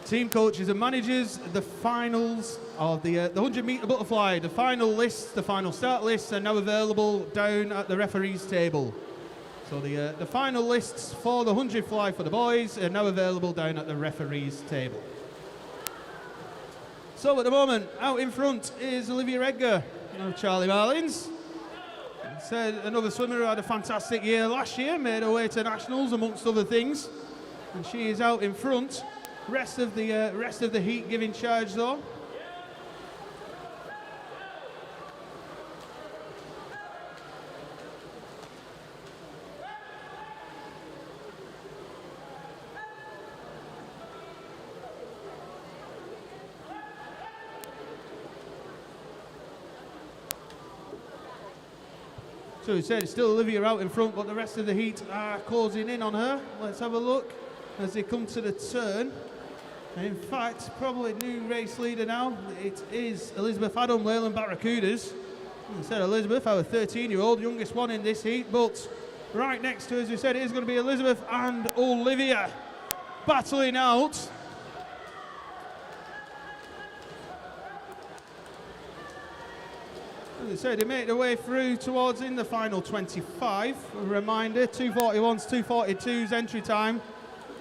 Team coaches and managers, the finals of the 100-metre butterfly, the final lists, the final start lists are now available down at the referees table. So the final lists for the 100 fly for the boys are now available down at the referees table. So at the moment, out in front is Olivia Edgar of Charlie Marlins. Said another swimmer who had a fantastic year last year, made her way to nationals amongst other things, and she is out in front. Rest of the heat giving charge though. So we said it's still Olivia out in front, but the rest of the heat are closing in on her. Let's have a look as they come to the turn. And in fact, probably new race leader now. It is Elizabeth Adam, Leyland Barracudas. As I said, Elizabeth, our 13-year-old, youngest one in this heat, but right next to her, as we said, it is going to be Elizabeth and Olivia. battling out. As I said, they make their way through towards in the final 25. A reminder, 241s, 242s entry time.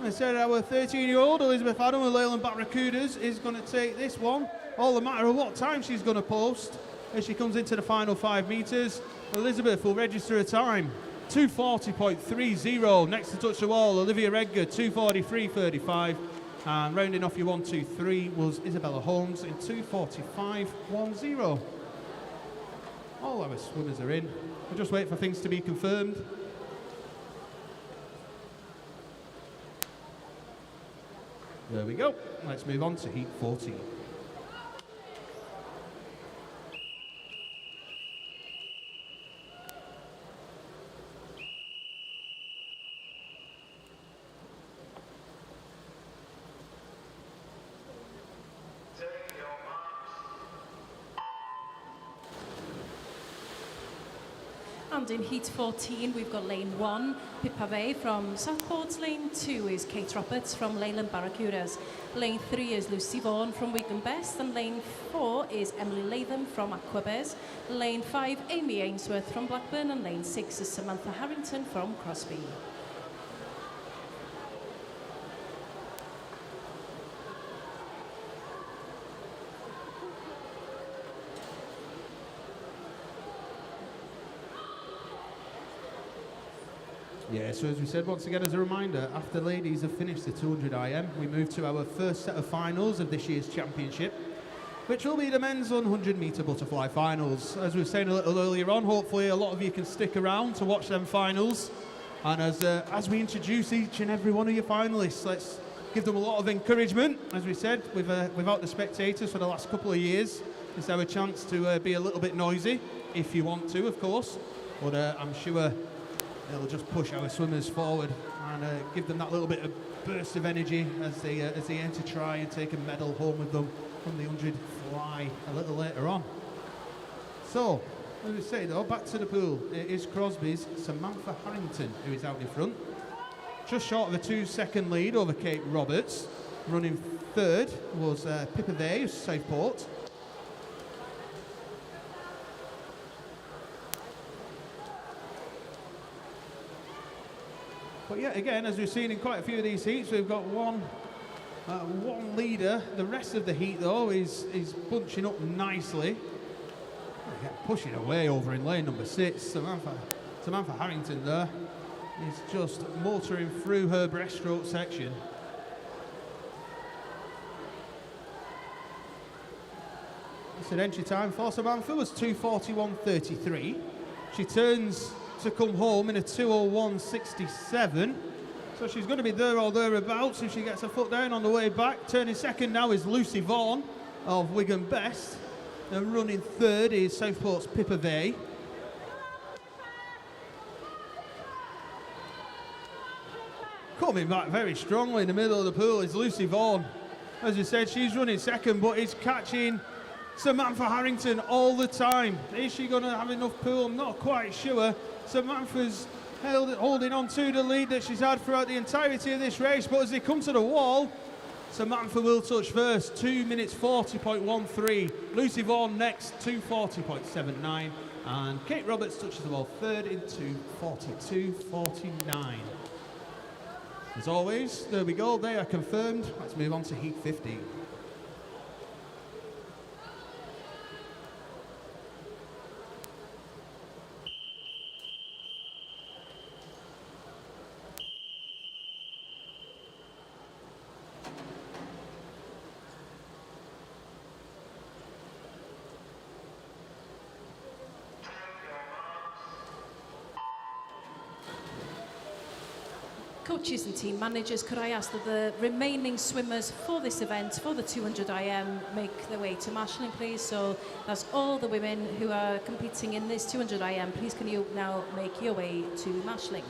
I said our 13-year-old Elizabeth Adam of Leyland Barracudas is going to take this one. All the matter of what time she's going to post as she comes into the final 5 metres. Elizabeth will register a time, 240.30. Next to touch the wall, Olivia Edgar, 243.35. And rounding off your 1, 2, 3 was Isabella Holmes in 245.10. All our swimmers are in. We'll just wait for things to be confirmed. There we go. Let's move on to heat 14. And in heat 14, we've got lane 1, Pippa Bay from Southport. Lane 2 is Kate Roberts from Leyland Barracudas. Lane 3 is Lucy Vaughan from Wigan Best. And lane 4 is Emily Latham from Aquabes. Lane 5, Amy Ainsworth from Blackburn. And lane 6 is Samantha Harrington from Crosby. Yeah, so as we said, once again, as a reminder, after ladies have finished the 200 IM, we move to our first set of finals of this year's championship, which will be the men's 100 metre butterfly finals. As we were saying a little earlier on, hopefully a lot of you can stick around to watch them finals. And as we introduce each and every one of your finalists, let's give them a lot of encouragement. As we said, without the spectators for the last couple of years, it's our chance to be a little bit noisy, if you want to, of course. But I'm sure it'll just push our swimmers forward and give them that little bit of burst of energy as they aim to try and take a medal home with them from the 100 fly a little later on. So, as we say though, back to the pool. It is Crosby's Samantha Harrington who is out in front. Just short of a 2-second lead over Kate Roberts. Running third was Pippa Day of Southport. But yet again, as we've seen in quite a few of these heats, we've got one leader. The rest of the heat, though, is bunching up nicely. Pushing away over in lane number 6. Samantha Harrington there is just motoring through her breaststroke section. This entry time for Samantha was 241.33. She turns to come home in a 201.67, so she's going to be there or thereabouts if she gets her foot down on the way back. Turning second now is Lucy Vaughan of Wigan Best, and running third is Southport's Pippa Bay. Coming back very strongly in the middle of the pool is Lucy Vaughan. As you said, she's running second, but is catching Samantha Harrington all the time. Is she going to have enough pool? I'm not quite sure. Samantha's holding on to the lead that she's had throughout the entirety of this race, but as they come to the wall, Samantha will touch first, 2 minutes 40.13. Lucy Vaughan next, 240.79. And Kate Roberts touches the wall third in 242.49. As always, there we go, they are confirmed. Let's move on to heat 15. Coaches and team managers, could I ask that the remaining swimmers for this event, for the 200 IM, make their way to marshalling, please? So that's all the women who are competing in this 200 IM. Please can you now make your way to marshalling?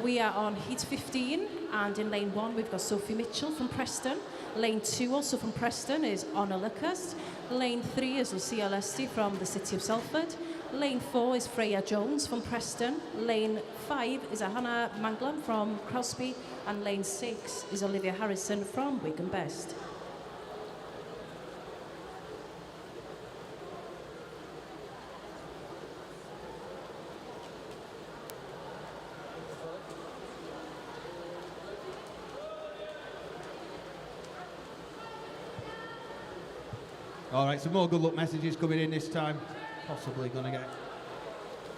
We are on heat 15, and in lane 1 we've got Sophie Mitchell from Preston. Lane 2, also from Preston, is Honor Lucas. Lane 3 is Lucia Lesty from the city of Salford. Lane 4 is Freya Jones from Preston. Lane 5 is Hannah Manglam from Crosby. And lane 6 is Olivia Harrison from Wigan Best. All right, some more good luck messages coming in this time. Possibly going to get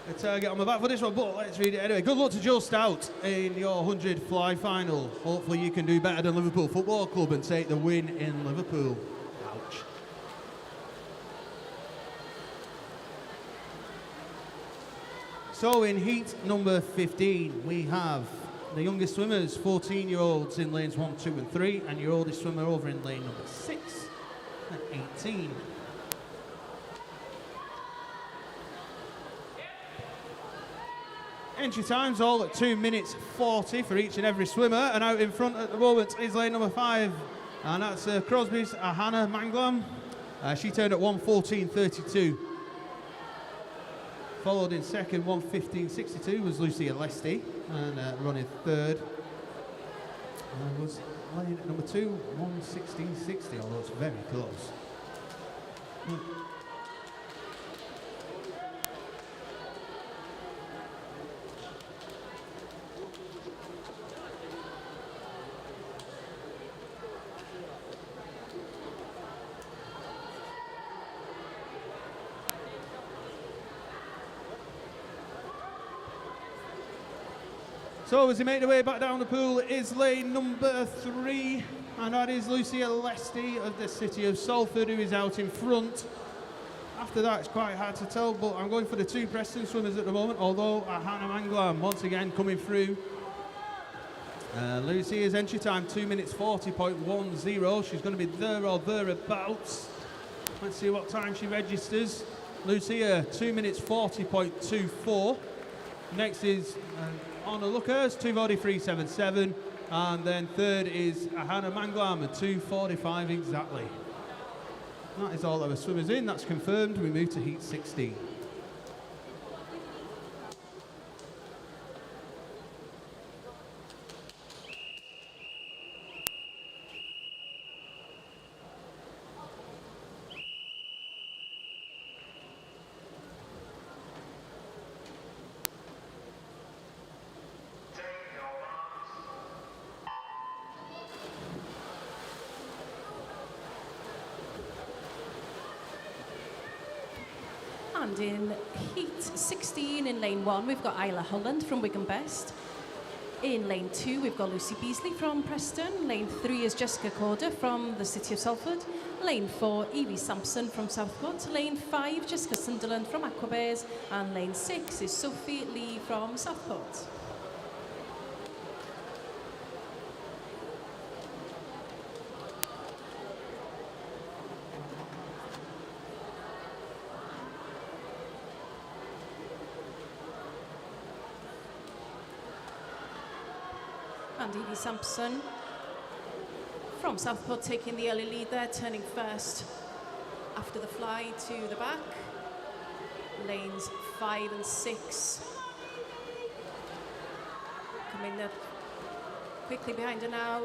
a target on my back for this one, but let's read it anyway. Good luck to Joe Stout in your 100 fly final. Hopefully you can do better than Liverpool Football Club and take the win in Liverpool. Ouch. So in heat number 15, we have the youngest swimmers, 14-year-olds in lanes 1, 2 and 3, and your oldest swimmer over in lane number 6 at 18. Entry times all at 2 minutes 40 for each and every swimmer, and out in front at the moment is lane number 5, and that's Crosby's Hannah Manglam. She turned at 1:14.32. Followed in second, 1:15.62 was Lucia Lesty, and running third was lane number 2, 1:16.60, although it's very close. So as he made their way back down the pool is lane number 3, and that is Lucia Lesty of the City of Salford, who is out in front. After that, it's quite hard to tell, but I'm going for the 2 Preston swimmers at the moment, although Hannah Manglam once again coming through. Lucia's entry time, 2 minutes 40.10. She's going to be there or thereabouts. Let's see what time she registers. Lucia, 2 minutes 40.24. Next is Honor Lookers, 2:43.77, and then third is Hannah Manglam at 2:45 exactly. That is all our swimmers in, that's confirmed. We move to heat 16. And in heat 16 in lane 1, we've got Isla Holland from Wigan Best. In lane 2, we've got Lucy Beasley from Preston. Lane 3 is Jessica Corder from the City of Salford. Lane 4, Evie Sampson from Southport. Lane 5, Jessica Sunderland from Aquabares. And lane 6 is Sophie Lee from Southport. And Evie Sampson from Southport taking the early lead there, turning first after the fly to the back. Lanes 5 and 6 coming up quickly behind her now.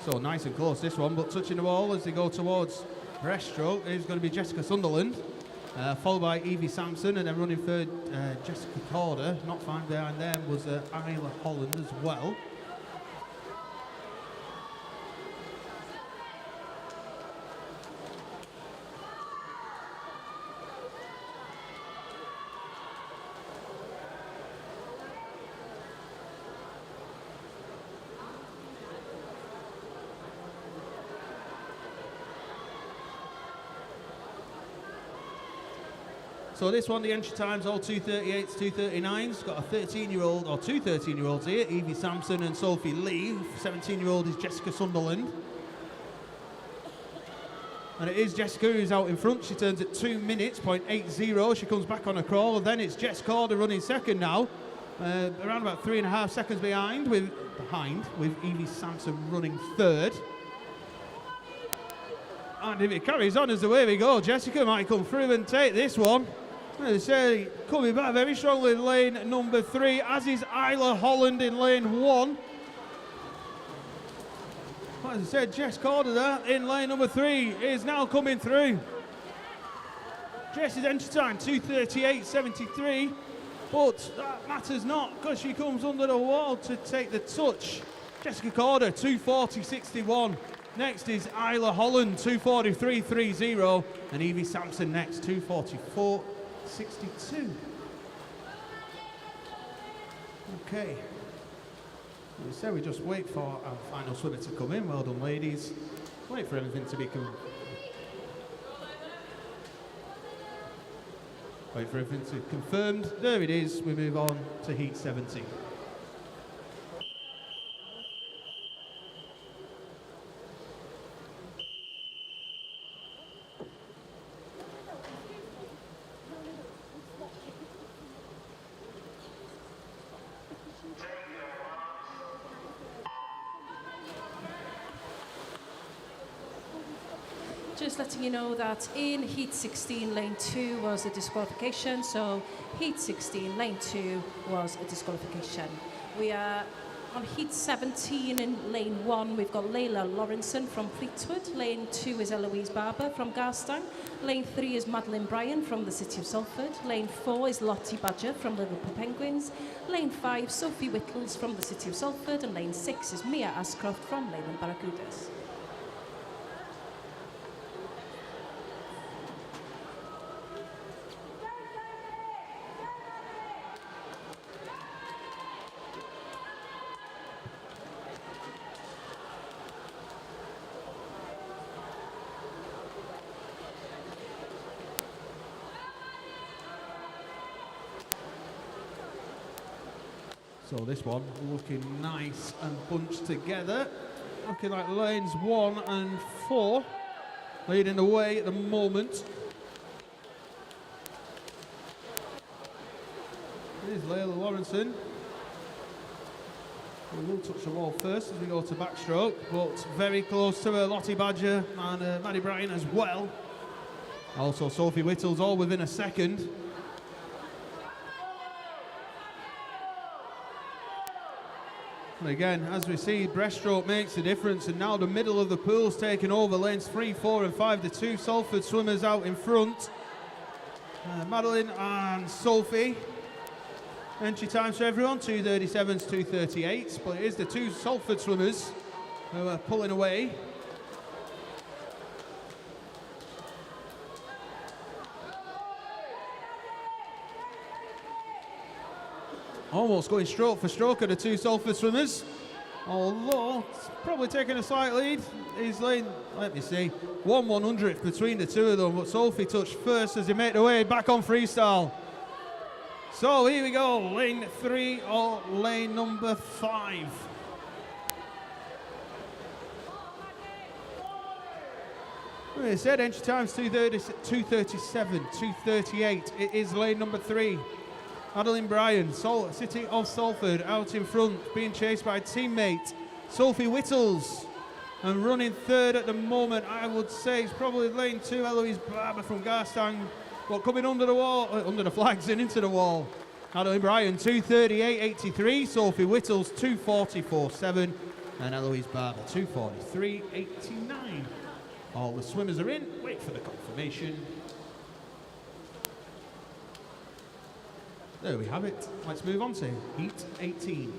So nice and close this one, but touching the wall as they go towards breaststroke is going to be Jessica Sunderland, followed by Evie Sampson, and then running third Jessica Corder. Not far behind them was Isla Holland as well. So this one, the entry times all 2:38s, 2:39s. Got a 13-year-old, or 2 13-year-olds here, Evie Sampson and Sophie Lee. 17-year-old is Jessica Sunderland. And it is Jessica who's out in front. She turns at 2 minutes, .80. She comes back on a crawl, and then it's Jess Corder running second now. around about 3.5 seconds behind with Evie Sampson running third. And if it carries on as the way we go, Jessica might come through and take this one. As I say, coming back very strongly in lane number 3, as is Isla Holland in lane 1. As I said, Jess Corder there in lane number 3 is now coming through. Jess's entry time 2:38.73, but that matters not because she comes under the wall to take the touch. Jessica Corder 2:40.61. Next is Isla Holland 2:43.30, and Evie Sampson next 2:44.62. Okay. We say we just wait for our final swimmer to come in. Well done, ladies. Wait for everything to be wait for everything to confirmed. There it is. We move on to heat 70. Just letting you know that in Heat 16, Lane 2 was a disqualification, so Heat 16, Lane 2 was a disqualification. We are on Heat 17 in Lane 1, we've got Layla Lawrenson from Fleetwood. Lane 2 is Eloise Barber from Garstang. Lane 3 is Madeline Bryan from the City of Salford. Lane 4 is Lottie Badger from Liverpool Penguins. Lane 5, Sophie Whittles from the City of Salford. And Lane 6 is Mia Ascroft from Leyland Barracudas. So this one looking nice and bunched together. Looking like lanes 1 and 4 leading the way at the moment. Here's Layla Lawrenson. We will touch the wall first as we go to backstroke, but very close to her, Lottie Badger and Maddie Bryan as well. Also Sophie Whittles all within a second. And again, as we see, breaststroke makes a difference, and now the middle of the pool's taken over. Lanes 3, 4 and 5, the two Salford swimmers out in front. Madeline and Sophie. Entry times for everyone, 2:37 to 2:38, but it is the two Salford swimmers who are pulling away. Almost going stroke for stroke of the two Salford swimmers. Although, it's probably taking a slight lead. He's lane, let me see, 1/100th between the two of them, but Sophie touched first as they make their way back on freestyle. So here we go, lane 3 or lane number 5. Like I said, entry time's 2:37, 2:38. It is lane number 3. Madeline Bryan, City of Salford, out in front, being chased by teammate Sophie Whittles. And running third at the moment, I would say it's probably lane 2, Eloise Barber from Garstang. But coming under the wall, under the flags and into the wall. Madeline Bryan, 2:38.83. Sophie Whittles, 2:44.7. And Eloise Barber, 2:43.89. All the swimmers are in. Wait for the confirmation. There we have it. Let's move on to Heat 18.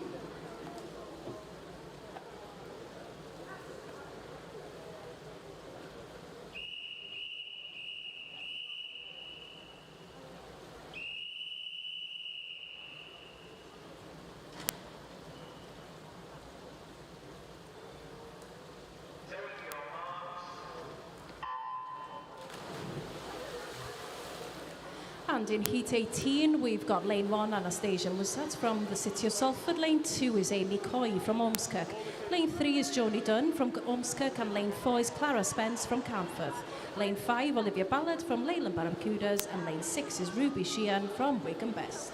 And in Heat 18, we've got lane 1, Anastasia Musat from the City of Salford. Lane 2 is Amy Coy from Ormskirk. Lane 3 is Joni Dunn from Ormskirk, and lane 4 is Clara Spence from Carnforth. Lane 5, Olivia Ballard from Leyland Barracudas, and lane 6 is Ruby Sheehan from Wigan Best.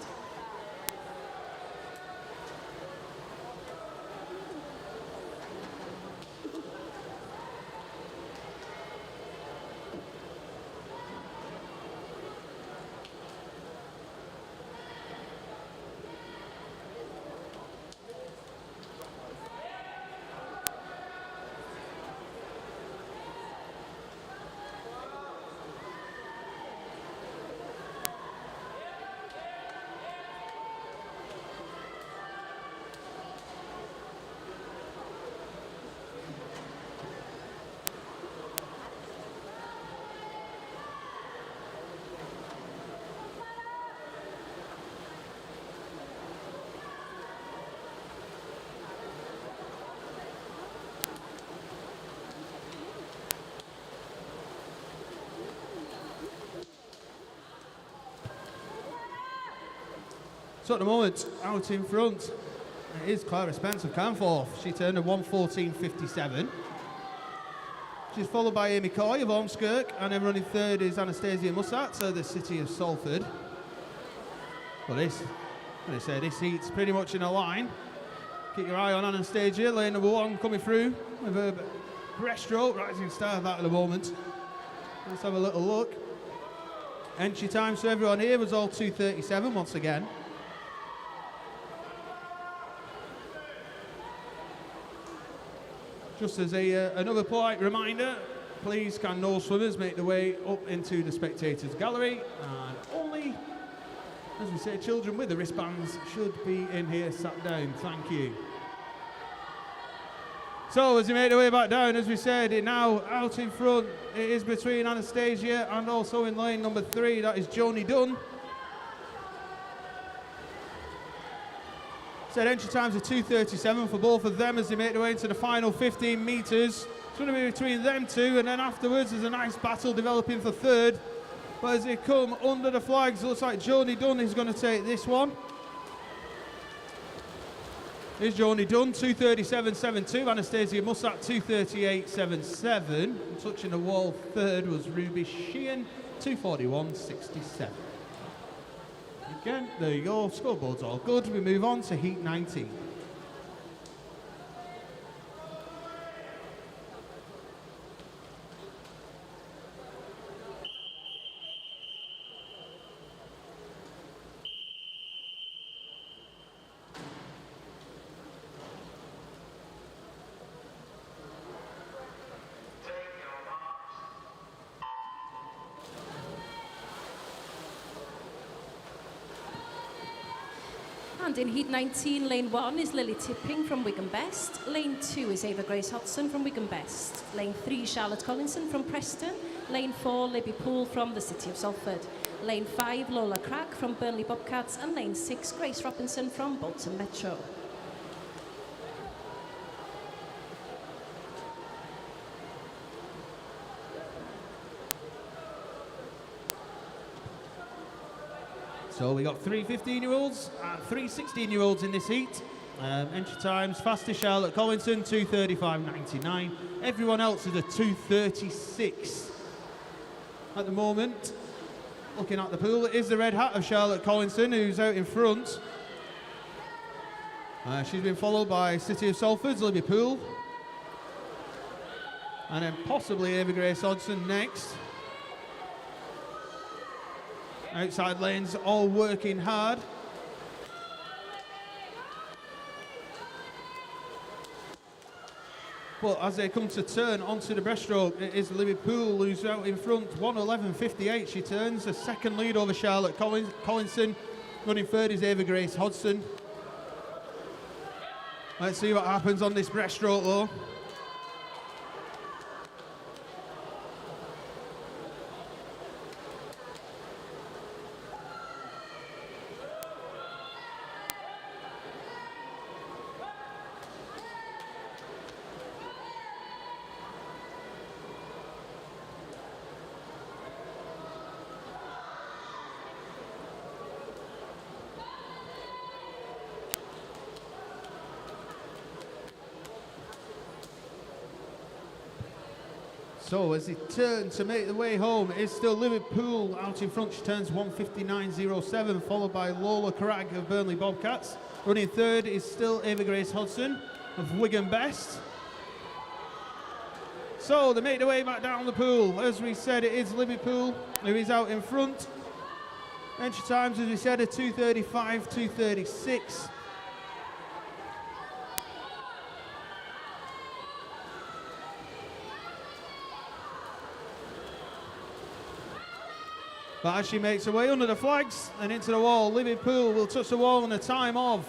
So at the moment, out in front, it is Clara Spence of Canforth. She turned a 1:14.57. She's followed by Amy Coy of Ormskirk, and then running third is Anastasia Mussat of the City of Salford. Well, this heat's pretty much in a line. Keep your eye on Anastasia, lane number 1, coming through with her breaststroke, rising star of that at the moment. Let's have a little look. Entry time for everyone here was all 2:37 once again. Just as another polite reminder, please can no swimmers make their way up into the spectators gallery, and only, as we say, children with the wristbands should be in here sat down. Thank you. So as you make their way back down, as we said, it now out in front, it is between Anastasia and also in lane number 3, that is Joni Dunn. Said entry times are 2:37 for both of them as they make their way into the final 15 metres. It's going to be between them two, and then afterwards there's a nice battle developing for third. But as they come under the flags, it looks like Joni Dunn is going to take this one. Here's Joni Dunn, 2:37.72. Anastasia Mussat, 2:38.77. Touching the wall third was Ruby Sheehan, 2:41.67. Again, there you go, scoreboard's all good. We move on to heat 19. And in heat 19, lane 1 is Lily Tipping from Wigan Best. Lane 2 is Ava Grace Hodson from Wigan Best. Lane 3, Charlotte Collinson from Preston. Lane 4, Libby Poole from the City of Salford. Lane 5, Lola Crack from Burnley Bobcats. And lane 6, Grace Robinson from Bolton Metro. So we got 3 15-year-olds and 3 16-year-olds in this heat. Entry times, fastest Charlotte Collinson, 2:35.99. Everyone else is a 2:36. At the moment, looking at the pool, it is the red hat of Charlotte Collinson who's out in front. She's been followed by City of Salford's Libby Poole. And then possibly Ava Grace Hodson next. Outside lanes all working hard. But as they come to turn onto the breaststroke, it is Libby Poole who's out in front, 1:11.58 she turns, a second lead over Charlotte Collinson. Running third is Ava Grace Hodson. Let's see what happens on this breaststroke though. So as they turn to make the way home, it's still Liverpool out in front. She turns 1:59.07, followed by Lola Cragg of Burnley Bobcats. Running third is still Ava Grace Hodson of Wigan Best. So they make their way back down the pool. As we said, it is Liverpool who is out in front. Entry times, as we said, are 2:35, 2:36. But as she makes her way under the flags and into the wall, Liverpool will touch the wall in a time of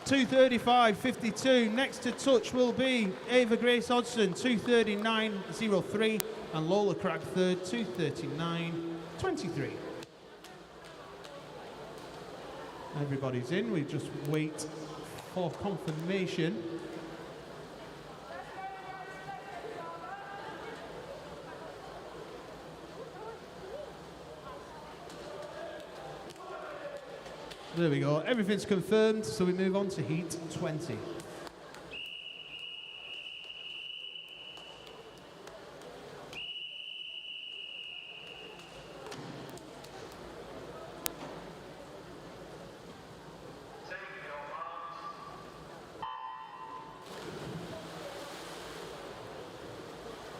2:35.52. Next to touch will be Ava Grace Hodson, 2:39.03, and Lola Cragg third, 2:39.23. Everybody's in, we just wait for confirmation. There we go. Everything's confirmed, so we move on to heat 20.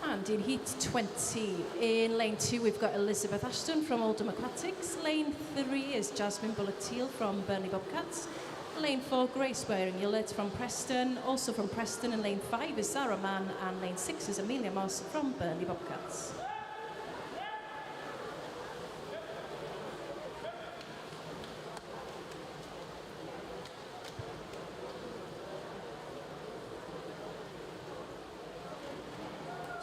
And in heat 20, in lane 2, we've got Elizabeth Ashton from Oldham Aquatics. Lane 3 is Jasmine Bullet-Teal from Burnley Bobcats. Lane 4, Grace Waring-Hewlett from Preston. Also from Preston in lane 5 is Sarah Mann. And lane 6 is Amelia Moss from Burnley Bobcats.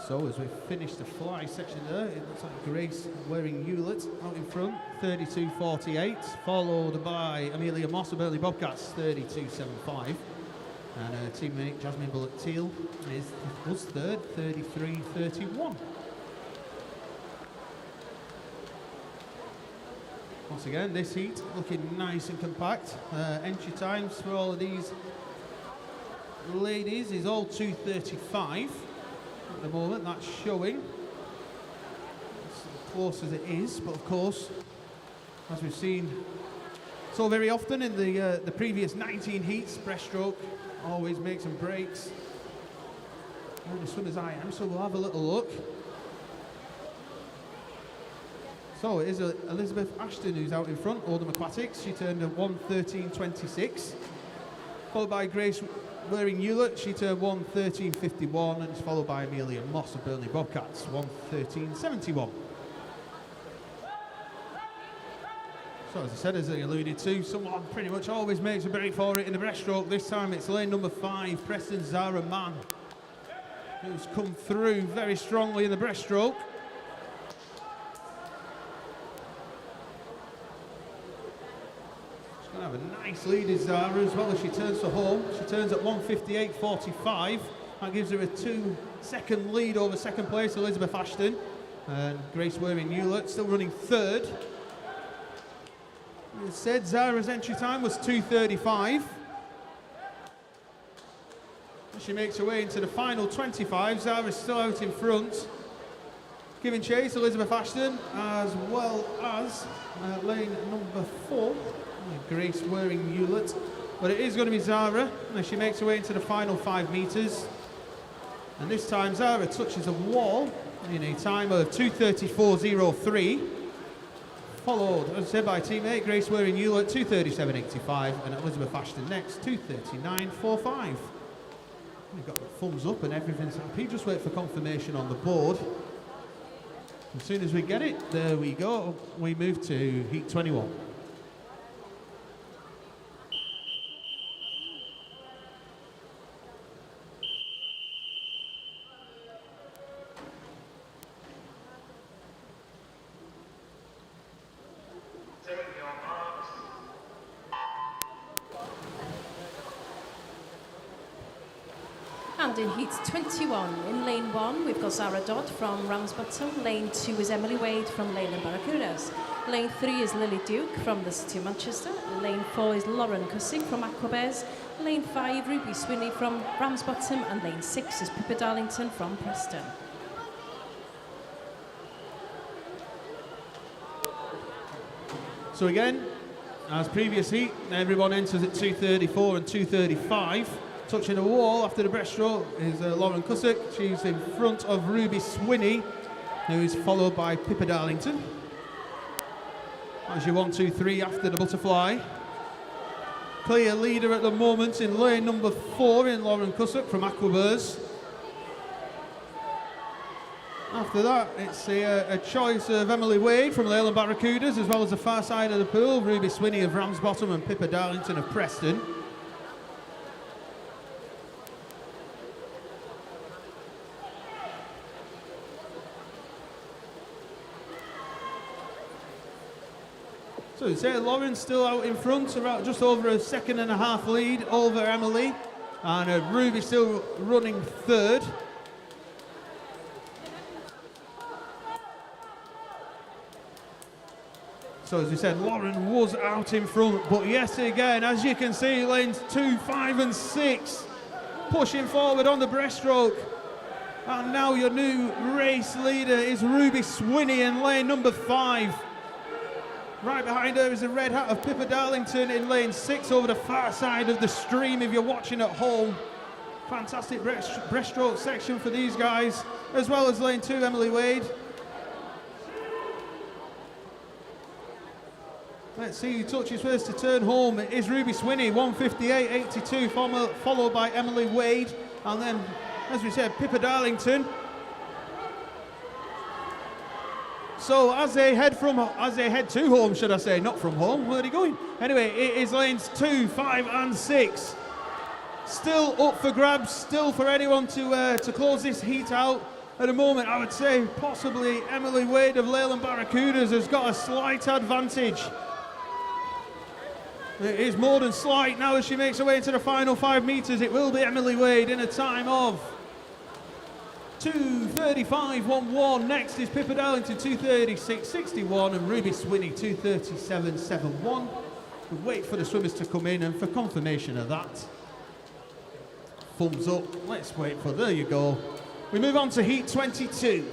So as we finish the fly section there, it looks like Grace Waring-Hewlett out in front, 32.48, followed by Amelia Moss of Burnley Bobcats, 32.75. And her teammate Jasmine Bullet-Teal was third, 33.31. Once again, this heat looking nice and compact. Entry times for all of these ladies is all 2:35. At the moment, that's showing as close as it is, but of course, as we've seen so very often in the previous 19 heats, breaststroke always makes and breaks. I'm as swim as I am, so we'll have a little look. So it is Elizabeth Ashton who's out in front, Oldham Aquatics. She turned at 1:13.26, followed by Grace Waring-Hewlett. She turned 1:13.51, and it's followed by Amelia Moss of Burnley Bobcats, 1:13.71. So as I said, as I alluded to, someone pretty much always makes a break for it in the breaststroke. This time it's lane number 5, Preston's Zara Mann, who's come through very strongly in the breaststroke. She's going to have a nice lead, is Zara, as well as she turns to home. She turns at 1:58.45. That gives her a 2-second lead over second place, Elizabeth Ashton. And Grace Waring-Hewlett still running third. As said, Zara's entry time was 2:35. She makes her way into the final 25. Zara's still out in front, giving chase Elizabeth Ashton, as well as lane number 4, Grace Waring-Hewlett. But it is going to be Zara as she makes her way into the final 5 metres. And this time Zara touches a wall in a time of 2:34.03. Followed, as I said, by teammate Grace Waring-Hewlett, 2:37.85, and Elizabeth Ashton next, 2:39.45. We've got the thumbs up and everything's happy. Just wait for confirmation on the board. As soon as we get it, there we go. We move to heat 21. And in heat 21, in lane 1, we've got Zara Dodd from Ramsbottom. Lane 2 is Emily Wade from Leyland Barracudas. Lane 3 is Lily Duke from the City of Manchester. Lane 4 is Lauren Cussick from Aquabears. Lane 5, Ruby Swinney from Ramsbottom. And lane 6 is Pippa Darlington from Preston. So again, as previous heat, everyone enters at 2:34 and 2:35. Touching a wall after the breaststroke is Lauren Cussick. She's in front of Ruby Swinney, who is followed by Pippa Darlington. As your 1, 2, 3 after the butterfly. Clear leader at the moment in lane number 4 in Lauren Cussick from Aquabears. After that, it's a choice of Emily Wade from Leyland Barracudas, as well as the far side of the pool, Ruby Swinney of Ramsbottom and Pippa Darlington of Preston. So you say Lauren's still out in front, about just over a 1.5 lead over Emily, and Ruby still running third. So as we said, Lauren was out in front, but yes, again, as you can see, lanes 2, 5 and 6 pushing forward on the breaststroke. And now your new race leader is Ruby Swinney in lane number 5. Right behind her is the red hat of Pippa Darlington in lane 6 over the far side of the stream if you're watching at home. Fantastic breaststroke section for these guys, as well as lane 2, Emily Wade. Let's see who touches first to turn home. It is Ruby Swinney, 1:58.82, followed by Emily Wade. And then, as we said, Pippa Darlington. So as they head to home, should I say, not from home, where are they going? Anyway, it is lanes 2, 5 and 6. Still up for grabs, still for anyone to close this heat out. At the moment, I would say possibly Emily Wade of Leyland Barracudas has got a slight advantage. It is more than slight now as she makes her way into the final 5 metres. It will be Emily Wade in a time of 2:35.11. Next is Pippa Darlington, 2:36.61, and Ruby Swinney, 2:37.71. We wait for the swimmers to come in, and for confirmation of that, thumbs up. Let's wait for, there you go. We move on to heat 22.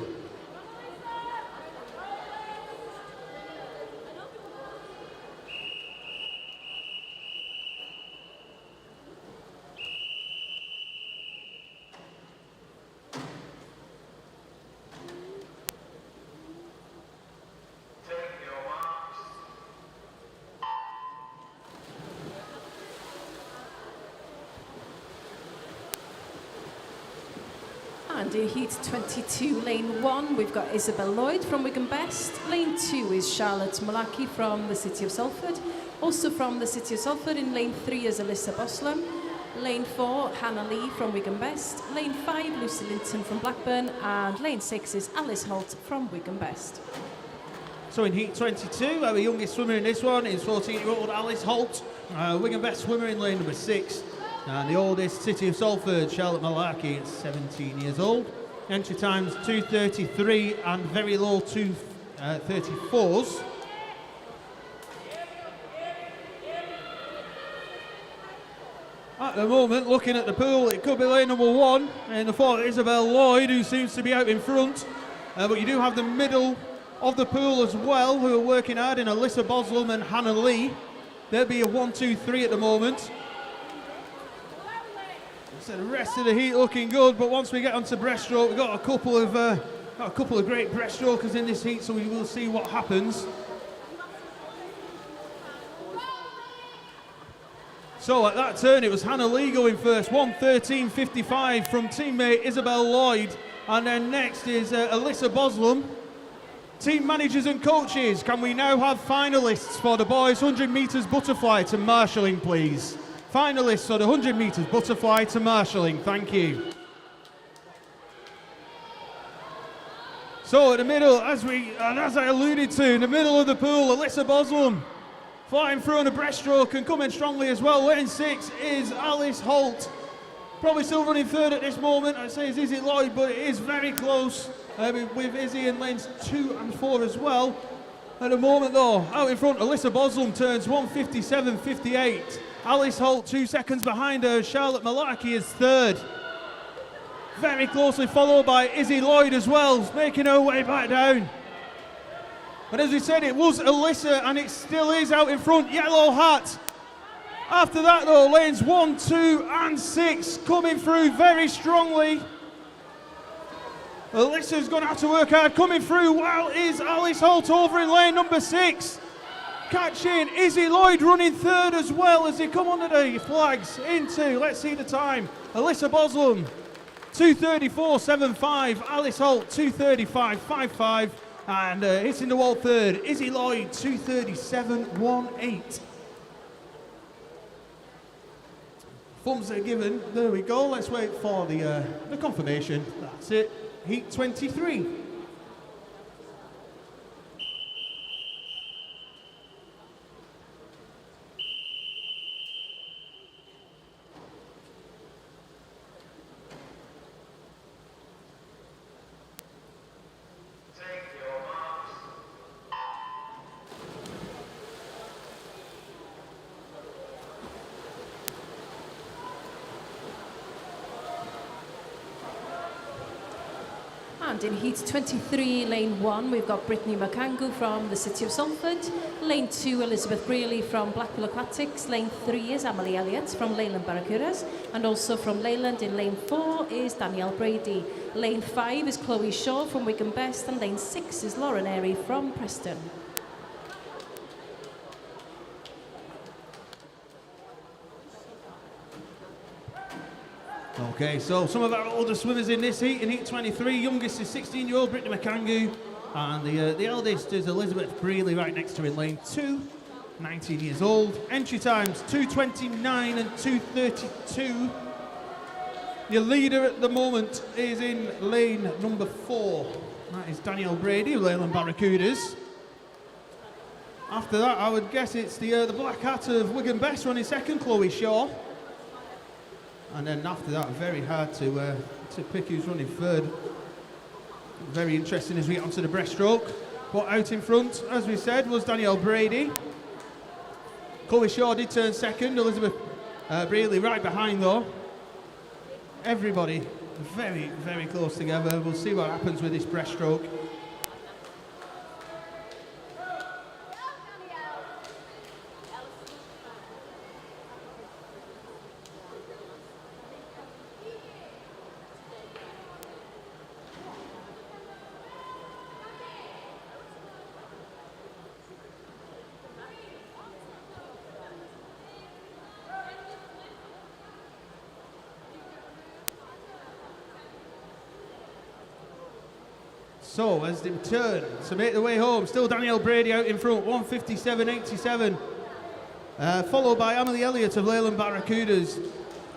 And in heat 22, lane 1, we've got Isabel Lloyd from Wigan Best. Lane 2 is Charlotte Malaki from the City of Salford. Also from the City of Salford in lane 3 is Alyssa Boslam. Lane 4, Hannah Lee from Wigan Best. Lane 5, Lucy Linton from Blackburn. And lane 6 is Alice Holt from Wigan Best. So in heat 22, our youngest swimmer in this one is 14-year-old Alice Holt, Wigan Best swimmer in lane number 6. And the oldest, City of Salford, Charlotte Malarkey, is 17 years old. Entry times 2:33 and very low 2:34s. At the moment, looking at the pool, it could be lane number 1 in the form of Isabel Lloyd, who seems to be out in front. But you do have the middle of the pool as well, who are working hard in Alyssa Boslam and Hannah Lee. There'll be a 1, 2, 3 at the moment. So the rest of the heat looking good, but once we get onto breaststroke, we've got a couple of great breaststrokers in this heat, so we will see what happens. So at that turn, it was Hannah Lee going first, 1:13.55 from teammate Isabel Lloyd, and then next is Alyssa Boslam. Team managers and coaches, can we now have finalists for the boys 100 metres butterfly to marshalling, please? Finalists for the 100 metres butterfly to marshalling, thank you. So at the middle, as I alluded to, in the middle of the pool, Alyssa Boslam flying through on a breaststroke and coming strongly as well. Lane 6 is Alice Holt. Probably still running third at this moment, I'd say is Izzy Lloyd, but it is very close with Izzy in lanes 2 and 4 as well. At the moment though, out in front, Alyssa Boslam turns 1:57.58. Alice Holt 2 seconds behind her. Charlotte Malarkey is third. Very closely followed by Izzy Lloyd as well, making her way back down. But as we said, it was Alyssa and it still is out in front, yellow hat. After that though, lanes 1, 2 and 6 coming through very strongly. Alyssa's going to have to work hard coming through, while is Alice Holt over in lane number 6. Catching Izzy Lloyd running third as well as they come under the flags into, let's see the time, Alyssa Boslam 2:34.75, Alice Holt 2:35.55, and hitting the wall third, Izzy Lloyd 2:37.18. Thumbs are given, there we go, let's wait for the confirmation, that's it, heat 23. And in heat 23, lane 1, we've got Brittany McCangu from the City of Salford. Lane 2, Elizabeth Brearley from Blackpool Aquatics. Lane 3 is Emily Elliott from Leyland Barracudas. And also from Leyland in lane 4 is Danielle Brady. Lane 5 is Chloe Shaw from Wigan Best. And lane 6 is Lauren Airy from Preston. Okay, so some of our older swimmers in this heat, in heat 23, youngest is 16-year-old Brittany McCangu, and the eldest is Elizabeth Brearley right next to her in lane 2, 19 years old. Entry times 2:29 and 2:32. Your leader at the moment is in lane number 4. That is Danielle Brady of Leyland Barracudas. After that, I would guess it's the black hat of Wigan Best running second, Chloe Shaw. And then after that, very hard to pick who's running third. Very interesting as we get onto the breaststroke. But out in front, as we said, was Danielle Brady. Chloe Shaw did turn second. Elizabeth Brearley right behind though. Everybody very, very close together. We'll see what happens with this breaststroke. So as they return to make their way home, still Danielle Brady out in front, 1:57.87. Followed by Emily Elliott of Leyland Barracudas.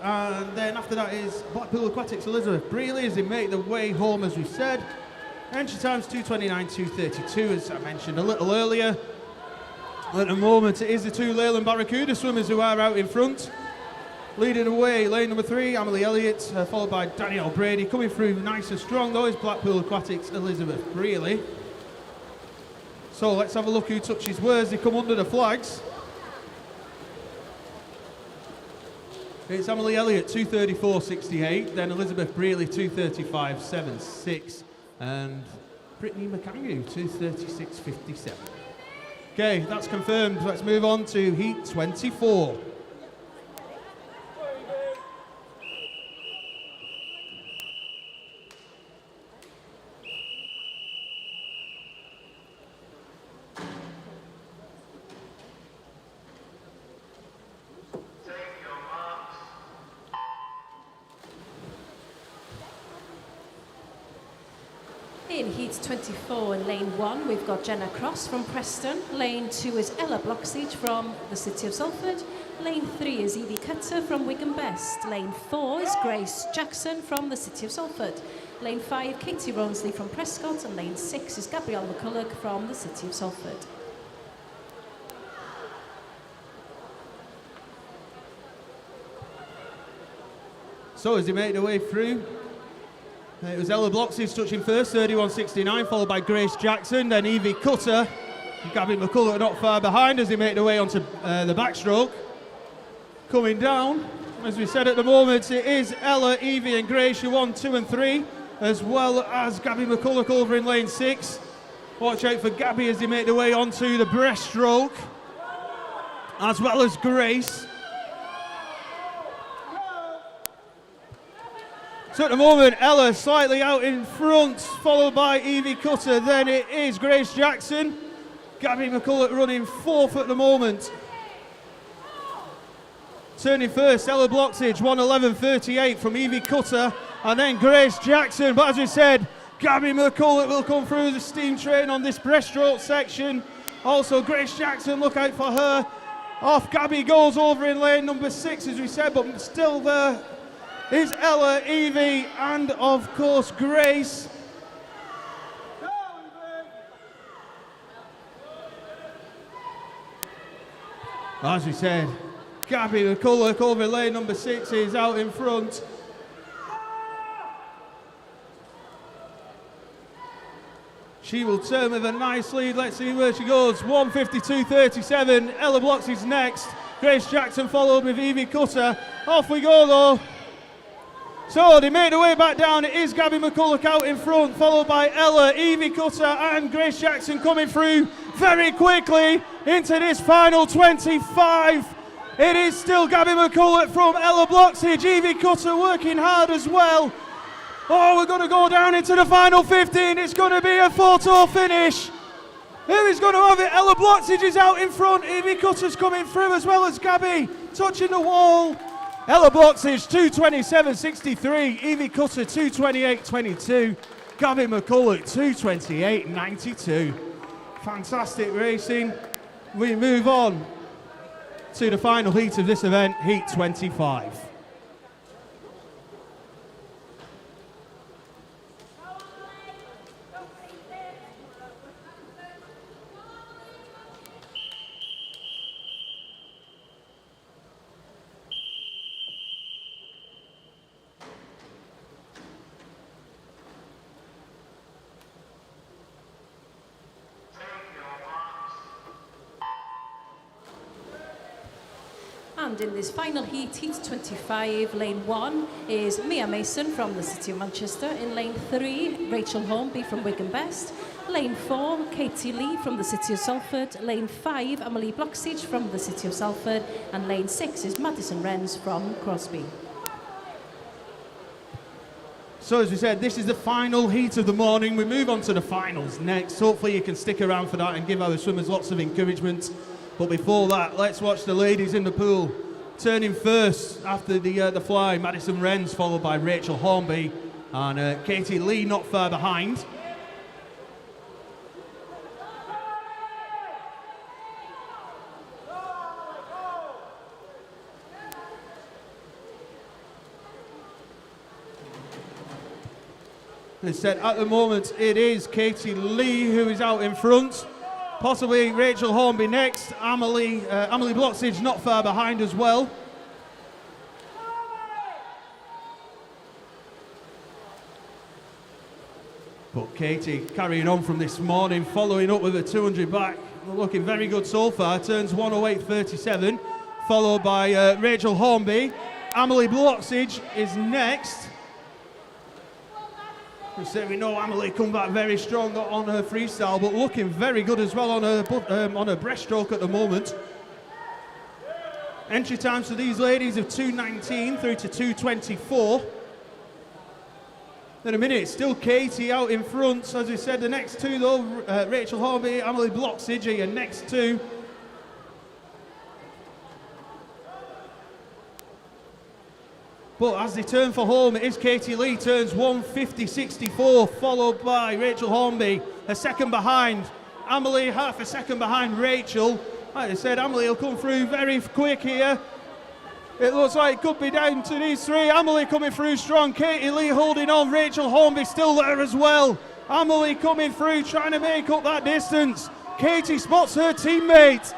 And then after that is Blackpool Aquatics' Elizabeth Brearley as they make their way home, as we said. Entry times 2:29, 2:32, as I mentioned a little earlier. At the moment, it is the two Leyland Barracuda swimmers who are out in front. Leading away, lane number 3, Emily Elliott, followed by Danielle Brady. Coming through nice and strong though is Blackpool Aquatics' Elizabeth Brearley. So let's have a look who touches where as they come under the flags. It's Emily Elliott, 2:34.68, then Elizabeth Brearley, 2:35.76, and Brittany McCangu, 2:36.57. Okay, that's confirmed. Let's move on to heat 24. In heat 24 in lane 1, we've got Jenna Cross from Preston. Lane 2 is Ella Bloxage from the City of Salford. Lane 3 is Evie Cutter from Wigan Best. Lane 4 is Grace Jackson from the City of Salford. Lane 5, Katie Ronsley from Prescott. And lane 6 is Gabrielle McCulloch from the City of Salford. So as they make their way through, it was Ella Bloxage touching first, 31.69, followed by Grace Jackson, then Evie Cutter. Gabby McCulloch not far behind as they make their way onto the backstroke. Coming down, as we said at the moment, it is Ella, Evie and Grace, who 1, 2 and 3, as well as Gabby McCulloch over in lane 6. Watch out for Gabby as they make their way onto the breaststroke, as well as Grace. So at the moment, Ella slightly out in front, followed by Evie Cutter. Then it is Grace Jackson. Gabby McCulloch running 4th at the moment. Turning first, Ella Bloxage, 1:11.38 from Evie Cutter. And then Grace Jackson. But as we said, Gabby McCulloch will come through the steam train on this breaststroke section. Also, Grace Jackson, look out for her. Off Gabby goes over in lane number 6, as we said, but still there is Ella, Evie, and of course Grace. As we said, Gabby McCulloch over lane number 6 is out in front. She will turn with a nice lead. Let's see where she goes. 1:52.37. Ella Bloxage next. Grace Jackson followed with Evie Cutter. Off we go though. So they made their way back down. It is Gabby McCulloch out in front, followed by Ella, Evie Cutter and Grace Jackson coming through very quickly into this final 25. It is still Gabby McCulloch from Ella Bloxage, Evie Cutter working hard as well. Oh, we're going to go down into the final 15. It's going to be a photo finish. Who is going to have it? Ella Bloxage is out in front. Evie Cutter's coming through as well as Gabby, touching the wall. Ella Bloxage 2:27.63, Evie Cutter 2:28.22, Gabby McCulloch 2:28.92. Fantastic racing. We move on to the final heat of this event, Heat 25. And in this final heat, Heat 25, lane 1 is Mia Mason from the City of Manchester. In lane 3, Rachel Hornby from Wigan Best. Lane 4, Katie Lee from the City of Salford. Lane 5, Emily Bloxage from the City of Salford. And lane 6 is Madison Wrens from Crosby. So as we said, this is the final heat of the morning. We move on to the finals next. Hopefully you can stick around for that and give our swimmers lots of encouragement. But before that, let's watch the ladies in the pool. Turning first after the fly, Madison Wrens, followed by Rachel Hornby and Katie Lee not far behind. They said at the moment it is Katie Lee who is out in front. Possibly Rachel Hornby next. Emily Bloxage not far behind as well. But Katie carrying on from this morning, following up with a 200 back. Looking very good so far. Turns 1:08.37. Followed by Rachel Hornby. Emily Bloxage is next. We know Emily come back very strong on her freestyle, but looking very good as well on her breaststroke at the moment. Entry times for these ladies of 2:19 through to 2:24. In a minute, still Katie out in front. So as we said, the next two though, Rachel Hornby, Emily Bloxage are your next two. But as they turn for home, it is Katie Lee, turns 1:50.64, followed by Rachel Hornby, a second behind. Emily, half a second behind Rachel. Like I said, Emily will come through very quick here. It looks like it could be down to these three. Emily coming through strong, Katie Lee holding on, Rachel Hornby still there as well. Emily coming through, trying to make up that distance. Katie spots her teammate.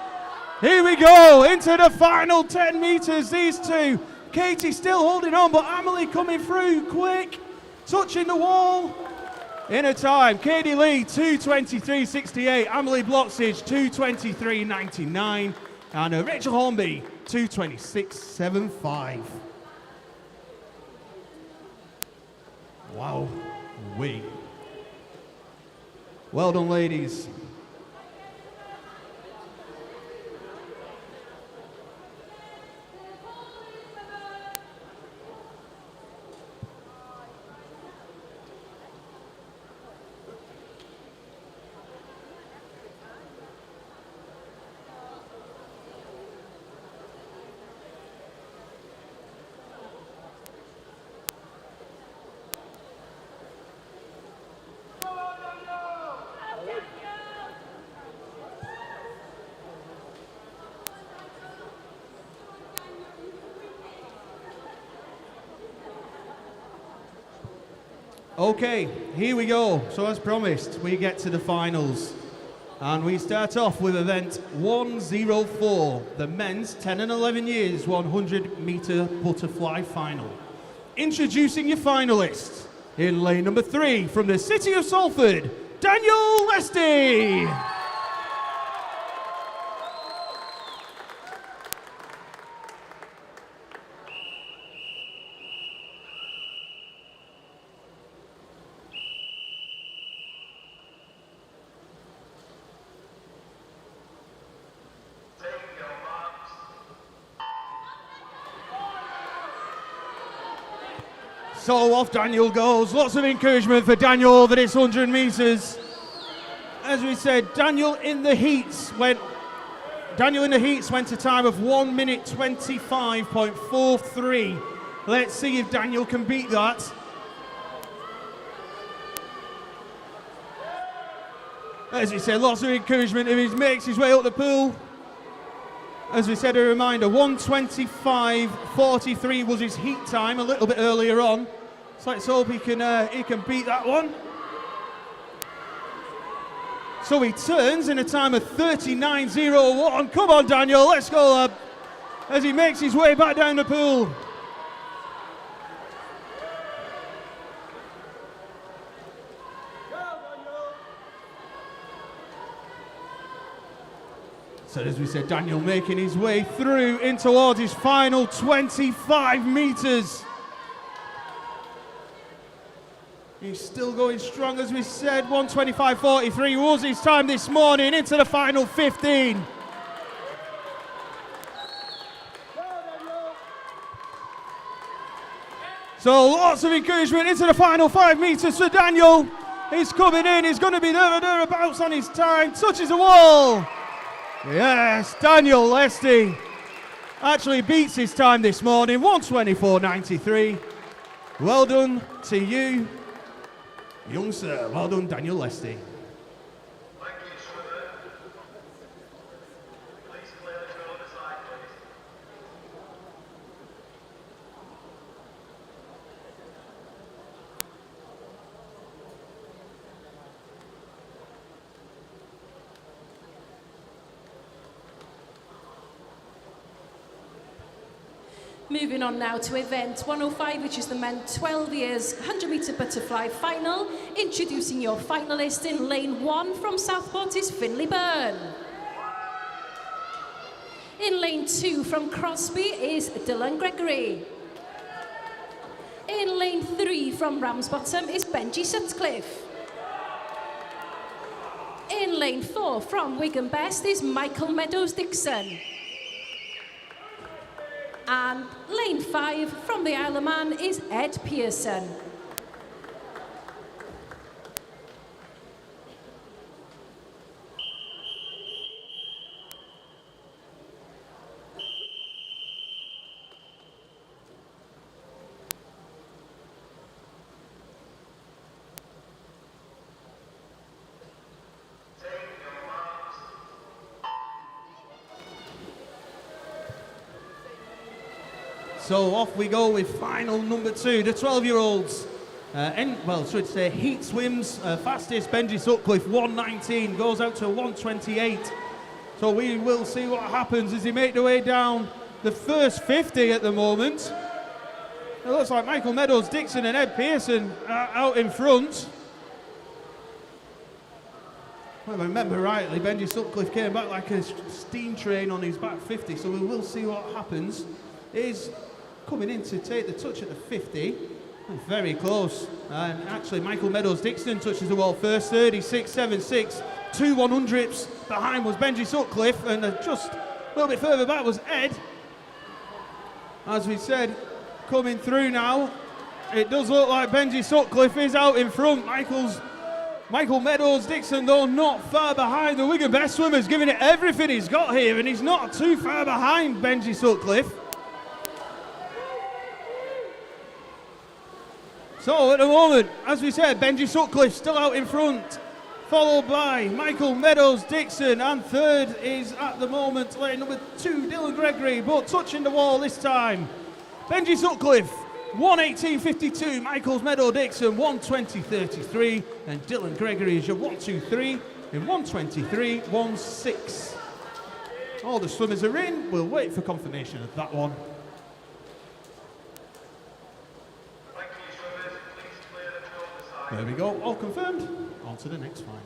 Here we go, into the final 10 metres, these two. Katie still holding on, but Emily coming through quick, touching the wall. In a time, Katie Lee 2:23.68, Emily Bloxage 2:23.99, and Rachel Hornby 2:26.75. Wow, well done, ladies. Okay, here we go. So as promised, we get to the finals. And we start off with event 104, the men's 10 and 11 years 100 metre butterfly final. Introducing your finalists. In lane number 3 from the City of Salford, Daniel Lesty. So off Daniel goes. Lots of encouragement for Daniel over this 100 metres. As we said, Daniel in the heats went a time of 1 minute 25.43. Let's see if Daniel can beat that. As we said, lots of encouragement if he makes his way up the pool. As we said, a reminder, 1:25.43 was his heat time a little bit earlier on. So let's hope he can beat that one. So he turns in a time of 39.01. Come on, Daniel, let's go, lad. As he makes his way back down the pool. So as we said, Daniel making his way through in towards his final 25 metres. He's still going strong, as we said. 1:25.43 was his time this morning into the final 15. So lots of encouragement into the final 5 metres for Daniel. He's coming in, he's going to be there or thereabouts on his time. Touches the wall. Yes, Daniel Lesty actually beats his time this morning. 1:24.93. Well done to you, young sir. Well done, Daniel Lesty. Moving on now to event 105, which is the men 12 years 100 metre butterfly final. Introducing your finalist in lane 1 from Southport is Finley Byrne. In lane 2 from Crosby is Dylan Gregory. In lane 3 from Ramsbottom is Benji Sutcliffe. In lane 4 from Wigan Best is Michael Meadows Dixon. And lane 5 from the Isle of Man is Ed Pearson. So off we go with final number 2, the 12-year-olds. Should say heat swims, fastest Benji Sutcliffe, 1:19, goes out to 1:28. So we will see what happens as he make the way down the first 50 at the moment. It looks like Michael Meadows Dixon and Ed Pearson are out in front. If I remember rightly, Benji Sutcliffe came back like a steam train on his back 50, so we will see what happens. He's coming in to take the touch at the 50. Very close. And actually, Michael Meadows Dixon touches the wall first. 36.76. 2 100ths behind was Benji Sutcliffe, and just a little bit further back was Ed. As we said, coming through now, it does look like Benji Sutcliffe is out in front. Michael Meadows Dixon, though, not far behind. The Wigan Best swimmer's giving it everything he's got here, and he's not too far behind Benji Sutcliffe. So at the moment, as we said, Benji Sutcliffe still out in front, followed by Michael Meadows Dixon, and third is at the moment lane number 2, Dylan Gregory, but touching the wall this time. Benji Sutcliffe, 1:18.52, Michael Meadows Dixon, 1:20.33, and Dylan Gregory is your 1, 2, 3 in 1:23.16. All the swimmers are in, we'll wait for confirmation of that one. There we go, all confirmed. On to the next final.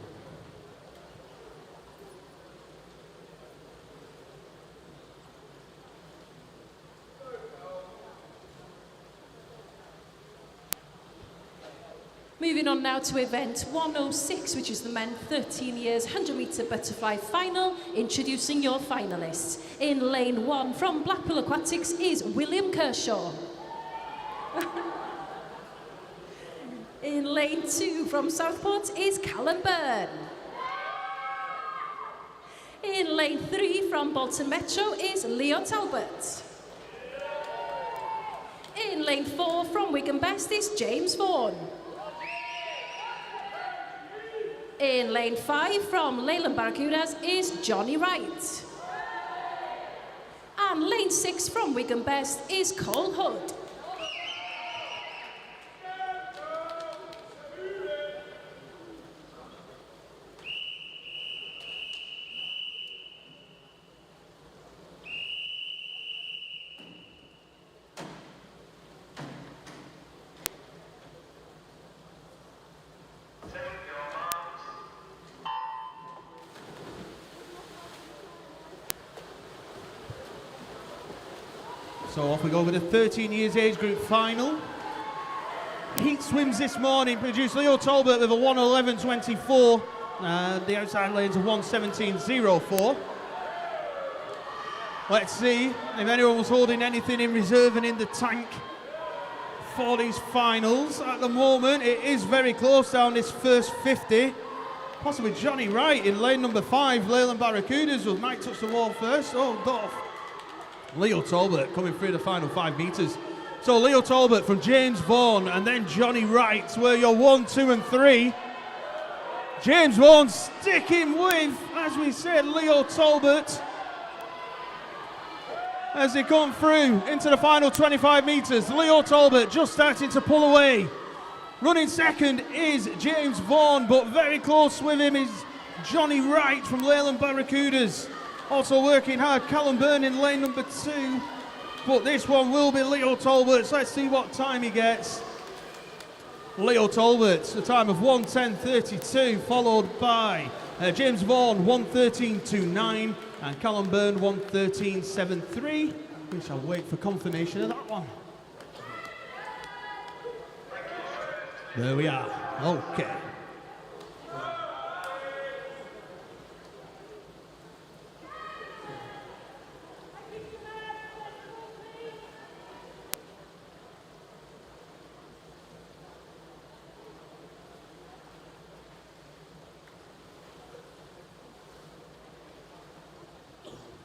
Moving on now to event 106, which is the men 13 years 100 metre butterfly final. Introducing your finalists. In lane 1 from Blackpool Aquatics is William Kershaw. In lane 2 from Southport is Callum Byrne. In lane 3 from Bolton Metro is Leo Talbot. In lane 4 from Wigan Best is James Vaughan. In lane 5 from Leyland Barracudas is Johnny Wright. And lane 6 from Wigan Best is Cole Hood. So off we go with the 13 years age group final. Heat swims this morning produced Leo Talbot with a 1:11.24. The outside lanes a 1:17.04. Let's see if anyone was holding anything in reserve and in the tank for these finals. At the moment, it is very close down this first 50. Possibly Johnny Wright in lane number 5, Leyland Barracudas, who might touch the wall first. Oh, Dolph. Leo Talbot coming through the final 5 metres. So Leo Talbot from James Vaughan and then Johnny Wright were your 1, 2 and 3. James Vaughan sticking with, as we said, Leo Talbot as they come through into the final 25 metres. Leo Talbot just starting to pull away. Running second is James Vaughan, but very close with him is Johnny Wright from Leyland Barracudas. Also working hard, Callum Byrne in lane number 2. But this one will be Leo Talbot, so let's see what time he gets. Leo Talbot, a time of 1:10.32, followed by James Vaughan, 1:13.29, and Callum Byrne, 1:13.73. We shall wait for confirmation of that one. There we are. Okay.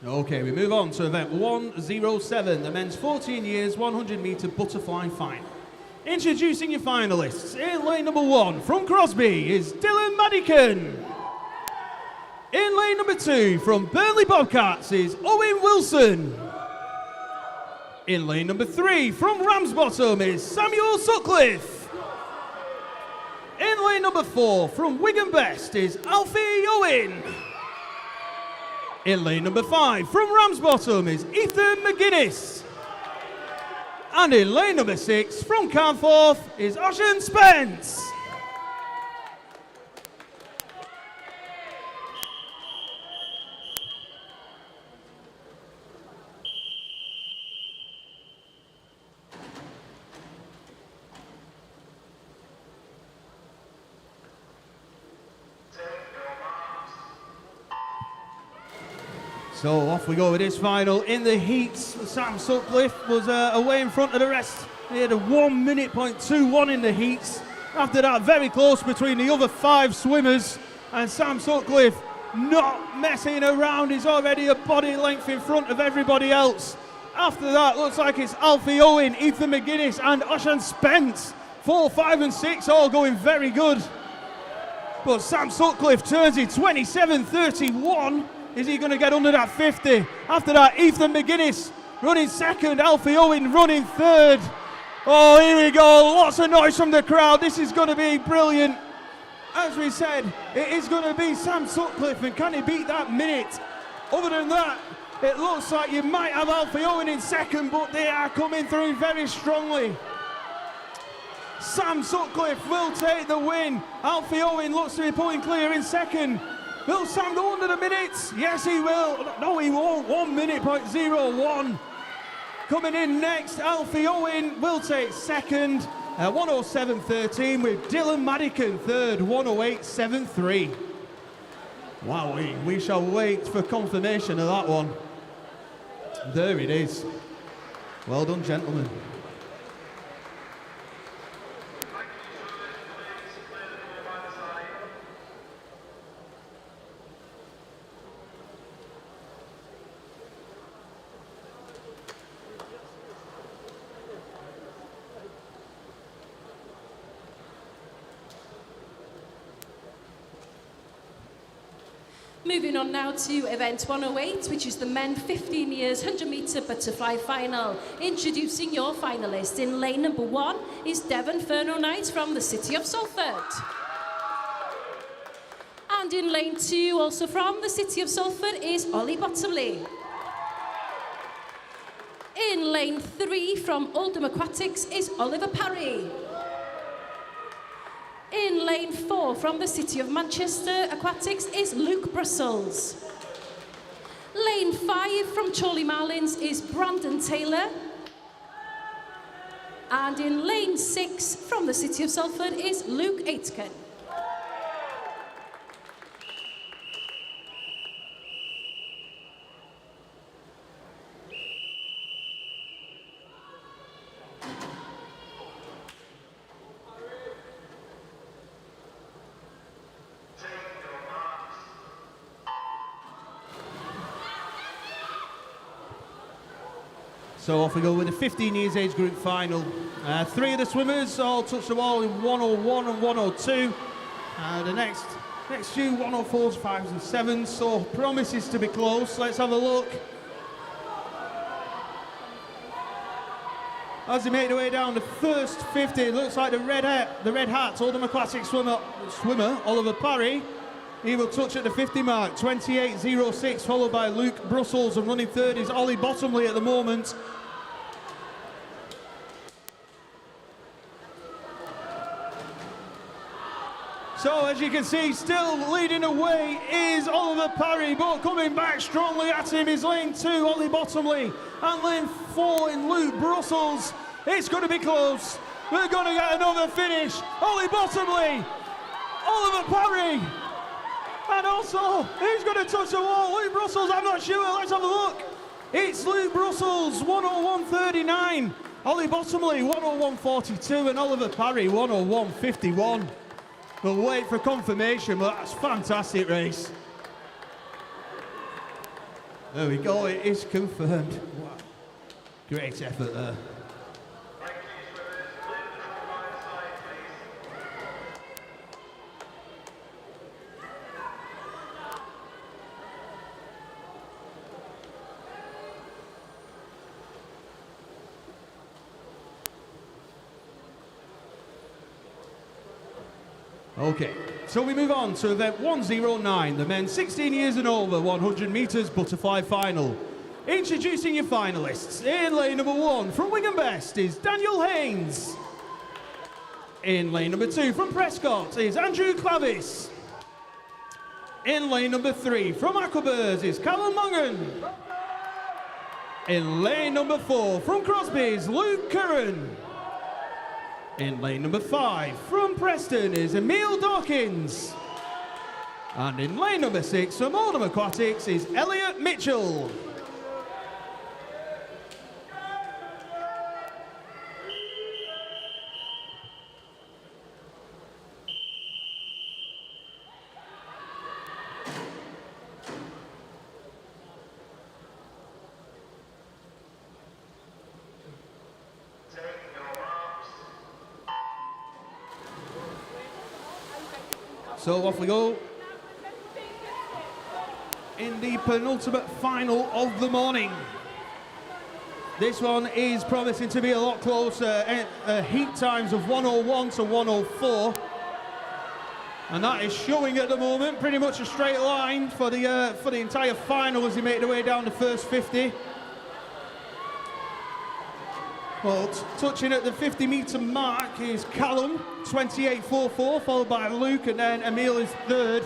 Okay, we move on to event 107, the men's 14 years 100 metre butterfly final. Introducing your finalists. In lane number 1 from Crosby is Dylan Madigan. In lane number 2 from Burnley Bobcats is Owen Wilson. In lane number 3 from Ramsbottom is Samuel Sutcliffe. In lane number 4 from Wigan Best is Alfie Owen. In lane number 5 from Ramsbottom is Ethan McGuinness. And in lane number 6 from Carnforth is Ocean Spence. So off we go with this final. In the heats, Sam Sutcliffe was away in front of the rest. He had a 1:21 in the heats. After that, very close between the other 5 swimmers. And Sam Sutcliffe not messing around. He's already a body length in front of everybody else. After that, looks like it's Alfie Owen, Ethan McGuinness and Ocean Spence. 4, 5 and 6 all going very good. But Sam Sutcliffe turns in 27:31. Is he going to get under that 50? After that, Ethan McGuinness running second, Alfie Owen running third. Oh, here we go. Lots of noise from the crowd. This is going to be brilliant. As we said, it is going to be Sam Sutcliffe, and can he beat that minute? Other than that, it looks like you might have Alfie Owen in second, but they are coming through very strongly. Sam Sutcliffe will take the win. Alfie Owen looks to be pulling clear in second. Will Sam go under the minutes? Yes, he will. No, he won't. 1:01. Coming in next, Alfie Owen will take second. 1:07.13 with Dylan Madigan third, 1:08.73. Wow, we shall wait for confirmation of that one. There it is. Well done, gentlemen. Moving on now to event 108, which is the men 15 years 100 metre butterfly final. Introducing your finalist in lane number 1 is Devon Ferno Knight from the city of Salford. And in lane 2, also from the city of Salford, is Ollie Bottomley. In lane 3 from Oldham Aquatics is Oliver Parry. In lane 4 from the city of Manchester Aquatics is Luke Brussels. Lane 5 from Chorley Marlins is Brandon Taylor. And in lane 6 from the city of Salford is Luke Aitken. So off we go with the 15 years age group final. 3 of the swimmers all touched the wall in 101 and 102. The next few 104s, 5s and 7s, so promises to be close. Let's have a look. As they make their way down the first 50, it looks like the red hat, Oldham Aquatic swimmer Oliver Parry. He will touch at the 50 mark, 28.06, followed by Luke Brussels, and running third is Ollie Bottomley at the moment. So as you can see, still leading away is Oliver Parry, but coming back strongly at him is lane 2, Ollie Bottomley, and lane 4 in Luke Brussels. It's going to be close. We're going to get another finish. Ollie Bottomley, Oliver Parry. And also, who's going to touch the wall? Luke Brussels, I'm not sure. Let's have a look. It's Luke Brussels, 101.39. Ollie Bottomley, 101.42. And Oliver Parry, 101.51. We'll wait for confirmation, but that's a fantastic race. There we go, it is confirmed. Wow. Great effort there. Okay, so we move on to event 109, the men 16 years and over, 100 metres butterfly final. Introducing your finalists, in lane number 1 from Wigan Best is Daniel Haynes. In lane number 2 from Prescott is Andrew Clavis. In lane number 3 from Aquabirds is Callum Mongan. In lane number 4 from Crosby is Luke Curran. In lane number 5 from Preston is Emil Dawkins. And in lane number 6 from Oldham Aquatics is Elliot Mitchell. So off we go in the penultimate final of the morning. This one is promising to be a lot closer. Heat times of 101 to 104. And that is showing at the moment pretty much a straight line for the entire final as they make their way down the first 50. Well, touching at the 50-metre mark is Callum, 28.44, followed by Luke, and then Emil is third.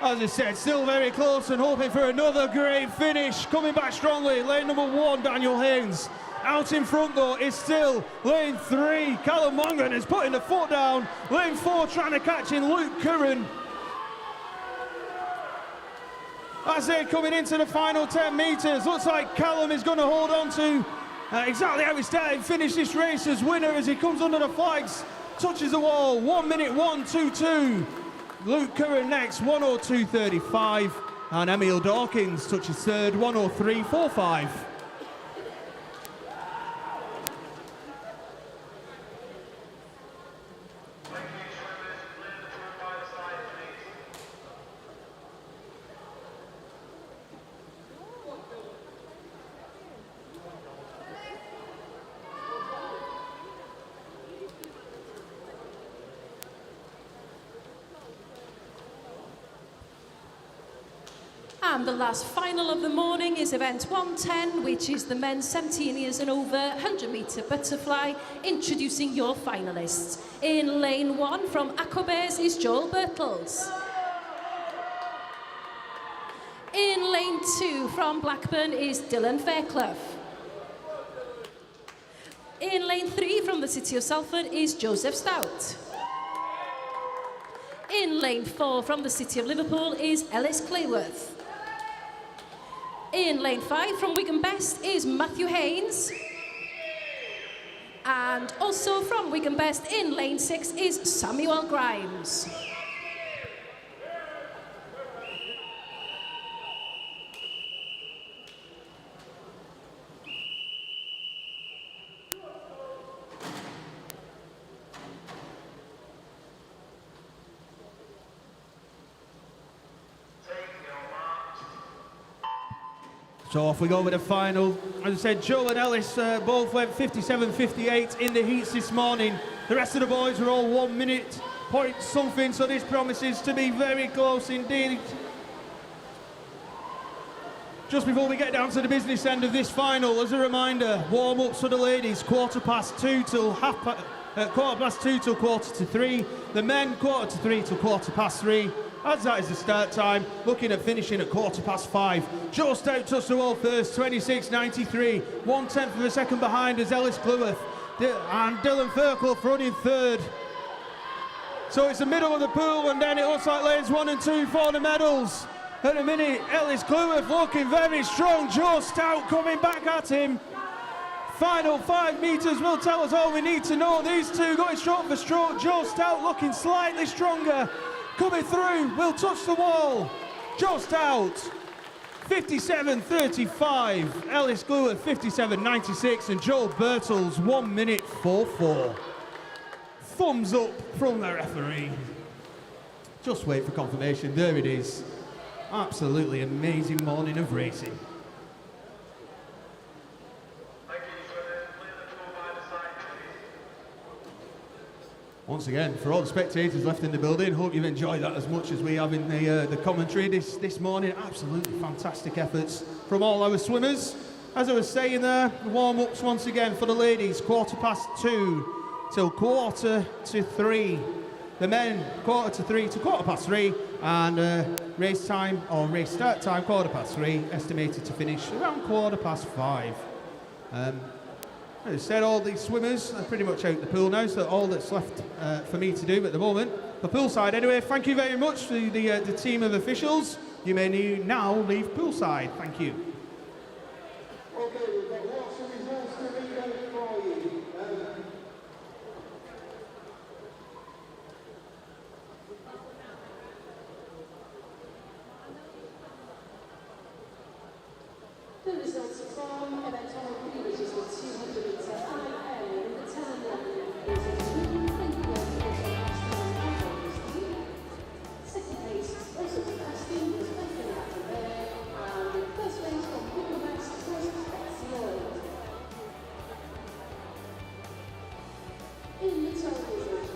As I said, still very close and hoping for another great finish. Coming back strongly, lane number 1, Daniel Haynes. Out in front, though, is still lane 3. Callum Mongan is putting the foot down. Lane 4 trying to catch in Luke Curran. As they're coming into the final 10 metres, looks like Callum is going to hold on to exactly how he started and finish this race as winner as he comes under the flags, touches the wall, 1 minute 1:22. Luke Curran next, 1:02.35, and Emil Dawkins touches third, 1:03.45. And the last final of the morning is event 110, which is the men's 17 years and over 100-metre butterfly. Introducing your finalists. In lane 1 from Aquabears is Joel Birtles. In lane 2 from Blackburn is Dylan Fairclough. In lane 3 from the City of Salford is Joseph Stout. In lane 4 from the City of Liverpool is Ellis Clayworth. In lane 5 from Wigan Best is Matthew Haynes. And also from Wigan Best in lane 6 is Samuel Grimes. So off we go with the final. As I said, Joe and Ellis both went 57.58 in the heats this morning. The rest of the boys were all 1 minute point something, so this promises to be very close indeed. Just before we get down to the business end of this final, as a reminder, warm-ups for the ladies, 2:15 till 2:15 till 2:45. The men 2:45 till 3:15. As that is the start time, looking at finishing at 5:15. Joe Stout touched the wall first, 26.93. 1/10 of a second behind is Ellis Clayworth. And Dylan Fairclough running third. So it's the middle of the pool, and then it looks like lanes 1 and 2 for the medals. At the minute, Ellis Clayworth looking very strong. Joe Stout coming back at him. Final 5 metres will tell us all we need to know. These two going stroke for stroke. Joe Stout looking slightly stronger. Coming through, will touch the wall. Joe Stout, 57.35. Ellis Clayworth, 57.96. And Joel Birtles, 1:44. Thumbs up from the referee. Just wait for confirmation. There it is. Absolutely amazing morning of racing. Once again, for all the spectators left in the building, hope you've enjoyed that as much as we have in the commentary this morning. Absolutely fantastic efforts from all our swimmers. As I was saying there, warm-ups once again for the ladies, 2:15 till 2:45. The men, 2:45 to 2:15, and race time, or race start time, 3:15, estimated to finish around 5:15. As I said, all these swimmers are pretty much out the pool now, so all that's left for me to do at the moment, the poolside anyway. Thank you very much to the team of officials. You may now leave poolside. Thank you. Okay, we've got lots of results to read out for you. The results from event 1, which is the 200-metre high air in the 10 and 11 is second place, also to Preston, was Bethany after there, and first place from Wigan West was Betsy Lloyd. In the 12 results,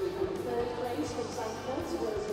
third place from Southport was